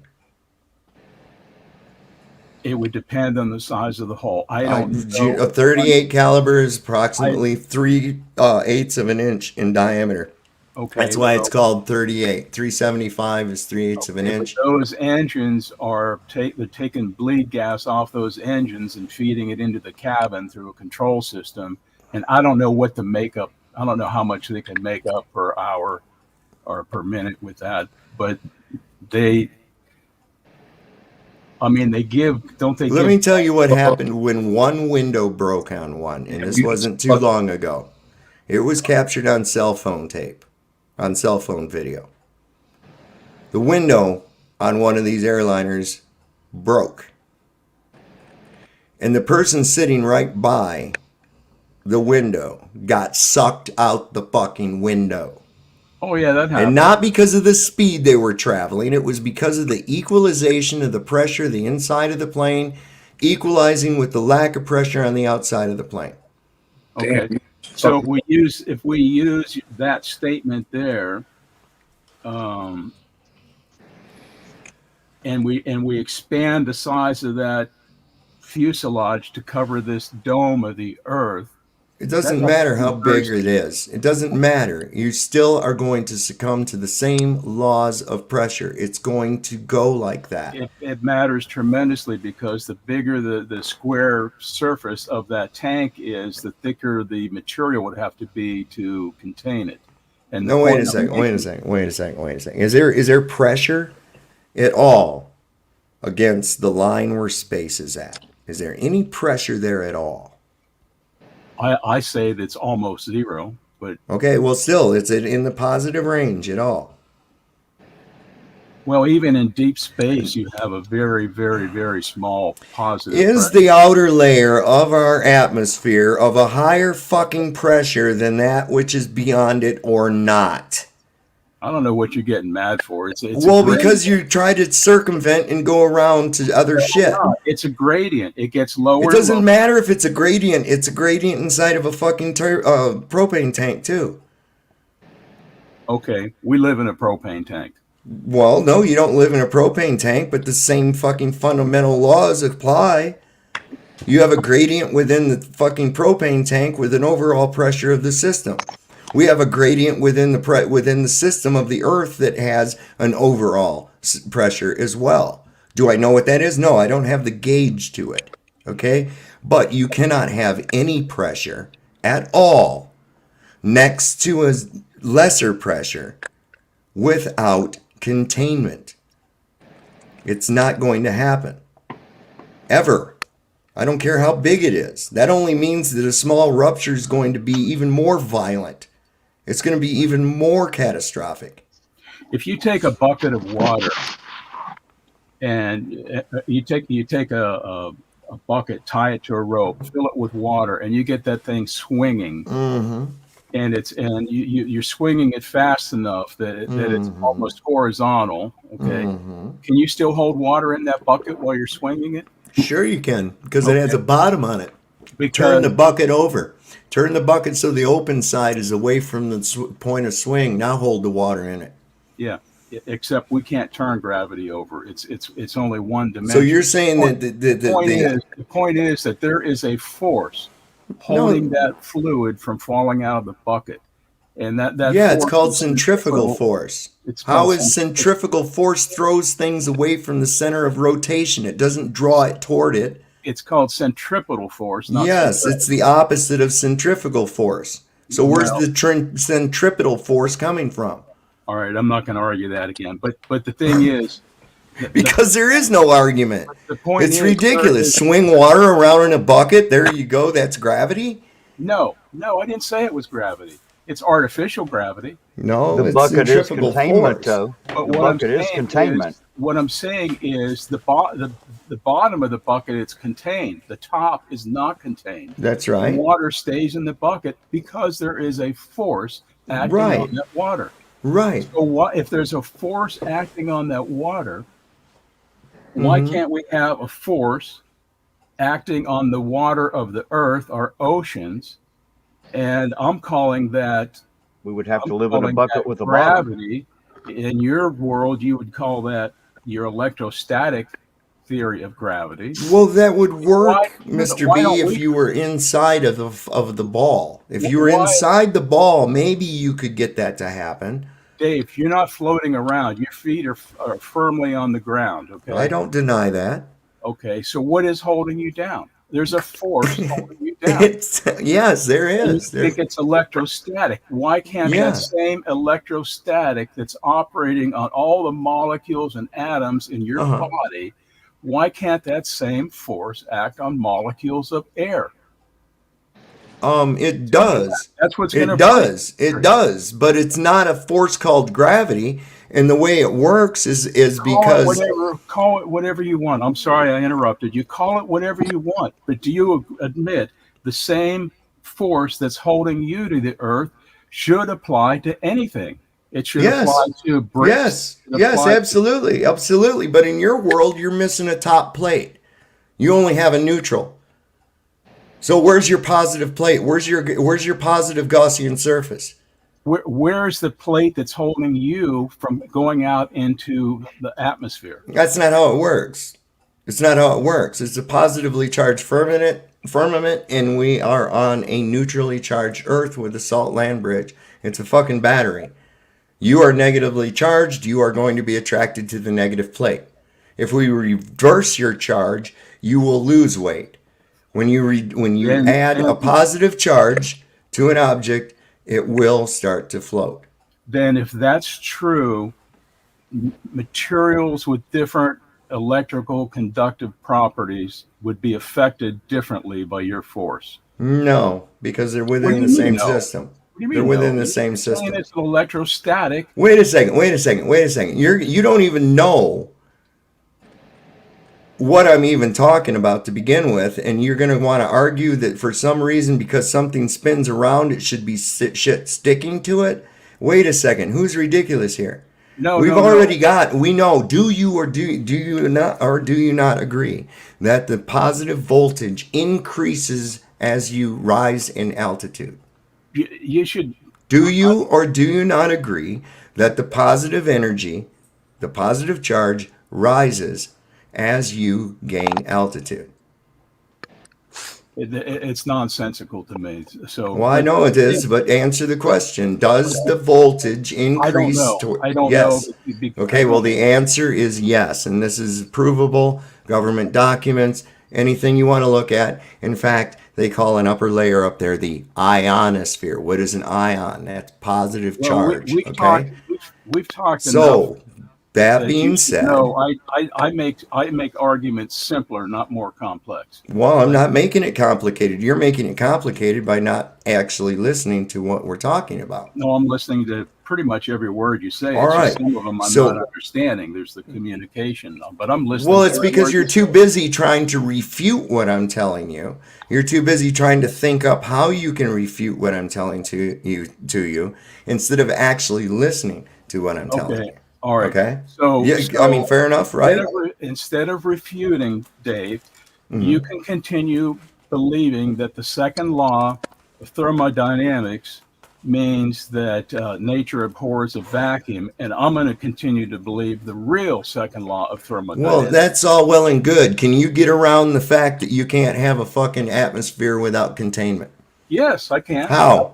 It would depend on the size of the hole. I don't know.
A .38 caliber is approximately 3/8 of an inch in diameter.
Okay,
that's why it's called 38. 375 is 3/8 of an inch.
Those engines are they're taking bleed gas off those engines and feeding it into the cabin through a control system. And I don't know what the makeup. I don't know how much they can make up per hour or per minute with that. But they give. Don't they?
Let me tell you what happened when one window broke on one, and this wasn't too long ago. It was captured on cell phone tape. On cell phone video. The window on one of these airliners broke. And the person sitting right by the window got sucked out the fucking window.
Oh yeah, that happened.
And not because of the speed they were traveling. It was because of the equalization of the pressure, the inside of the plane, equalizing with the lack of pressure on the outside of the plane.
Okay. So if we use that statement there, and we expand the size of that fuselage to cover this dome of the Earth.
It doesn't matter how big it is. It doesn't matter. You still are going to succumb to the same laws of pressure. It's going to go like that.
It matters tremendously because the bigger the square surface of that tank is, the thicker the material would have to be to contain it. And
no, wait a second. Is there pressure at all against the line where space is at? Is there any pressure there at all?
I say that's almost zero, but
okay, well, still, it's in the positive range at all.
Well, even in deep space, you have a very, very, very small positive.
Is
pressure.
The outer layer of our atmosphere of a higher fucking pressure than that which is beyond it or not?
I don't know what you're getting mad for. It's
well, because you try to circumvent and go around to other shit.
No, it's a gradient. It gets lower.
It doesn't matter if it's a gradient. It's a gradient inside of a fucking propane tank too.
Okay, we live in a propane tank.
Well, no, you don't live in a propane tank, but the same fucking fundamental laws apply. You have a gradient within the fucking propane tank with an overall pressure of the system. We have a gradient within the system of the Earth that has an overall pressure as well. Do I know what that is? No, I don't have the gauge to it. Okay? But you cannot have any pressure at all next to a lesser pressure without containment. It's not going to happen. Ever. I don't care how big it is. That only means that a small rupture is going to be even more violent. It's going to be even more catastrophic.
If you take a bucket of water and you take a bucket, tie it to a rope, fill it with water, and you get that thing swinging, and you're swinging it fast enough that it's almost horizontal. Okay, can you still hold water in that bucket while you're swinging it?
Sure, you can, because it has a bottom on it.
Because
turn the bucket over. Turn the bucket so the open side is away from the point of swing. Now hold the water in it.
Yeah, except we can't turn gravity over. It's only one dimension.
So you're saying
the point is that there is a force holding that fluid from falling out of the bucket, and that
it's called centrifugal force. How is centrifugal force throws things away from the center of rotation? It doesn't draw it toward it.
It's called centripetal force.
Yes, it's the opposite of centrifugal force. So where's the centripetal force coming from?
All right, I'm not going to argue that again. But the thing is,
because there is no argument.
The point
it's ridiculous. Swing water around in a bucket. There you go. That's gravity.
No, I didn't say it was gravity. It's artificial gravity.
No,
the bucket is containment, though.
But
the bucket is containment.
What I'm saying is the bottom of the bucket is contained. The top is not contained.
That's right.
The water stays in the bucket because there is a force acting on that water.
Right.
So if there's a force acting on that water, why can't we have a force acting on the water of the Earth, our oceans? And I'm calling that...
We would have to live in a bucket with a
gravity. In your world, you would call that your electrostatic theory of gravity.
Well, that would work, Mr. B, if you were inside of the ball. If you were inside the ball, maybe you could get that to happen.
Dave, you're not floating around. Your feet are firmly on the ground. Okay.
I don't deny that.
Okay, so what is holding you down? There's a force holding you down.
Yes, there is.
I think it's electrostatic. Why can't that same electrostatic that's operating on all the molecules and atoms in your body, why can't that same force act on molecules of air?
It does.
That's what's
going to does. It does, but it's not a force called gravity. And the way it works is because
call it whatever you want. I'm sorry I interrupted you. Call it whatever you want, but do you admit the same force that's holding you to the Earth should apply to anything? It should apply to bricks.
Yes, absolutely. But in your world, you're missing a top plate. You only have a neutral. So where's your positive plate? Where's your positive Gaussian surface?
Where's the plate that's holding you from going out into the atmosphere?
That's not how it works. It's not how it works. It's a positively charged firmament, and we are on a neutrally charged Earth with a salt land bridge. It's a fucking battery. You are negatively charged. You are going to be attracted to the negative plate. If we reverse your charge, you will lose weight. When you add a positive charge to an object, it will start to float.
Then, if that's true, materials with different electrical conductive properties would be affected differently by your force.
No, because they're within the same system. They're within the same system.
It's electrostatic.
Wait a second. You don't even know what I'm even talking about to begin with, and you're going to want to argue that for some reason, because something spins around, it should be shit sticking to it. Wait a second. Who's ridiculous here?
No,
we know. Do you not agree that the positive voltage increases as you rise in altitude?
You should.
Do you or do you not agree that the positive energy, the positive charge, rises as you gain altitude?
It's nonsensical to me. So,
well, I know it is, but answer the question: does the voltage increase?
I don't
yes.
know.
Okay. Well, the answer is yes, and this is provable. Government documents, anything you want to look at. In fact, they call an upper layer up there the ionosphere. What is an ion? That's positive charge.
We've talked.
So, that being said,
no, I make arguments simpler, not more complex.
Well, I'm not making it complicated. You're making it complicated by not actually listening to what we're talking about.
No, I'm listening to pretty much every word you say.
All right.
Some of them I'm not understanding. There's the communication, but I'm listening.
Well, it's because you're too busy trying to refute what I'm telling you. You're too busy trying to think up how you can refute what I'm telling to you instead of actually listening to what I'm telling you.
All right.
Okay.
So,
I mean, fair enough, right?
Instead of refuting, Dave, you can continue believing that the second law of thermodynamics means that nature abhors a vacuum, and I'm going to continue to believe the real second law of thermodynamics.
Well, that's all well and good. Can you get around the fact that you can't have a fucking atmosphere without containment?
Yes, I can.
How?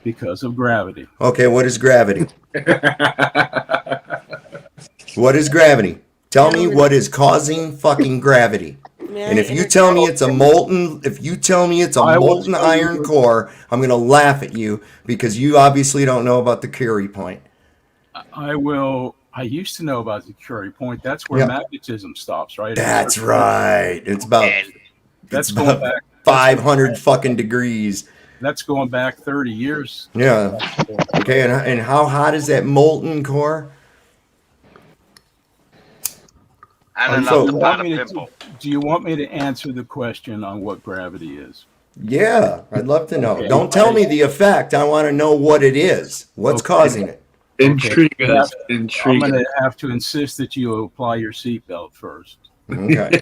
Because of gravity.
Okay, what is gravity? What is gravity? Tell me what is causing fucking gravity. And if you tell me it's a molten iron core, I'm going to laugh at you because you obviously don't know about the Curie point.
I used to know about the Curie point. That's where magnetism stops, right?
That's right. It's about 500 fucking degrees.
That's going back 30 years.
Yeah. Okay, and how hot is that molten core?
Do you want me to answer the question on what gravity is?
Yeah, I'd love to know. Okay. Don't tell me the effect. I want to know what it is. What's causing it?
Intrigue us.
I'm going to have to insist that you apply your seatbelt first.
Okay.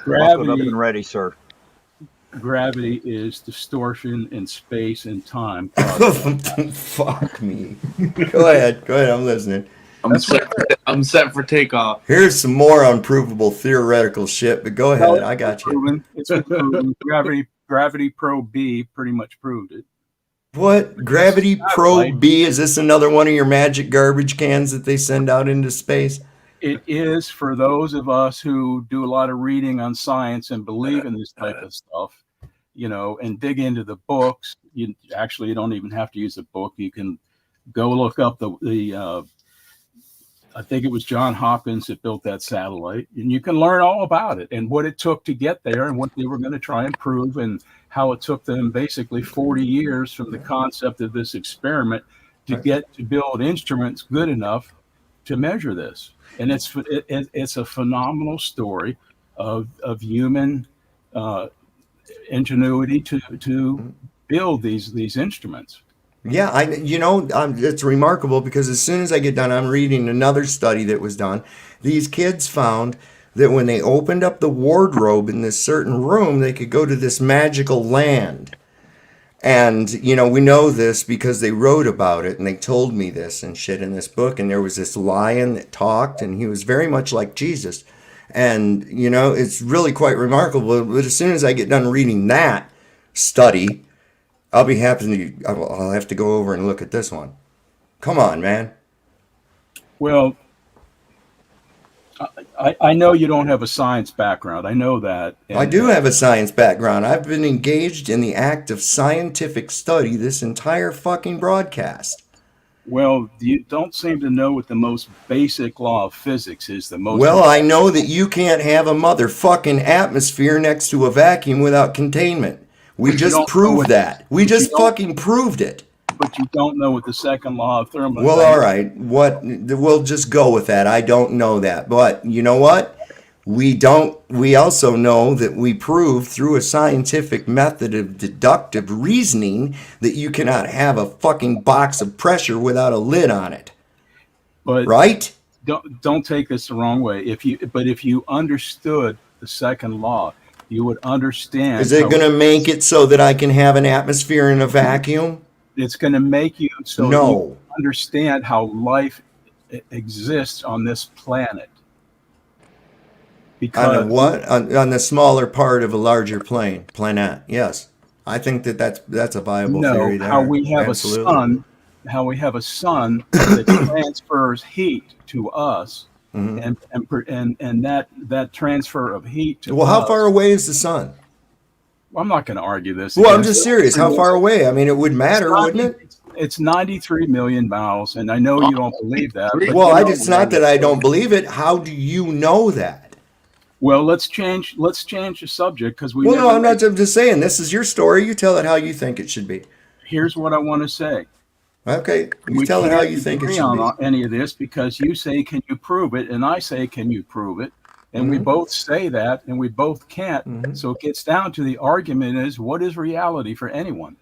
Gravity. Up and ready, sir.
Gravity is distortion in space and time.
Fuck me. Go ahead. I'm listening.
I'm set for takeoff.
Here's some more unprovable theoretical shit, but go ahead. I got you.
It's proven. Gravity Probe B pretty much proved it.
What? Gravity Probe B? Is this another one of your magic garbage cans that they send out into space?
It is for those of us who do a lot of reading on science and believe in this type of stuff, and dig into the books. You don't even have to use a book. You can go look up the I think it was John Hopkins that built that satellite, and you can learn all about it and what it took to get there and what they were going to try and prove and how it took them basically 40 years from the concept of this experiment to get to build instruments good enough to measure this. And it's a phenomenal story of human ingenuity to build these instruments.
Yeah, it's remarkable because as soon as I get done, I'm reading another study that was done. These kids found that when they opened up the wardrobe in this certain room, they could go to this magical land. And, you know, we know this because they wrote about it and they told me this and shit in this book. And there was this lion that talked and he was very much like Jesus. And, you know, it's really quite remarkable. But as soon as I get done reading that study, I'll be happy to, I'll have to go over and look at this one. Come on, man.
Well, I know you don't have a science background. I know that.
I do have a science background. I've been engaged in the act of scientific study this entire fucking broadcast.
Well, you don't seem to know what the most basic law of physics is.
Well, I know that you can't have a motherfucking atmosphere next to a vacuum without containment. We just proved that. We just fucking proved it.
But you don't know what the second law of thermodynamics.
Well, all right. We'll just go with that. I don't know that. But you know what? We also know that we proved through a scientific method of deductive reasoning that you cannot have a fucking box of pressure without a lid on it.
But
right?
Don't take this the wrong way. If you understood the second law, you would understand.
Is it going to make it so that I can have an atmosphere in a vacuum?
It's going to make you so you understand how life exists on this planet. Because
on what? On the smaller part of a larger planet. Yes, I think that's a viable theory. There.
How we have Absolutely. How we have a sun that transfers heat to us, and that transfer of heat to.
Well, how far away is the sun?
I'm not going to argue this.
Well, I'm just serious. How far away? I mean, it would matter, wouldn't it?
It's 93 million miles, and I know you don't believe that. But
well, it's not that I don't believe it. How do you know that?
Well, let's change the subject because we.
Well, no, I'm not. I'm just saying this is your story. You tell it how you think it should be.
Here's what I want to say.
Okay, you tell it how you think it should be.
On any of this because you say, "Can you prove it?" and I say, "Can you prove it?" And we both say that, and we both can't. So it gets down to the argument is, what is reality for anyone?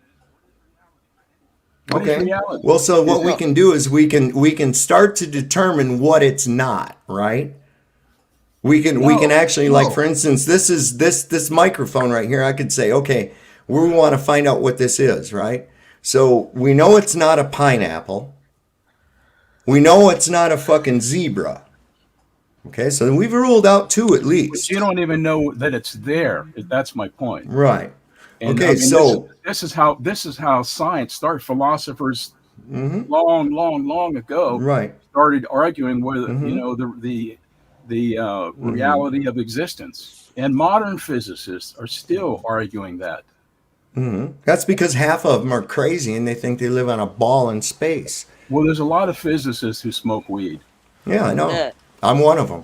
What is reality?
Well, so what we can do is we can start to determine what it's not, right? We can actually, like, for instance, this microphone right here, I could say, okay, we want to find out what this is, right? So we know it's not a pineapple. We know it's not a fucking zebra. Okay, so we've ruled out two at least.
But you don't even know that it's there. That's my point.
Right.
And,
okay, so
this is how science started. Philosophers long ago started arguing whether the reality of existence, and modern physicists are still arguing that.
That's because half of them are crazy and they think they live on a ball in space.
Well, there's a lot of physicists who smoke weed.
Yeah, I know. I'm one of them.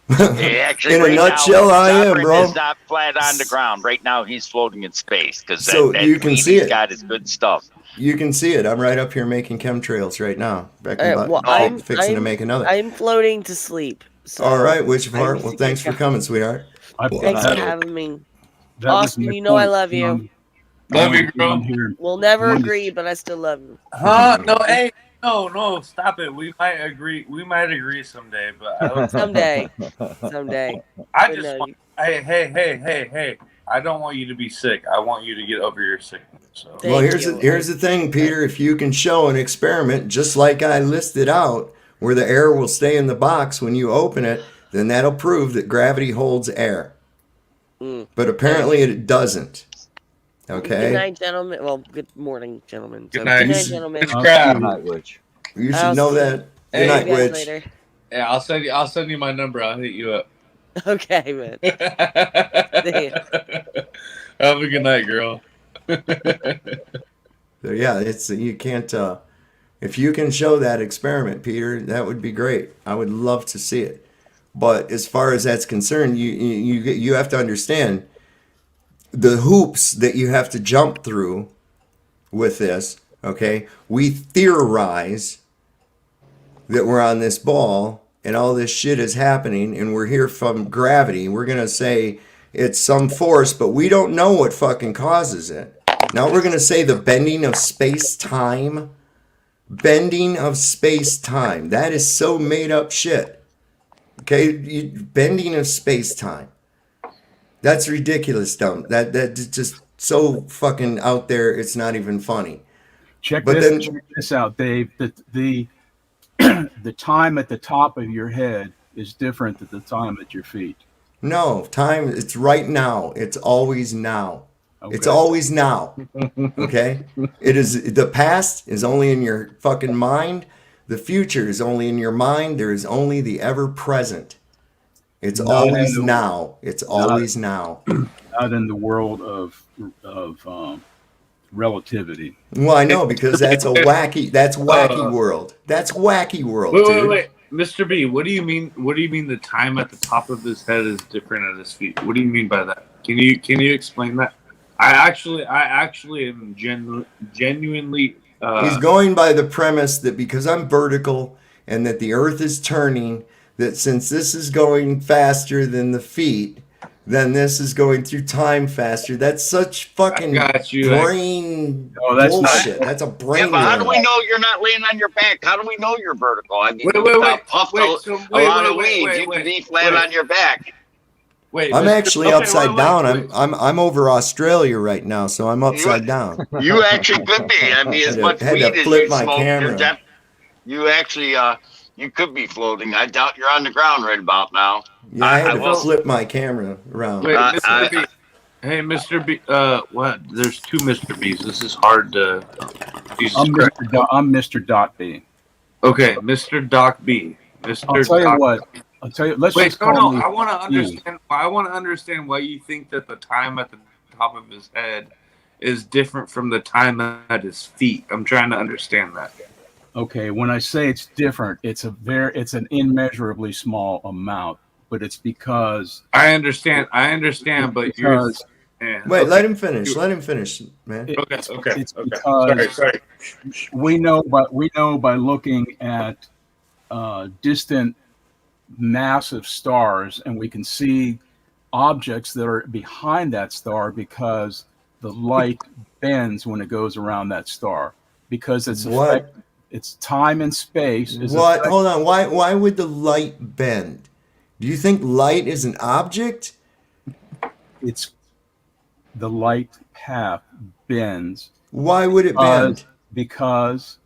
Actually,
in a nutshell, I am, bro.
He's not flat on the ground. Right now, he's floating in space because
you can see it.
Got his good stuff.
You can see it. I'm right up here making chemtrails right now.
I'm
fixing to make another.
I'm floating to sleep. So
all right, which part? Well, thanks for coming, sweetheart.
Thanks for having me. Austin, you know I love you.
Love you, girl.
We'll never agree, but I still love you.
Huh? No, hey. No, stop it. We might agree. We might agree someday, but
someday.
I just want. Hey! I don't want you to be sick. I want you to get over your sickness. So.
Well, here's the thing, Peter. If you can show an experiment, just like I listed out, where the air will stay in the box when you open it, then that'll prove that gravity holds air. But apparently it doesn't. Okay.
Good night, gentlemen. Well, good morning, gentlemen.
Good night,
gentlemen.
Good night, Witch.
You should know that. Good night, Witch.
Later.
Yeah, I'll send you my number. I'll hit you up.
Okay, man.
Have a good night, girl.
So yeah, you can't. If you can show that experiment, Peter, that would be great. I would love to see it. But as far as that's concerned, you have to understand the hoops that you have to jump through with this. Okay, we theorize that we're on this ball and all this shit is happening and we're here from gravity. We're gonna say it's some force, but we don't know what fucking causes it. Now we're gonna say the bending of space-time. Bending of space-time. That is so made up shit. Okay, bending of space time. That's ridiculous, dumb. That's just so fucking out there. It's not even funny.
Check
But
this out, Dave. The time at the top of your head is different than the time at your feet.
no, time. It's right now. It's always now.
Okay.
It's always now. Okay. It is the past is only in your fucking mind. The future is only in your mind. There is only the ever present. It's always now. It's always now.
Not in the world of relativity.
Well, I know, because that's wacky world. That's wacky world, dude.
Wait. Mr. B, what do you mean? What do you mean the time at the top of his head is different at his feet? What do you mean by that? Can you explain that? I actually am genuinely.
He's going by the premise that because I'm vertical and that the Earth is turning, that since this is going faster than the feet, then this is going through time faster. That's such fucking brain bullshit. That's a brain.
Yeah, but how do we know you're not laying on your back? How do we know you're vertical? I mean,
wait,
puffed a lot of waves. You could be flat on your back.
Wait, I'm actually upside down. I'm over Australia right now, so I'm upside down.
You actually could be. I mean, as much weed as you smoke, you actually you could be floating. I doubt you're on the ground right about now.
Yeah, I had to flip my camera around.
Wait, Mr. B. Hey, Mr. B. What? There's two Mr. B's. This is hard to.
I'm Mr. Dot B.
Okay, Mr. Doc B. Mr.
I'll tell you what. I'll tell you. Let's
Wait,
just call me.
I want to understand. I want to understand why you think that the time at the top of his head is different from the time at his feet. I'm trying to understand that.
Okay, when I say it's different, it's an immeasurably small amount, but it's because
I understand, but
because
wait, let him finish, man.
Okay.
It's because
sorry.
we know by looking at distant massive stars, and we can see objects that are behind that star because the light bends when it goes around that star, because it's time and space.
Hold on. Why would the light bend? Do you think light is an object?
It's the light path bends.
Why would it bend?
Because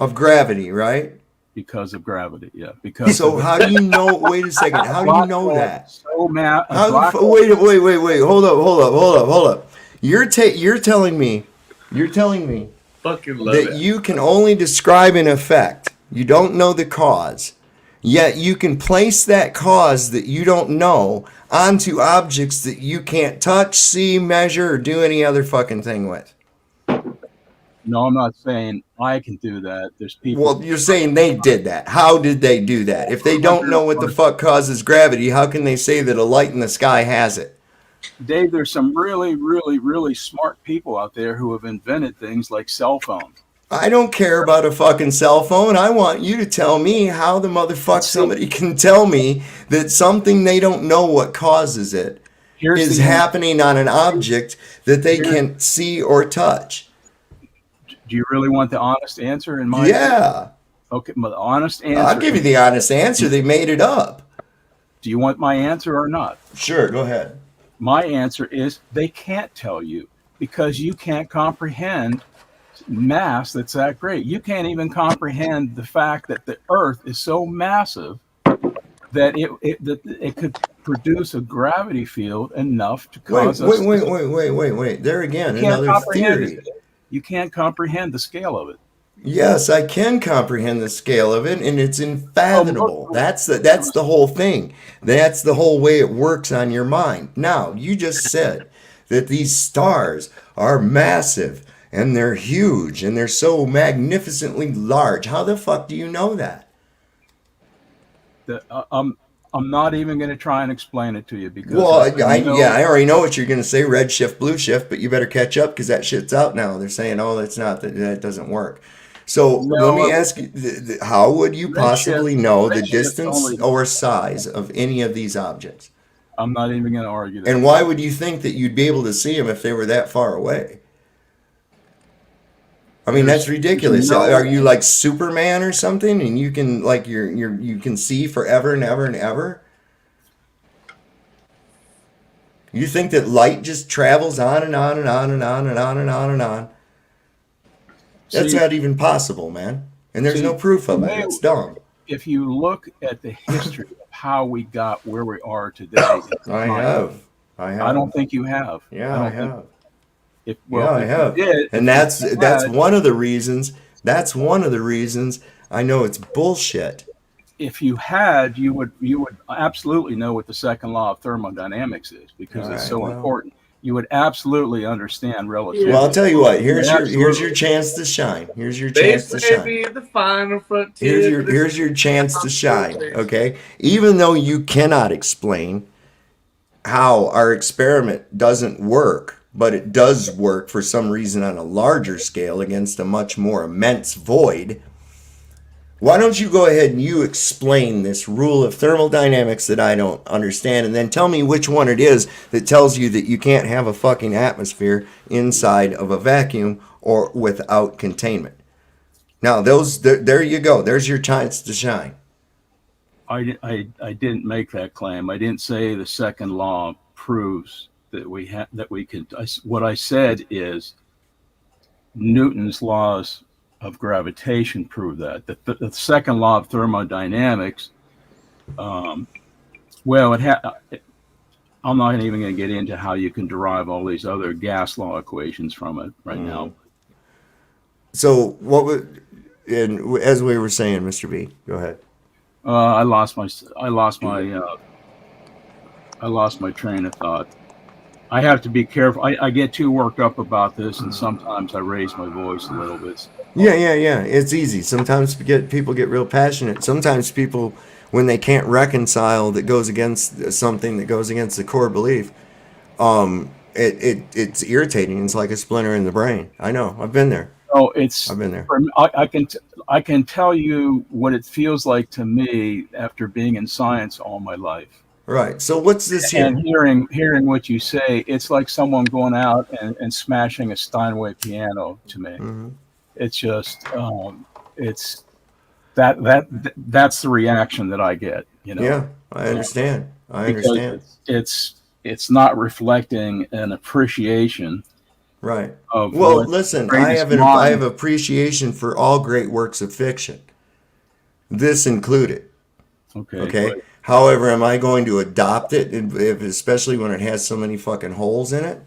of gravity, right?
Because of gravity, yeah. Because
so how do you know? Wait a second. How do you know that? Wait. Hold up. You're telling me that you can only describe an effect. You don't know the cause. Yet you can place that cause that you don't know onto objects that you can't touch, see, measure, or do any other fucking thing with.
No, I'm not saying I can do that. There's people.
Well, you're saying they did that. How did they do that? If they don't know what the fuck causes gravity, how can they say that a light in the sky has it?
Dave, there's some really, really, really smart people out there who have invented things like cell phones.
I don't care about a fucking cell phone. I want you to tell me how the motherfucker somebody can tell me that something they don't know what causes it is happening on an object that they can't see or touch.
Do you really want the honest answer in my
Yeah.
Okay, the honest answer.
I'll give you the honest answer. They made it up.
Do you want my answer or not?
Sure, go ahead.
My answer is they can't tell you because you can't comprehend mass that's that great. You can't even comprehend the fact that the Earth is so massive that it could produce a gravity field enough to cause us.
Wait. There again, another theory.
You can't comprehend the scale of it.
Yes, I can comprehend the scale of it, and it's unfathomable. That's the whole thing. That's the whole way it works on your mind. Now, you just said that these stars are massive, and they're huge, and they're so magnificently large. How the fuck do you know that?
I'm not even going to try and explain it to you because.
Well, I already know what you're going to say, red shift, blue shift, but you better catch up because that shit's out now. They're saying, oh, that's not, that doesn't work. So let me ask you, how would you possibly know the distance or size of any of these objects?
I'm not even going to argue that.
And why would you think that you'd be able to see them if they were that far away? I mean, that's ridiculous.
no-
Are you like Superman or something, and you can like you can see forever and ever and ever? You think that light just travels on and on and on and on and on and on and on? That's
See-
not even possible, man. And there's
See,
no proof of it.
man,
It's dumb.
If you look at the history of how we got where we are today,
I have.
I don't think you have.
Yeah, I have.
If
I have.
you did,
And that's one of the reasons. That's one of the reasons I know it's bullshit.
if you had, you would absolutely know what the second law of thermodynamics is, because it's so important. You would absolutely understand relativity.
Well, I'll tell you what. Here's your chance to shine. Here's your chance to shine.
The final frontier.
Here's your chance to shine. Okay, even though you cannot explain how our experiment doesn't work, but it does work for some reason on a larger scale against a much more immense void. Why don't you go ahead and you explain this rule of thermodynamics that I don't understand, and then tell me which one it is that tells you that you can't have a fucking atmosphere inside of a vacuum or without containment. Now, there you go. There's your chance to shine.
I didn't make that claim. I didn't say the second law proves that we can. What I said is Newton's laws of gravitation prove that. The second law of thermodynamics, I'm not even going to get into how you can derive all these other gas law equations from it right now.
So what would, and as we were saying, Mr. B, go ahead.
I lost my train of thought. I have to be careful. I get too worked up about this, and sometimes I raise my voice a little bit.
Yeah. It's easy. Sometimes people get real passionate. Sometimes people, when they can't reconcile that goes against something that goes against the core belief, it's irritating. It's like a splinter in the brain. I know. I've been there.
Oh,
I've been there.
I can tell you what it feels like to me after being in science all my life.
Right. So what's this here?
And hearing what you say, it's like someone going out and smashing a Steinway piano to me.
Mm-hmm.
It's just it's that's the reaction that I get.
Yeah, I understand.
It's not reflecting an appreciation.
Right.
Well,
listen, I have appreciation for all great works of fiction. This included. Okay.
Right.
However, am I going to adopt it, especially when it has so many fucking holes in it?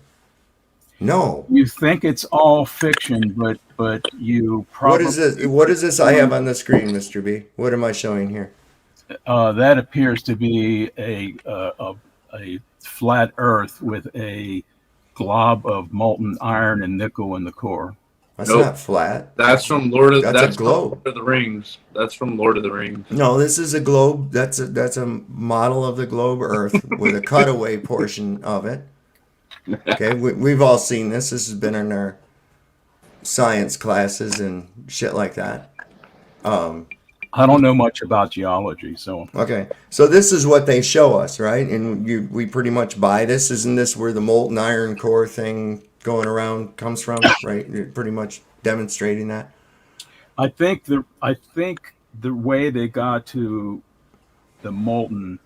No.
You think it's all fiction, but you probably...
What is this I have on the screen, Mr. B? What am I showing here?
That appears to be a flat Earth with a glob of molten iron and nickel in the core.
That's not flat.
That's from Lord of
a globe.
Lord of the Rings. That's from Lord of the Rings.
No, this is a globe. That's a model of the globe Earth with a cutaway portion of it. Okay, we've all seen this. This has been in our science classes and shit like that.
I don't know much about geology, so...
Okay, so this is what they show us, right? And we pretty much buy this. Isn't this where the molten iron core thing going around comes from, right? You're pretty much demonstrating that.
I think the way they got to the molten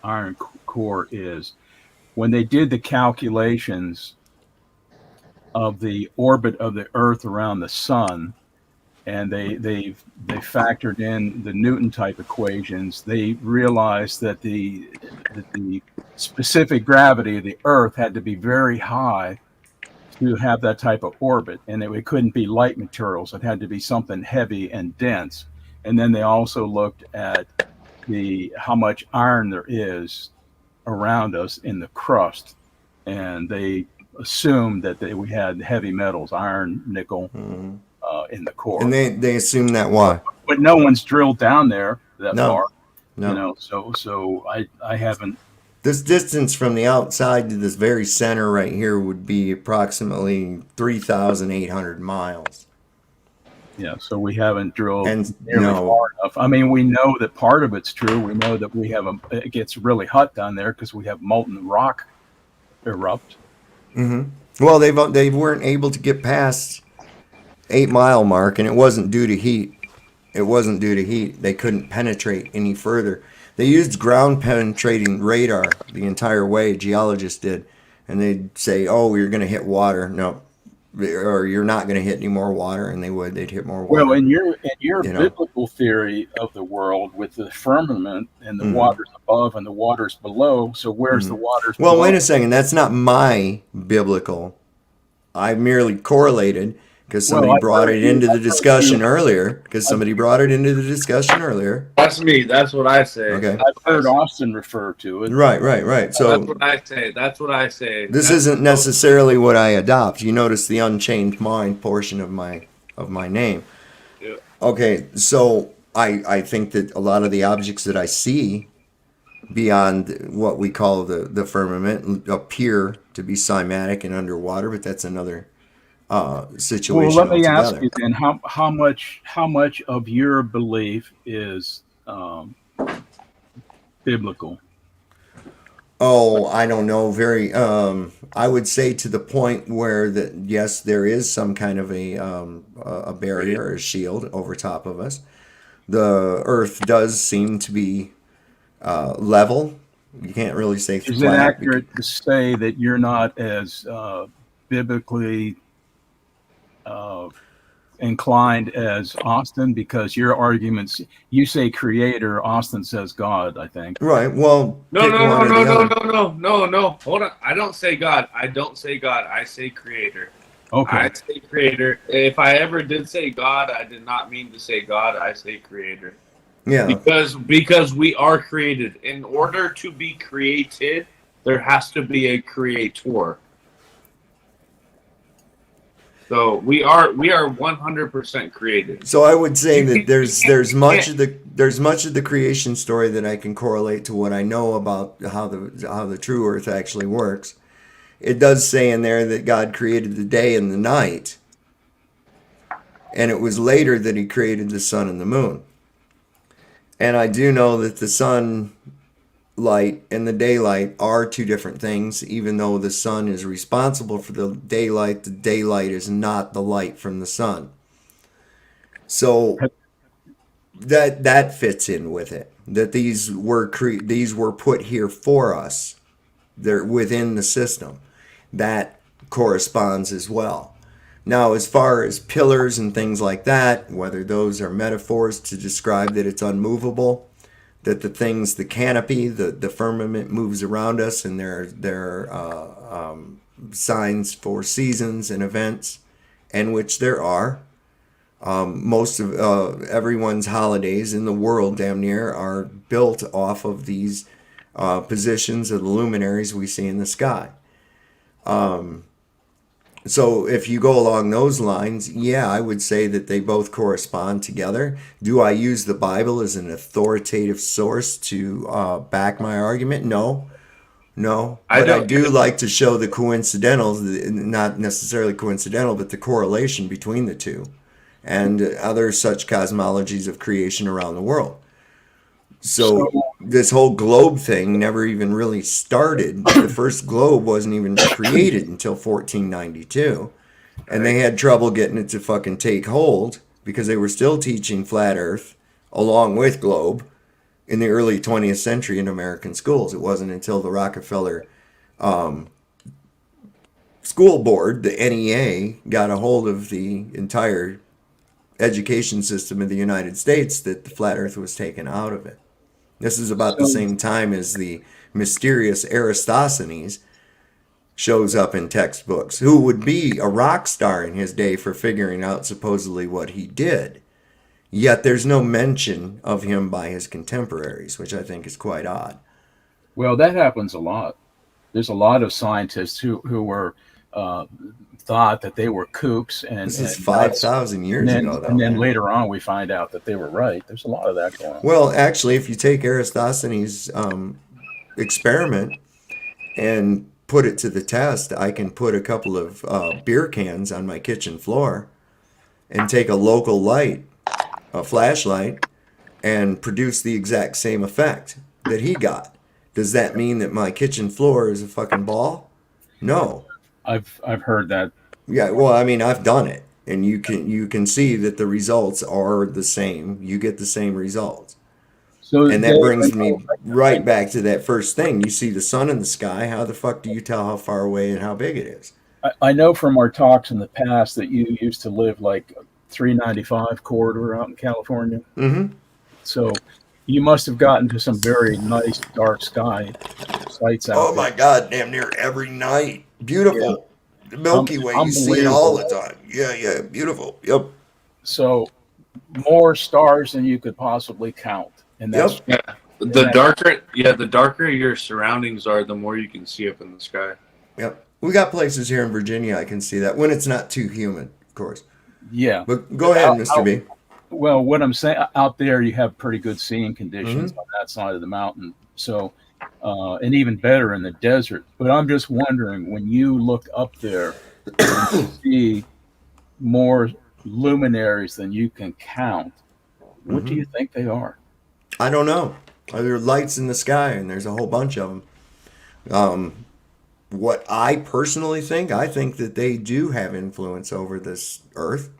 iron core is when they did the calculations of the orbit of the Earth around the sun, and they factored in the Newton type equations. They realized that the specific gravity of the Earth had to be very high to have that type of orbit, and it couldn't be light materials. It had to be something heavy and dense. And then they also looked at how much iron there is around us in the crust, and they assumed that we had heavy metals, iron, nickel, in the core.
And they assume that why?
But no one's drilled down there that far.
No.
So I haven't.
This distance from the outside to this very center right here would be approximately 3,800 miles.
Yeah, so we haven't drilled
nearly
far enough. I mean, we know that part of it's true. We know that it gets really hot down there because we have molten rock erupt.
Mm-hmm. Well, they weren't able to get past 8 mile mark, and it wasn't due to heat. It wasn't due to heat. They couldn't penetrate any further. They used ground penetrating radar the entire way, geologists did. And they'd say, oh, you're going to hit water. No. Or you're not going to hit any more water. And they'd hit more water.
Well, in your
you know.
biblical theory of the world, with the firmament and the waters above and the waters below, so where's the waters
Well,
below?
wait a second. That's not my biblical. I merely correlated because somebody brought it into the discussion earlier.
That's me. That's what I say.
Okay.
I've heard Austin refer to it.
Right. So
That's what I say.
This isn't necessarily what I adopt. You notice the unchained mind portion of my name.
Yeah.
Okay, so I think that a lot of the objects that I see beyond what we call the firmament appear to be cymatic and underwater, but that's another situation.
Well, let me
altogether.
ask you then, how much of your belief is biblical?
Oh, I don't know. I would say to the point where that yes, there is some kind of a barrier or a shield over top of us. The Earth does seem to be level. You can't really say flat.
Is it accurate to say that you're not as biblically inclined as Austin, because your arguments, you say creator, Austin says God, I think.
Right. Well,
no. Hold on. I don't say God. I say creator.
Okay.
I say creator. If I ever did say God, I did not mean to say God. I say creator.
Yeah.
Because we are created. In order to be created, there has to be a creator. So we are 100% created.
So I would say that there's much of the creation story that I can correlate to what I know about how the true Earth actually works. It does say in there that God created the day and the night, and it was later that He created the sun and the moon. And I do know that the sunlight and the daylight are two different things, even though the sun is responsible for the daylight is not the light from the sun. So that fits in with it, that these were put here for us. They're within the system. That corresponds as well. Now, as far as pillars and things like that, whether those are metaphors to describe that it's unmovable, that the canopy, the firmament moves around us, and there are signs for seasons and events, and which there are. Most of everyone's holidays in the world, damn near, are built off of these positions of the luminaries we see in the sky. So if you go along those lines, yeah, I would say that they both correspond together. Do I use the Bible as an authoritative source to back my argument? No. But I do like to show the coincidentals, not necessarily coincidental, but the correlation between the two and other such cosmologies of creation around the world. So this whole globe thing never even really started. The first globe wasn't even created until 1492. And they had trouble getting it to fucking take hold because they were still teaching flat Earth along with globe in the early 20th century in American schools. It wasn't until the Rockefeller School Board, the NEA, got a hold of the entire education system of the United States that the flat Earth was taken out of it. This is about the same time as the mysterious Eratosthenes shows up in textbooks, who would be a rock star in his day for figuring out supposedly what he did. Yet there's no mention of him by his contemporaries, which I think is quite odd.
Well, that happens a lot. There's a lot of scientists who were thought that they were kooks, and
this is 5,000 years ago, though.
And then later on, we find out that they were right. There's a lot of that going on.
Well, actually, if you take Eratosthenes' experiment and put it to the test, I can put a couple of beer cans on my kitchen floor and take a local light, a flashlight, and produce the exact same effect that he got. Does that mean that my kitchen floor is a fucking ball? No.
I've heard that.
Yeah, well, I mean, I've done it. and you can see that the results are the same. You get the same results.
So
And
Dave,
that brings me right back to that first thing. You see the sun in the sky. How the fuck do you tell how far away and how big it is?
I know from our talks in the past that you used to live like 395 corridor out in California.
Mm-hmm.
So you must have gotten to some very nice dark sky sites out
Oh
there.
my God, damn near every night. Beautiful. The Milky Way, you see it all the time. Yeah, beautiful. Yep.
So more stars than you could possibly count. And that's
Yep.
Yeah. The darker your surroundings are, the more you can see up in the sky.
Yep. We got places here in Virginia I can see that when it's not too humid, of course.
yeah.
But go ahead, Mr. B.
Well, what I'm saying out there, you have pretty good seeing conditions
Mhm.
on that side of the mountain. So, and even better in the desert. But I'm just wondering when you look up there and you see more luminaries than you can count, what do you think they are?
I don't know. There are lights in the sky, and there's a whole bunch of them. What I personally think, I think that they do have influence over this Earth.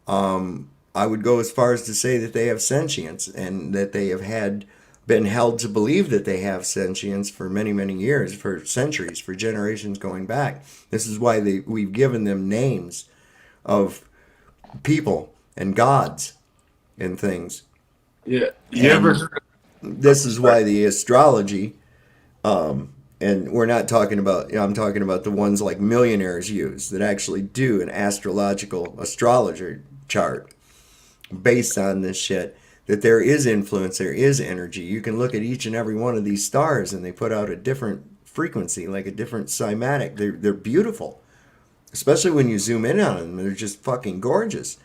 I would go as far as to say that they have sentience and that they have been held to believe that they have sentience for many, many years, for centuries, for generations going back. This is why we've given them names of people and gods and things.
Yeah.
And this is why the astrology, and we're not talking about, I'm talking about the ones like millionaires use that actually do an astrologer chart based on this shit, that there is influence, there is energy. You can look at each and every one of these stars and they put out a different frequency, like a different cymatic. They're beautiful, especially when you zoom in on them. They're just fucking gorgeous.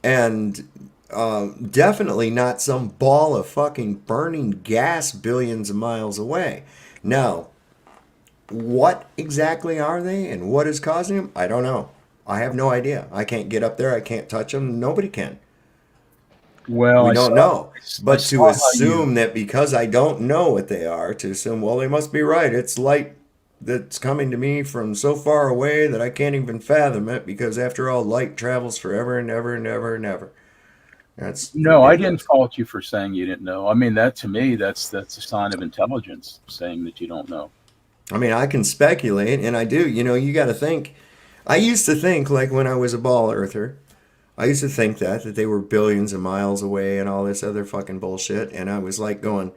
And definitely not some ball of fucking burning gas billions of miles away. Now, what exactly are they and what is causing them? I don't know. I have no idea. I can't get up there. I can't touch them. Nobody can.
Well,
We don't know. But
I
to
saw how
assume that because I don't know what they are, to assume, well, they must be right. It's light that's coming to me from so far away that I can't even fathom it, because after all, light travels forever and ever and ever and ever. That's
No, I didn't
ridiculous.
fault you for saying you didn't know. I mean, that to me, that's a sign of intelligence, saying that you don't know.
I mean, I can speculate, and I do. You got to think. I used to think, like when I was a ball earther, I used to think that they were billions of miles away and all this other fucking bullshit. And I was like going,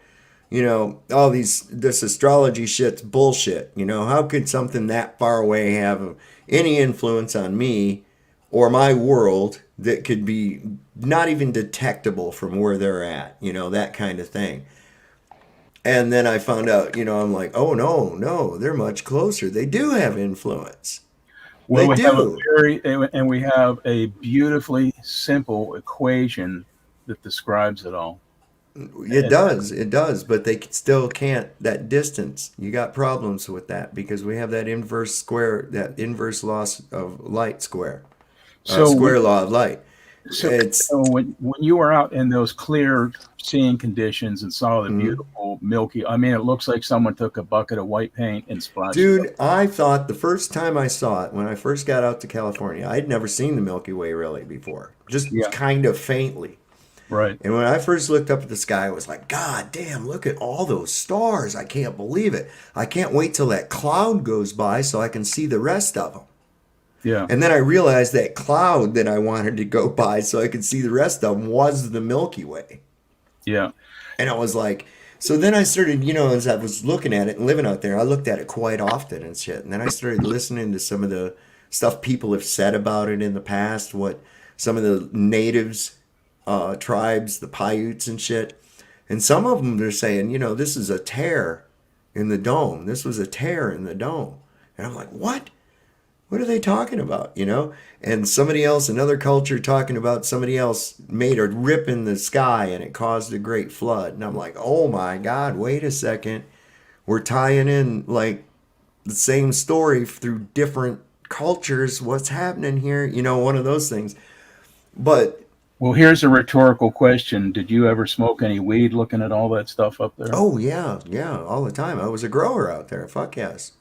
all this astrology shit's bullshit. How could something that far away have any influence on me or my world that could be not even detectable from where they're at? That kind of thing. And then I found out, I'm like, oh no, they're much closer. They do have influence.
Well,
They
we have
do.
we have a beautifully simple equation that describes it all.
It does, but they still can't, that distance. You got problems with that because we have that inverse loss of light
So
square law of light.
So,
It's
so when you were out in those clear seeing conditions and saw the
Mhm.
beautiful milky, I mean, it looks like someone took a bucket of white paint and splashed it.
Dude, I thought the first time I saw it, when I first got out to California, I'd never seen the Milky Way really before, just
Yeah.
kind of faintly.
Right.
And when I first looked up at the sky, I was like, God damn, look at all those stars. I can't believe it. I can't wait till that cloud goes by so I can see the rest of them.
Yeah.
And then I realized that cloud that I wanted to go by so I could see the rest of them was the Milky Way.
Yeah.
And I was like, so then I started, as I was looking at it and living out there, I looked at it quite often and shit. And then I started listening to some of the stuff people have said about it in the past, what some of the natives, tribes, the Paiutes and shit. And some of them, they're saying, this is a tear in the dome. This was a tear in the dome. And I'm like, what? What are they talking about? And somebody else, another culture talking about somebody else made a rip in the sky and it caused a great flood. And I'm like, oh my God, wait a second. We're tying in like the same story through different cultures. What's happening here? One of those things. But
Well, here's a rhetorical question. Did you ever smoke any weed looking at all that stuff up there?
Oh yeah, yeah, all the time. I was a grower out there. Fuck yes.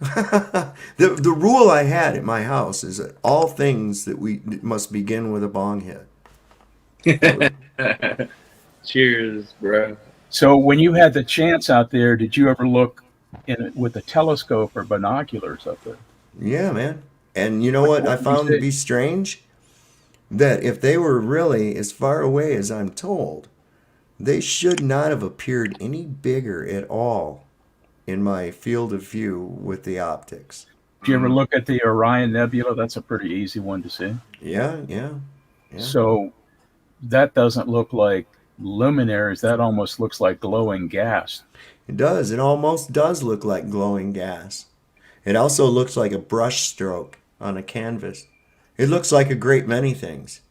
The rule I had at my house is that all things that we must begin with a bong hit.
Cheers, bro.
So when you had the chance out there, did you ever look in it with a telescope or binoculars up there?
Yeah, man. And you know what I found to be strange? That if they were really as far away as I'm told, they should not have appeared any bigger at all in my field of view with the optics.
Did you ever look at the Orion Nebula? That's a pretty easy one to see.
Yeah.
So that doesn't look like luminaries. That almost looks like glowing gas.
It does. It almost does look like glowing gas. It also looks like a brush stroke on a canvas. It looks like a great many things.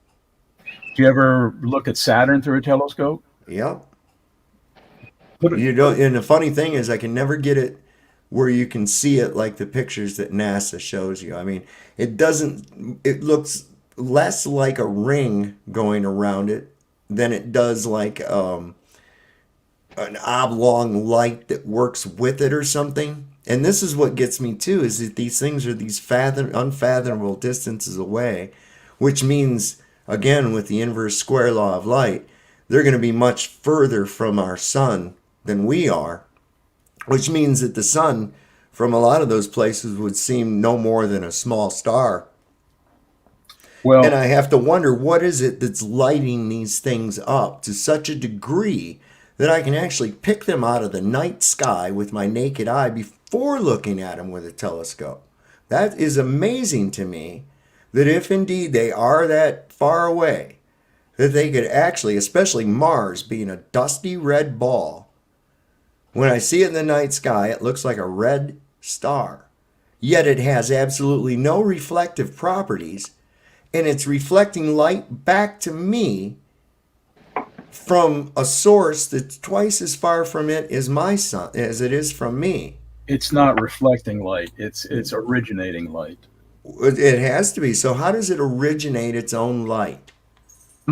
Do you ever look at Saturn through a telescope?
Yep. You don't, and the funny thing is I can never get it where you can see it like the pictures that NASA shows you. I mean, it looks less like a ring going around it than it does like an oblong light that works with it or something. And this is what gets me too, is that these things are these unfathomable distances away, which means, again, with the inverse square law of light, they're going to be much further from our sun than we are, which means that the sun from a lot of those places would seem no more than a small star.
Well,
and I have to wonder, what is it that's lighting these things up to such a degree that I can actually pick them out of the night sky with my naked eye before looking at them with a telescope? That is amazing to me, that if indeed they are that far away, that they could actually, especially Mars being a dusty red ball, when I see it in the night sky, it looks like a red star. Yet it has absolutely no reflective properties, and it's reflecting light back to me from a source that's twice as far from it as my sun as it is from me.
It's not reflecting light. It's originating light.
It has to be. So how does it originate its own light?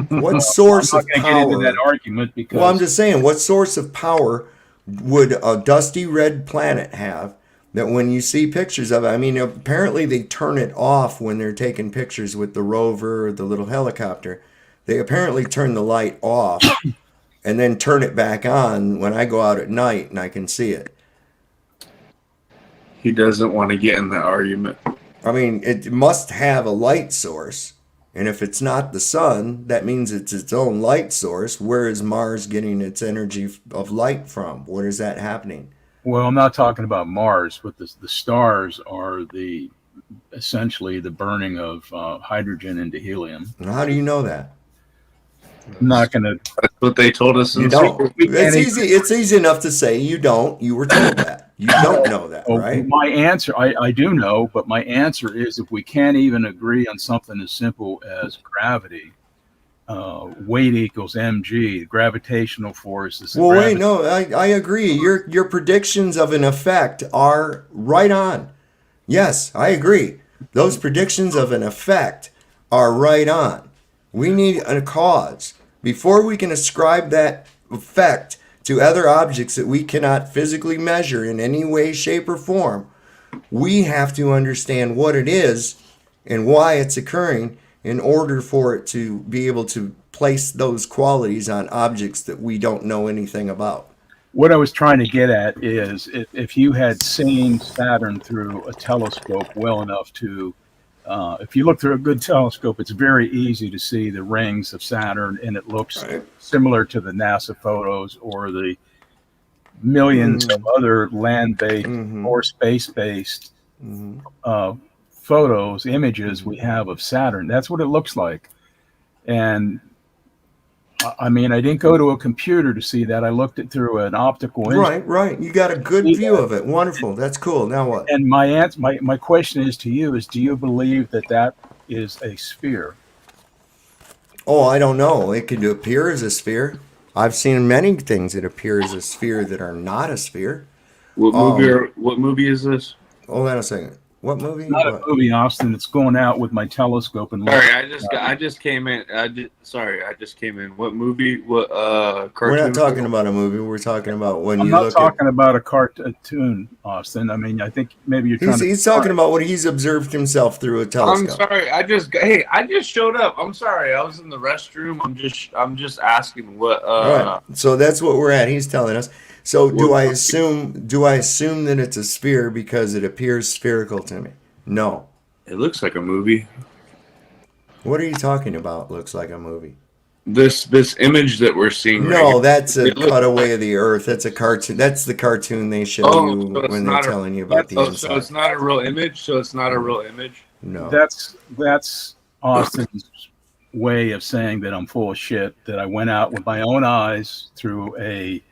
What source of power? I'm not going to get into
that argument because.
Well, I'm just saying, what source of power would a dusty red planet have that when you see pictures of it? I mean, apparently they turn it off when they're taking pictures with the rover or the little helicopter. They apparently turn the light off and then turn it back on when I go out at night and I can see it.
He doesn't want to get in that argument.
I mean, it must have a light source. And if it's not the sun, that means it's its own light source. Where is Mars getting its energy of light from? What is that happening?
Well, I'm not talking about Mars, but the stars are essentially the burning of hydrogen into helium.
And how do you know that?
I'm not going to.
That's what they told us.
You don't. It's easy. It's easy enough to say you don't. You were told that. You don't know that, right?
My answer, I do know, but my answer is if we can't even agree on something as simple as gravity, weight equals mg, gravitational force is.
Well, wait, no, I agree. Your predictions of an effect are right on. Yes, I agree. Those predictions of an effect are right on. We need a cause. Before we can ascribe that effect to other objects that we cannot physically measure in any way, shape, or form, we have to understand what it is and why it's occurring in order for it to be able to place those qualities on objects that we don't know anything about.
What I was trying to get at is if you had seen Saturn through a telescope well enough to if you look through a good telescope, it's very easy to see the rings of Saturn, and it looks similar to the NASA photos or the millions of other land-based or space-based photos, images we have of Saturn. That's what it looks like. And I mean, I didn't go to a computer to see that. I looked it through an optical instrument.
Right. You got a good view of it. Wonderful. That's cool. Now what?
And my answer, my question is to you: do you believe that is a sphere?
Oh, I don't know. It could appear as a sphere. I've seen many things that appear as a sphere that are not a sphere.
What movie is this?
Hold on a second. What movie?
Not
What?
a movie, Austin. It's going out with my telescope and
Sorry,
looking.
I just came in. I just came in. What movie? What
We're not
cartoon?
talking about a movie. We're talking about when
I'm
you
not
look
talking about a cartoon, Austin. I mean, I think maybe you're trying
He's talking about what he's observed himself through a
I'm
telescope.
sorry. I just showed up. I'm sorry. I was in the restroom. I'm just asking what.
All right. So that's what we're at. He's telling us. So do
What-
I assume that it's a sphere because it appears spherical to me? No.
It looks like a movie.
What are you talking about? Looks like a movie.
This image that we're seeing.
No,
right here,
that's a
it looks
cutaway of the Earth. That's a cartoon. That's the cartoon they show
Oh,
you
so it's
when they're
not a-
telling you about the
Oh,
inside.
so it's not a real image. So it's not a real image.
No.
That's Austin's way of saying that I'm full of shit. That I went out with my own eyes through a.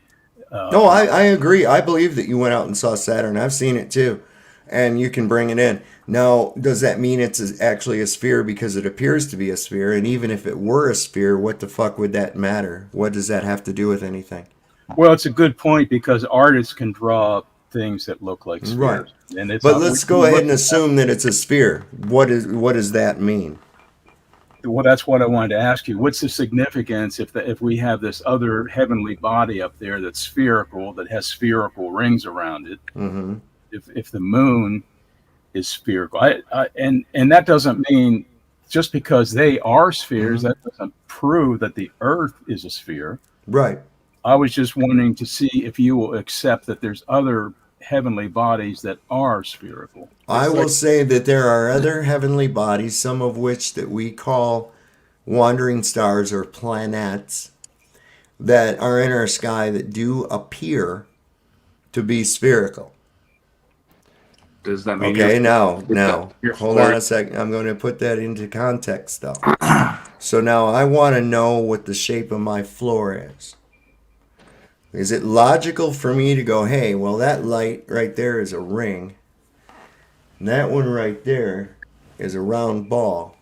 No, I agree. I believe that you went out and saw Saturn. I've seen it too. And you can bring it in. Now, does that mean it's actually a sphere because it appears to be a sphere? And even if it were a sphere, what the fuck would that matter? What does that have to do with anything?
Well, it's a good point because artists can draw things that look like spheres.
Right.
And it's
But let's go ahead and assume that it's a sphere. What does that mean?
Well, that's what I wanted to ask you. What's the significance if we have this other heavenly body up there that's spherical, that has spherical rings around it?
Mm-hmm.
If the moon is spherical, and that doesn't mean just because they are spheres, that doesn't prove that the Earth is a sphere.
Right.
I was just wanting to see if you will accept that there's other heavenly bodies that are spherical.
I will say that there are other heavenly bodies, some of which that we call wandering stars or planets, that are in our sky that do appear to be spherical.
Does that mean?
Okay, now,
you're
hold on a second. I'm going to put that into context, though. So now I want to know what the shape of my floor is. Is it logical for me to go, hey, well, that light right there is a ring. And that one right there is a round ball.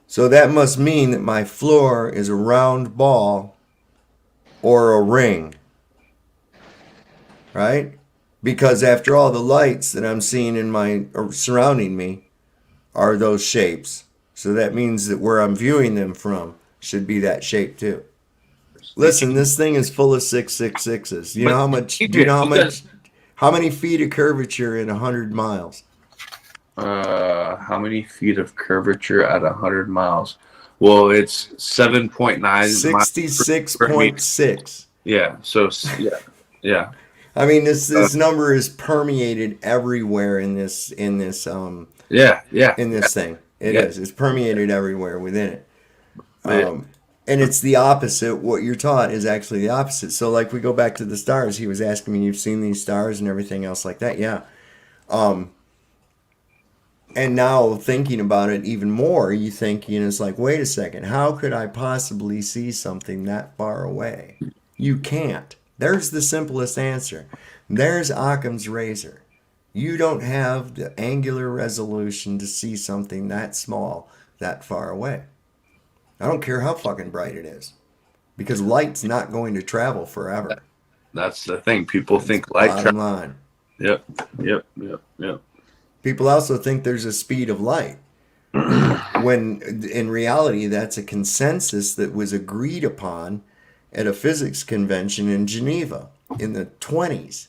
So that must mean that my floor is a round ball or a ring. Right? Because after all, the lights that I'm seeing in my or surrounding me are those shapes. So that means that where I'm viewing them from should be that shape too. Listen, this thing is full of 666s. You know how much? Do you know how much? How many feet of curvature in 100 miles?
How many feet of curvature at 100 miles? Well, it's 7.9.
66.6.
Yeah. So yeah.
I mean, this number is permeated everywhere in this
Yeah.
in this thing. It is. It's permeated everywhere within it. And it's the opposite. What you're taught is actually the opposite. So, like, we go back to the stars. He was asking me, you've seen these stars and everything else like that. Yeah. And now thinking about it even more, you think, it's like, wait a second. How could I possibly see something that far away? You can't. There's the simplest answer. There's Occam's razor. You don't have the angular resolution to see something that small that far away. I don't care how fucking bright it is, because light's not going to travel forever.
That's the thing. People think light
Bottom line.
Yep.
People also think there's a speed of light, when in reality that's a consensus that was agreed upon at a physics convention in Geneva in the 20s.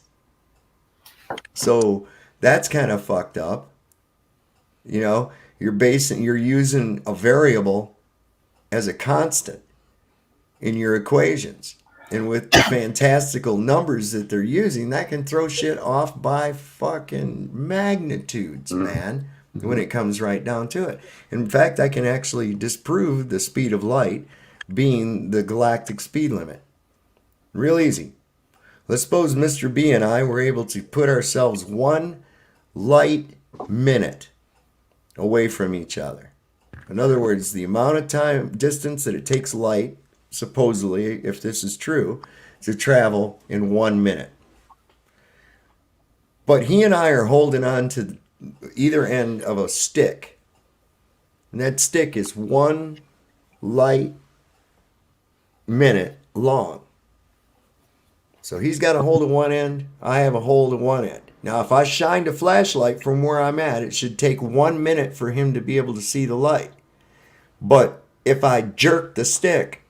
So that's kind of fucked up. You're using a variable as a constant in your equations. And with the fantastical numbers that they're using, that can throw shit off by fucking magnitudes, man, when it comes right down to it. In fact, I can actually disprove the speed of light being the galactic speed limit. Real easy. Let's suppose Mr. B and I were able to put ourselves 1 light minute away from each other. In other words, the amount of distance that it takes light, supposedly, if this is true, to travel in 1 minute. But he and I are holding on to either end of a stick. And that stick is 1 light minute long. So he's got a hold of one end, I have a hold of one end. Now, if I shined a flashlight from where I'm at, it should take 1 minute for him to be able to see the light. But if I jerk the stick,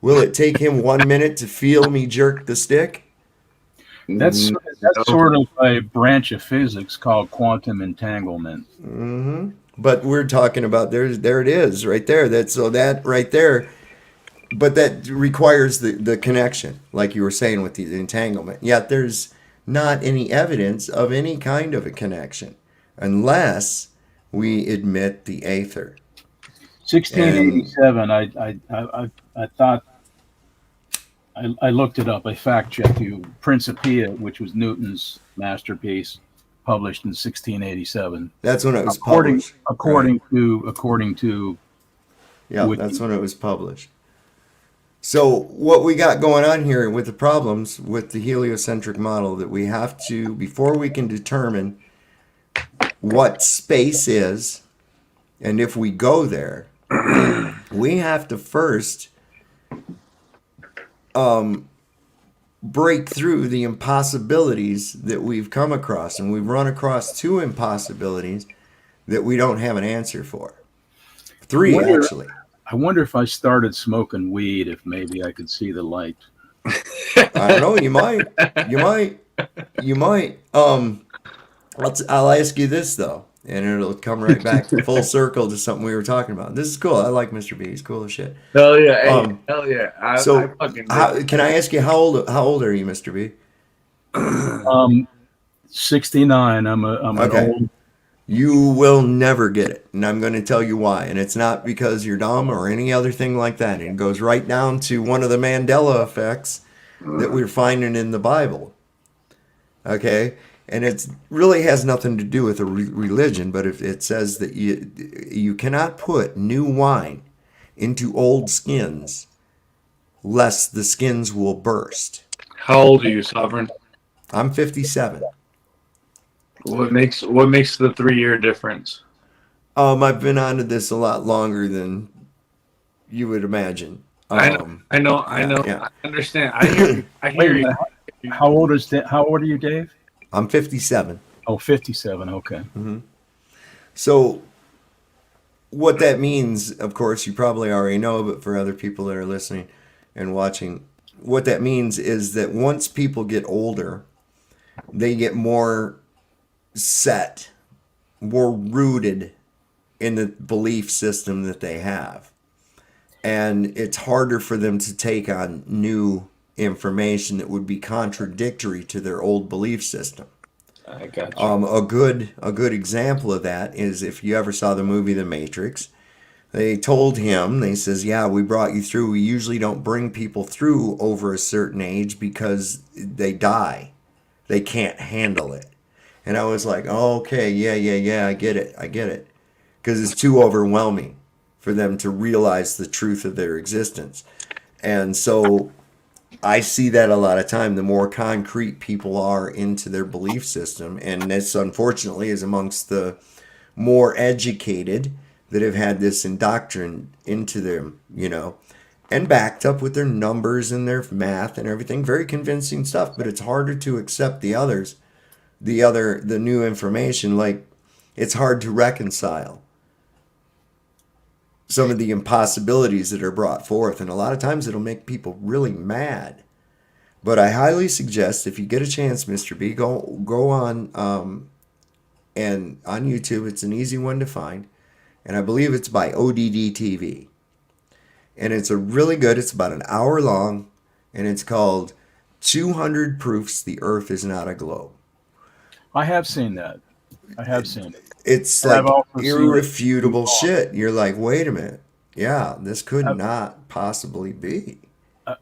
will it take him 1 minute to feel me jerk the stick?
That's sort of a branch of physics called quantum entanglement.
Mm-hmm. But we're talking about there it is right there. That right there. But that requires the connection, like you were saying with the entanglement. Yet there's not any evidence of any kind of a connection unless we admit the aether.
1687. I thought I looked it up. I fact checked you. Principia, which was Newton's masterpiece, published in 1687.
That's when it was published.
According to.
Yeah, that's when it was published. So what we got going on here with the problems with the heliocentric model, that we have to, before we can determine what space is, and if we go there, we have to first break through the impossibilities that we've come across. And we've run across 2 impossibilities that we don't have an answer for. 3, actually.
I wonder if I started smoking weed, if maybe I could see the light.
I don't know. You might. I'll ask you this though, and it'll come right back full circle to something we were talking about. This is cool. I like Mr. B. He's cool as shit.
Hell yeah! Hey, hell yeah!
Can I ask you how old are you, Mr. B?
69. I'm an old.
You will never get it, and I'm going to tell you why. And it's not because you're dumb or any other thing like that. It goes right down to one of the Mandela effects that we're finding in the Bible. Okay? And it really has nothing to do with a religion, but if it says that you cannot put new wine into old skins lest the skins will burst.
How old are you, Sovereign?
I'm 57.
What makes the 3-year difference?
I've been onto this a lot longer than you would imagine.
I know.
Yeah.
I understand. I hear you.
How old are you, Dave?
I'm 57.
Oh, 57. Okay.
Mm-hmm. So what that means, of course, you probably already know, but for other people that are listening and watching, what that means is that once people get older, they get more set, more rooted in the belief system that they have. And it's harder for them to take on new information that would be contradictory to their old belief system.
I got you.
A good example of that is if you ever saw the movie The Matrix. They told him, they says, yeah, we brought you through. We usually don't bring people through over a certain age because they die. They can't handle it. And I was like, oh, okay, yeah, I get it. Because it's too overwhelming for them to realize the truth of their existence. And so I see that a lot of time. The more concrete people are into their belief system, and this unfortunately is amongst the more educated that have had this indoctrined into them, and backed up with their numbers and their math and everything. Very convincing stuff, but it's harder to accept the new information. Like, it's hard to reconcile some of the impossibilities that are brought forth, and a lot of times it'll make people really mad. But I highly suggest, if you get a chance, Mr. B, go on and on YouTube. It's an easy one to find, and I believe it's by ODD TV, and it's it's about an hour long, and it's called 200 Proofs the Earth is Not a Globe.
I have seen that.
It's like irrefutable shit. You're like, wait a minute. Yeah, this could not possibly be.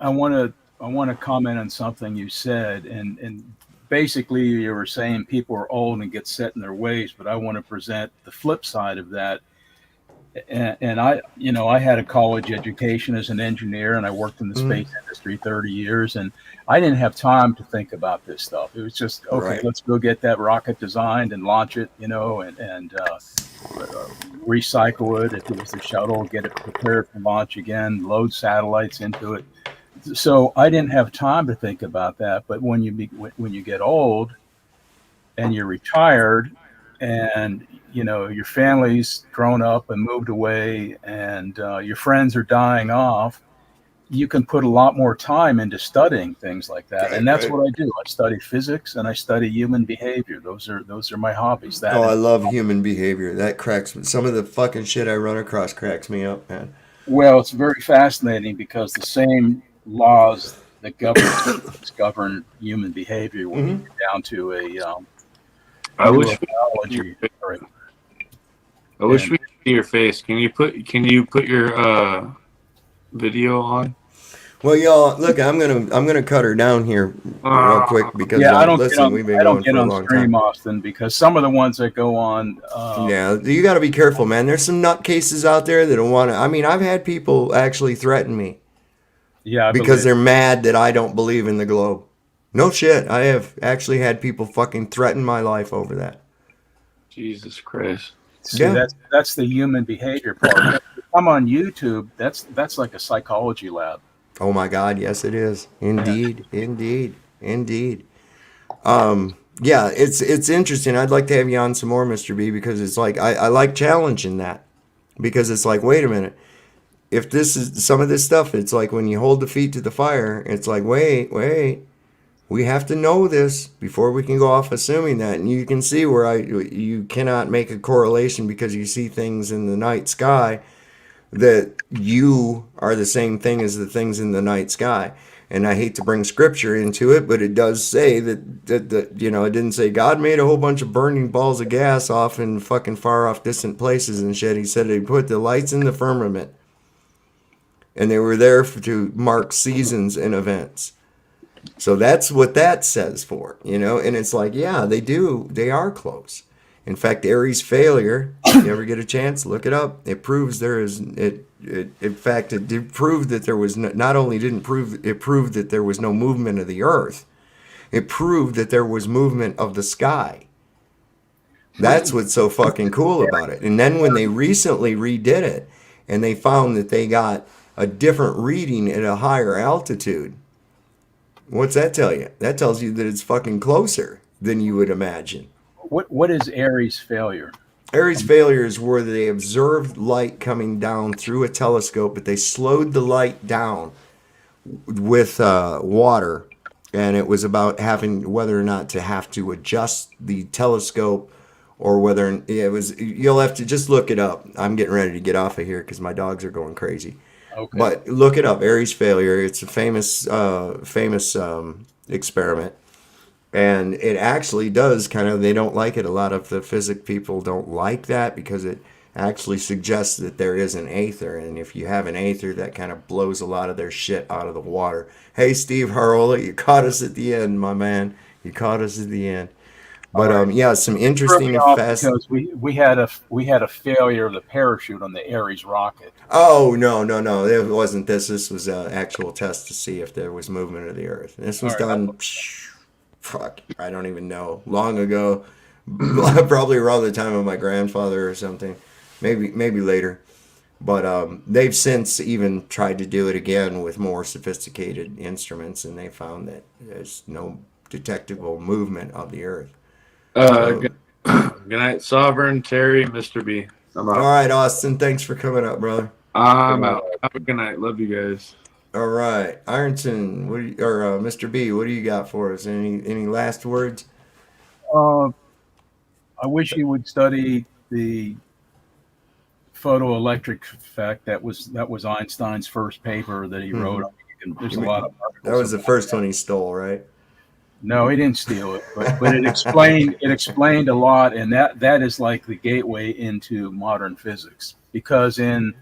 I want to comment on something you said, and basically you were saying people are old and get set in their ways, but I want to present the flip side of that. And I had a college education as an engineer, and I worked in the space industry 30 years, and I didn't have time to think about this stuff. It was just, okay, right, let's go get that rocket designed and launch it, and recycle it. If it was the shuttle, get it prepared for launch again, load satellites into it. So I didn't have time to think about that. But when you get old, and you're retired, and your family's grown up and moved away, and your friends are dying off, you can put a lot more time into studying things like that. And that's what I do. I study physics and I study human behavior. Those are my hobbies.
Oh, I love human behavior. That cracks me. Some of the fucking shit I run across cracks me up, man.
Well, it's very fascinating because the same laws that govern human behavior when you get down to a
I wish
neurobiology.
I wish we could see your face. Can you put your video on?
Well, y'all, look, I'm gonna cut her down here real quick because listen, we've been going for a long time.
Austin, because some of the ones that go on.
Yeah, you got to be careful, man. There's some nutcases out there that don't want to. I mean, I've had people actually threaten me.
Yeah,
because they're mad that I don't believe in the globe. No shit, I have actually had people fucking threaten my life over that.
Jesus Christ.
See, that's the human behavior part. I'm on YouTube. That's like a psychology lab.
Oh my God, yes it is. Indeed. Yeah, it's interesting. I'd like to have you on some more, Mr. B, because it's like I like challenging that. Because it's like, wait a minute. If this is some of this stuff, it's like when you hold the feet to the fire, it's like, wait. We have to know this before we can go off assuming that. And you can see where you cannot make a correlation because you see things in the night sky that you are the same thing as the things in the night sky. And I hate to bring scripture into it, but it does say that it didn't say God made a whole bunch of burning balls of gas off in fucking far off distant places and shit. He said he put the lights in the firmament. And they were there to mark seasons and events. So that's what that says for, and it's like, yeah, they are close. In fact, Aries failure, if you ever get a chance, look it up. It proves it proved that there was it proved that there was no movement of the earth. It proved that there was movement of the sky. That's what's so fucking cool about it. And then when they recently redid it and they found that they got a different reading at a higher altitude, what's that tell you? That tells you that it's fucking closer than you would imagine.
What is Aries failure?
Aries failure is where they observed light coming down through a telescope, but they slowed the light down with water, and it was about whether or not to have to adjust the telescope or whether it was. You'll have to just look it up. I'm getting ready to get off of here because my dogs are going crazy. Okay. But look it up, Aries failure. It's a famous experiment. And it actually does they don't like it. A lot of the physics people don't like that because it actually suggests that there is an aether. And if you have an aether, that kind of blows a lot of their shit out of the water. Hey, Steve Harola, you caught us at the end, my man. You caught us at the end. But yeah, some interesting
because we had a failure of the parachute on the Ares rocket.
Oh no! It wasn't this. This was an actual test to see if there was movement of the Earth. This was done. I don't even know. Long ago, probably around the time of my grandfather or something. Maybe later. But they've since even tried to do it again with more sophisticated instruments, and they found that there's no detectable movement of the Earth.
Good night, Sovereign, Terry, Mr. B. I'm out.
All right, Austin. Thanks for coming up, brother.
I'm out. Have a good night. Love you guys.
All right, Ironton, Mr. B, what do you got for us? Any last words?
I wish you would study the photoelectric effect. That was Einstein's first paper that he wrote. There's a lot of articles.
That was the first one he stole, right?
No, he didn't steal it, but it explained a lot, and that is like the gateway into modern physics. Because in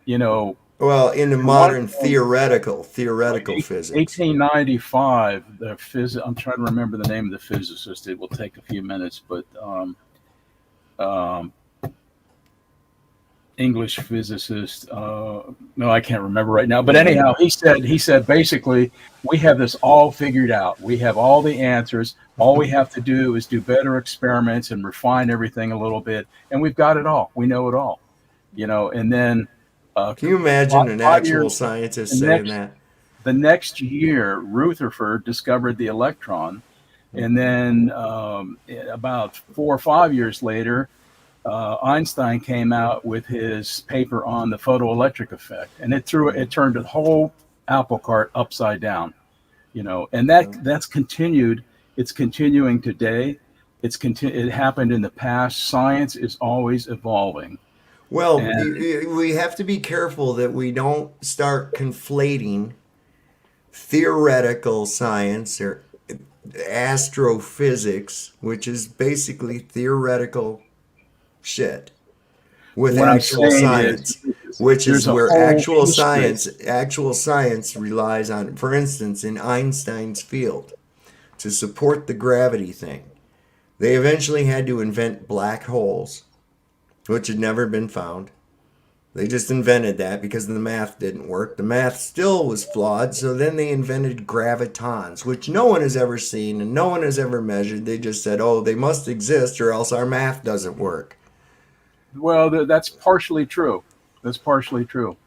the
modern theoretical physics.
1895, I'm trying to remember the name of the physicist. It will take a few minutes, but English physicist. No, I can't remember right now. But anyhow, he said basically, we have this all figured out. We have all the answers. All we have to do is do better experiments and refine everything a little bit, and we've got it all. We know it all. And then.
Can you imagine an actual scientist saying that?
The next year, Rutherford discovered the electron, And then about 4 or 5 years later, Einstein came out with his paper on the photoelectric effect, and it turned the whole apple cart upside down, and that's continued. It's continuing today. It happened in the past. Science is always evolving.
Well,
And
we have to be careful that we don't start conflating theoretical science or astrophysics, which is basically theoretical shit, with
what I'm
actual
saying
science, which is
there's a
where
whole history.
actual science relies on, for instance, in Einstein's field, to support the gravity thing. They eventually had to invent black holes, which had never been found. They just invented that because the math didn't work. The math still was flawed, so then they invented gravitons, which no one has ever seen and no one has ever measured. They just said, oh, they must exist or else our math doesn't work.
Well, that's partially true. That's partially true.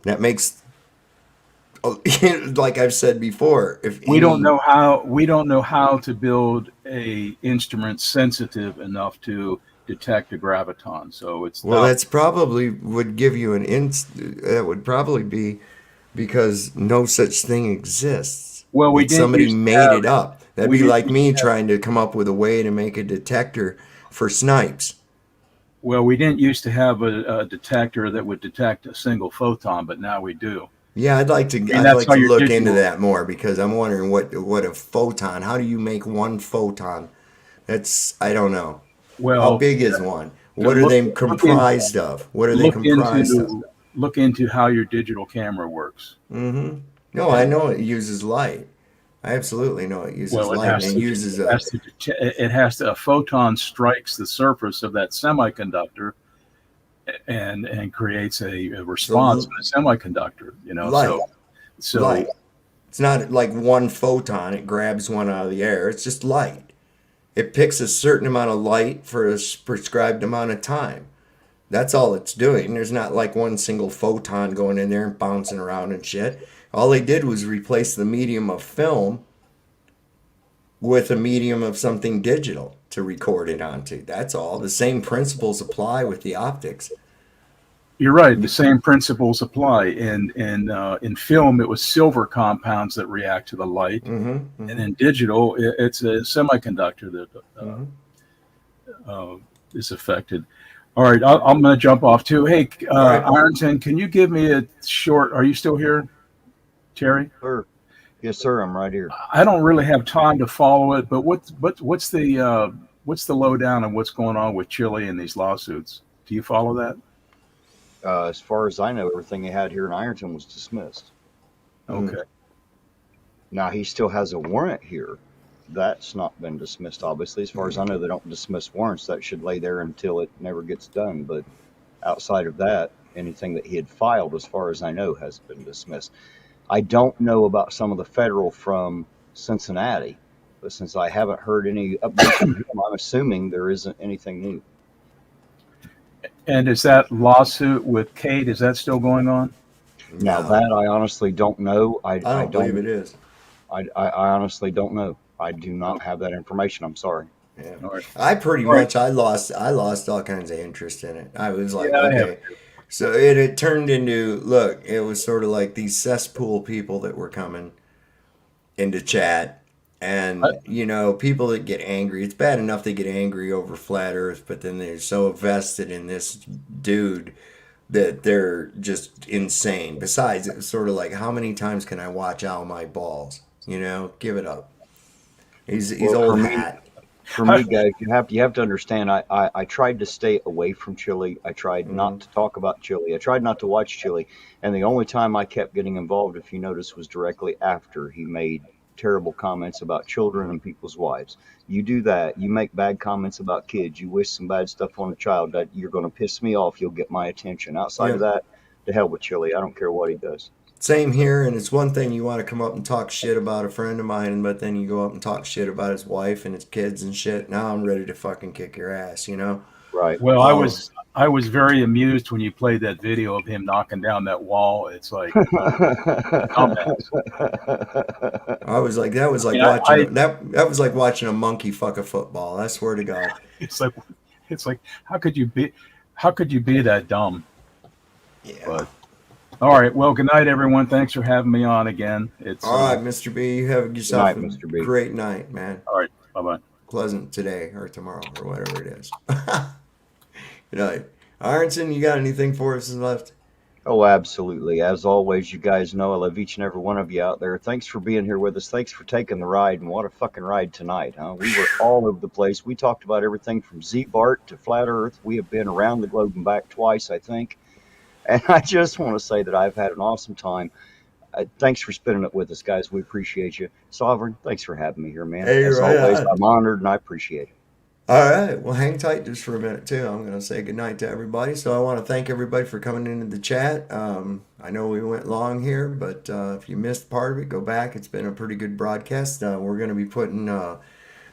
That makes, like I've said before,
We don't know how to build a instrument sensitive enough to detect a graviton. So it's
well, that's probably would give you that would probably be because no such thing exists.
Well, we
That
didn't
somebody
used to
made
have
it up. That'd
we
be
didn't
like
used
me
to have,
trying to come up with a way to make a detector for snipes.
well, we didn't used to have a detector that would detect a single photon, but now we do.
Yeah, I'd like
And that's how
to
your
look into
digital.
that more because I'm wondering what a photon. How do you make one photon? That's I don't know. How
Well,
big is one?
to
What are they comprised of? What are they
look
comprised of?
into look into how your digital camera works.
Mm-hmm. No, I
And
know it uses light. I absolutely know it uses
well,
light, and it uses a
a photon strikes the surface of that semiconductor and creates a response
so
in a semiconductor.
light.
So
Light. It's not like one photon. It grabs one out of the air. It's just light. It picks a certain amount of light for a prescribed amount of time. That's all it's doing. There's not like one single photon going in there and bouncing around and shit. All they did was replace the medium of film with a medium of something digital to record it onto. That's all. The same principles apply with the optics.
you're right. The same principles apply. In film, it was silver compounds that react to the light,
Mm-hmm.
and
Mm-hmm.
in digital, it's a semiconductor that
Mm-hmm.
is affected. All right, I'm going to jump off too. Hey,
All right.
Ironton, can you give me a short? Are you still here, Terry?
Sir. Yes, sir. I'm right here.
I don't really have time to follow it, but what's the lowdown on what's going on with Chile and these lawsuits? Do you follow that?
As far as I know, everything he had here in Ironton was dismissed.
Okay.
Now he still has a warrant here. That's not been dismissed, obviously. As far as I know, they don't dismiss warrants. That should lay there until it never gets done. But outside of that, anything that he had filed, as far as I know, has been dismissed. I don't know about some of the federal from Cincinnati, but since I haven't heard any updates from him, I'm assuming there isn't anything new.
And is that lawsuit with Kate, is that still going on?
Now
No,
that I honestly don't know.
I don't believe it is.
I honestly don't know. I do not have that information. I'm sorry.
Yeah.
All right.
I pretty
All right.
much I lost all kinds of interest in it. I was like,
Yeah, I have.
okay. So it turned into look, it was sort of like these cesspool people that were coming into chat. And people that get angry, it's bad enough they get angry over flat earth, but then they're so vested in this dude that they're just insane. Besides, it's sort of like how many times can I watch Ow My Balls? Give it up. He's
Well,
old hat.
For me, guys, you have to understand. I tried to stay away from Chile. I tried not to talk about Chile. I tried not to watch Chile, and the only time I kept getting involved, if you notice, was directly after he made terrible comments about children and people's wives. You do that, you make bad comments about kids, you wish some bad stuff on a child, that you're going to piss me off, you'll get my attention. Outside of that, to hell with Chile. I don't care what he does.
Same here, and it's one thing you want to come up and talk shit about a friend of mine, but then you go up and talk shit about his wife and his kids and shit. Now I'm ready to fucking kick your ass,
Right.
Well, I was very amused when you played that video of him knocking down that wall. It's like dumbass.
I was like, that was like
Yeah,
watching that was like watching a monkey fuck a football. I swear to God.
it's like how could you be that dumb?
Yeah.
But all right, well, good night, everyone. Thanks for having me on again. It's
All right, Mr. B. You have yourself
night,
a
Mr. B.
great night, man.
all right. Bye bye.
Pleasant today or tomorrow or whatever it is. Good night. Ironson, you got anything for us left?
Oh, absolutely. As always, you guys know I love each and every one of you out there. Thanks for being here with us. Thanks for taking the ride. And what a fucking ride tonight, huh? We were all over the place. We talked about everything from Z-Bart to Flat Earth. We have been around the globe and back twice, I think. And I just want to say that I've had an awesome time. Thanks for spending it with us, guys. We appreciate you. Sovereign, thanks for having me here, man.
Hey,
As
right
always,
on.
I'm honored and I appreciate it.
All right. Well, hang tight just for a minute, too. I'm going to say goodnight to everybody. So I want to thank everybody for coming into the chat. I know we went long here, but if you missed part of it, go back. It's been a pretty good broadcast. We're going to be putting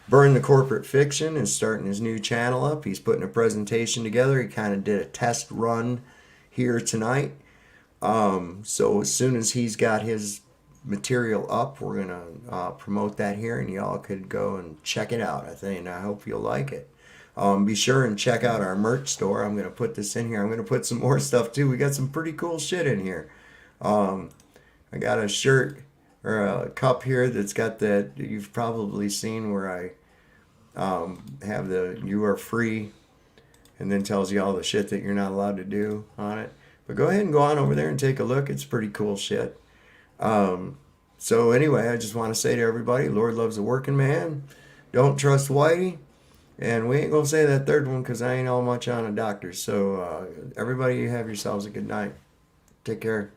Burn the Corporate Fiction is starting his new channel up. He's putting a presentation together. He kind of did a test run here tonight. So as soon as he's got his material up, we're gonna promote that here, and y'all could go and check it out. I hope you'll like it. Be sure and check out our merch store. I'm gonna put this in here. I'm gonna put some more stuff too. We got some pretty cool shit in here. I got a shirt or a cup here that's got that you've probably seen where I have the "You are free," and then tells you all the shit that you're not allowed to do on it. But go ahead and go on over there and take a look. It's pretty cool shit. So anyway, I just want to say to everybody, Lord loves a working man. Don't trust Whitey. And we ain't going to say that third one because I ain't all much on a doctor. So everybody, you have yourselves a good night. Take care.